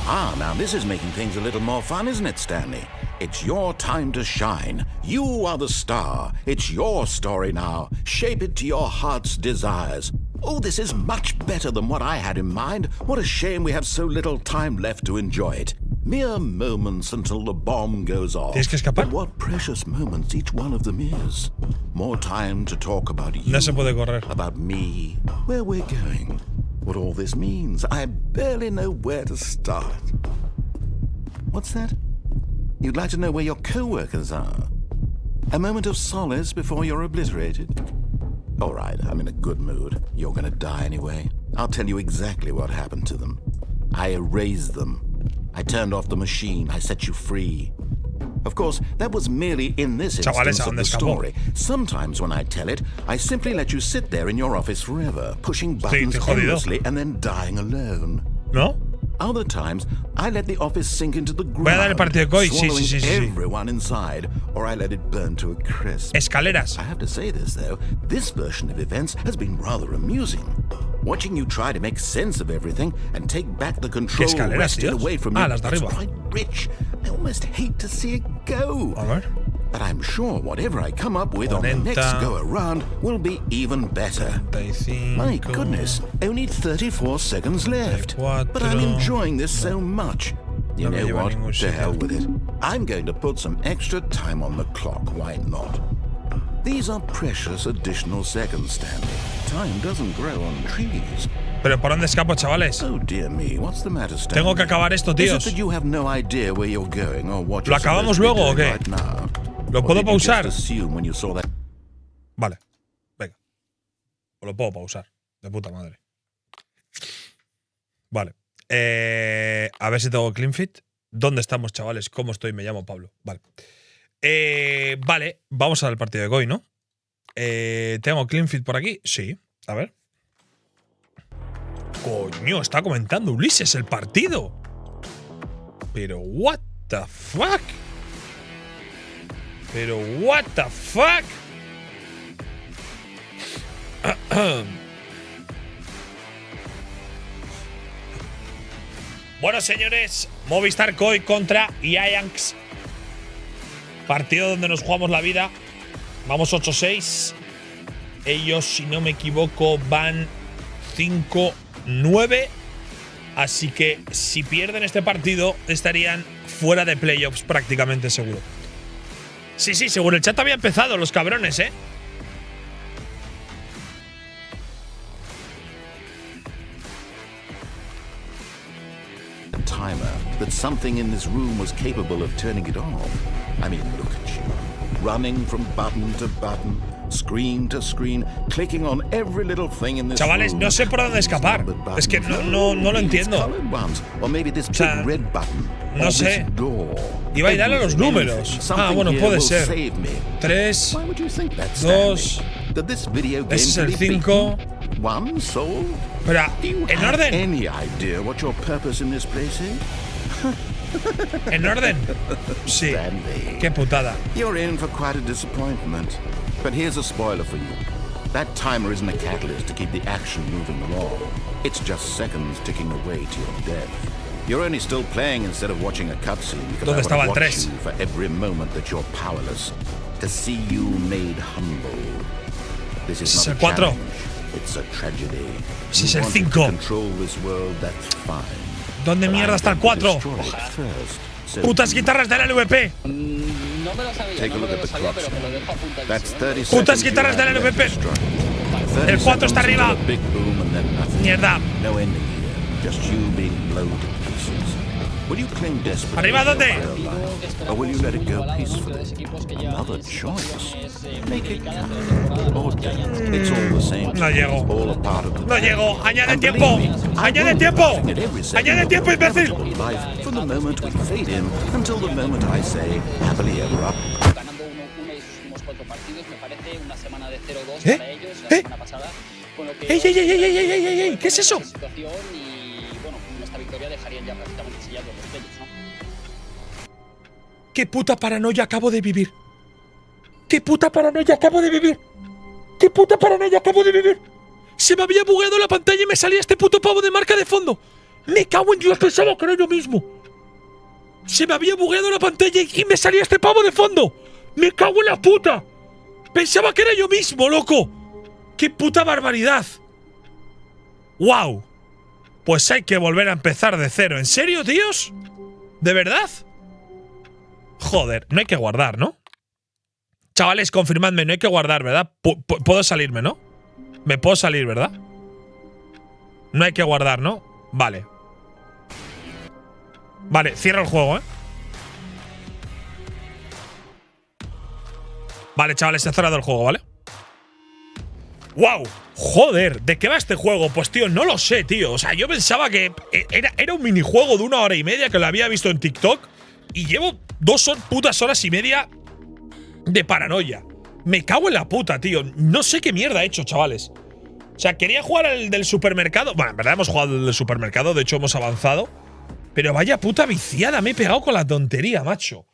Now this is making things a little more fun, isn't it, Stanley? It's your time to shine. You are the star. It's your story now. Shape it to your heart's desires. Oh, this is much better than what I had in mind. What a shame we have so little time left to enjoy it. Mere moments until the bomb goes off. ¿Tienes que escapar? But what precious moments each one of them is. More time to talk about you. No se puede correr. About me. Where we're going. What all this means. I barely know where to start. What's that? You'd like to know where your co-workers are? A moment of solace before you're obliterated? All right, I'm in a good mood. You're gonna die anyway. I'll tell you exactly what happened to them. I erased them. I turned off the machine. I set you free. Of course, that was merely in this instance of the story. Sometimes when I tell it, I simply let you sit there in your office forever, pushing buttons endlessly and then dying alone. ¿No? Other times, I let the office sink into the ground, swallowing everyone inside, or I let it burn to a crisp. Escaleras. I have to say this, though. This version of events has been rather amusing. Watching you try to make sense of everything and take back the control wrested away from you is quite rich. I almost hate to see it go. But I'm sure whatever I come up with on the next go-around will be even better. My goodness, only 34 seconds left. But I'm enjoying this so much. You know what? To hell with it. I'm going to put some extra time on the clock. Why not? These are precious additional seconds, Stanley. Time doesn't grow on trees. Pero ¿por dónde escapo, chavales? Oh dear me, what's the matter, Stanley? Tengo que acabar esto, tíos. Is it that you have no idea where you're going or what ¿Lo acabamos luego o qué? Right now? ¿Lo puedo pausar? Vale, venga. O lo puedo pausar. De puta madre. Vale. A ver si tengo clean fit. ¿Dónde estamos, chavales? ¿Cómo estoy? Me llamo Pablo. Vale. Vale, vamos al partido de Goy, ¿no? ¿Tengo clean fit por aquí? Sí. A ver. Coño, está comentando Ulises el partido. Pero what the fuck? Pero what the fuck? Bueno, señores, Movistar Koi contra Giants. Partido donde nos jugamos la vida. Vamos 8-6. Ellos, si no me equivoco, van 5-9. Así que si pierden este partido, estarían fuera de playoffs prácticamente seguro. Sí, seguro el chat había empezado, los cabrones, ¿eh? Timer that something in this room was capable of turning it off. I mean, look at you, running from button to button, screen to screen, clicking on every little thing in this Chavales, room. no sé por dónde escapar. Es que no lo entiendo. Or maybe this big red button. No sé. Ibai, dale a los números. Ah, bueno, puede ser. 3, 2. Ese es el 5. Espera, ¿en orden? ¿En orden? Sí. Stanley. Qué putada. You're in for quite a disappointment. But here's a spoiler for you. That timer isn't a catalyst to keep the action moving along. It's just seconds ticking away to your death. You're only still playing instead of watching a cutscene because ¿Dónde I estaba el want to watch 3? you for every moment that you're powerless. To see you made humble. This is Es not el a 4. challenge. It's a tragedy. Ese es You el wanted to 5. control this world, that's fine. ¿Dónde But mierda I'm está el going to 4? destroy it first, so Putas guitarras del LVP. No me lo sabía, Take a no me look lo at the sabía, clock. pero me lo dejo apuntadísimo. That's 30 Putas seconds guitarras you have del left LVP. to strike. 30 El 4 está seconds arriba. until a big boom and then nothing. Mierda. No ending here. Just you being blown to pieces. Will you cling desperately ¿Arriba for dónde? your life, or will you let it go peacefully? Another choice. Make it count. Or death. It's all the same. No llego. All a part of the No llego. Añade And tiempo. believe me, I Añade will be tiempo. laughing at every second Añade of tiempo, your imbécil. inevitable life from the moment we fade in until the moment I say happily ever after. Ganando unos 4 partidos, me parece una semana de 0-2 ¿Eh? para ellos la semana pasada. Con lo que ¡Ey! ¿Qué es eso? situación y bueno, con esta victoria dejarían ya prácticamente sellados los playoffs, ¿no? ¡Qué puta paranoia acabo de vivir! ¡Qué puta paranoia acabo de vivir! ¡Qué puta paranoia acabo de vivir! Se me había bugueado la pantalla y me salía este puto pavo de marca de fondo. ¡Me cago en Dios! Pensaba que era yo mismo. Se me había bugueado la pantalla y me salía este pavo de fondo. ¡Me cago en la puta! Pensaba que era yo mismo, loco. ¡Qué puta barbaridad! ¡Wow! Pues hay que volver a empezar de cero. ¿En serio, tíos? ¿De verdad? Joder, no hay que guardar, ¿no? Chavales, confirmadme, no hay que guardar, ¿verdad? Puedo salirme, ¿no? Me puedo salir, ¿verdad? No hay que guardar, ¿no? Vale. Vale, cierro el juego, ¿eh? Vale, chavales, he cerrado el juego, ¿vale? ¡Wow! Joder, ¿de qué va este juego? Pues, tío, no lo sé, tío. O sea, yo pensaba que era un minijuego de 1 hora y media que lo había visto en TikTok y llevo 2 putas horas y media de paranoia. Me cago en la puta, tío. No sé qué mierda he hecho, chavales. O sea, quería jugar al del supermercado. Bueno, en verdad hemos jugado al del supermercado, de hecho hemos avanzado. Pero vaya puta viciada, me he pegado con la tontería, macho.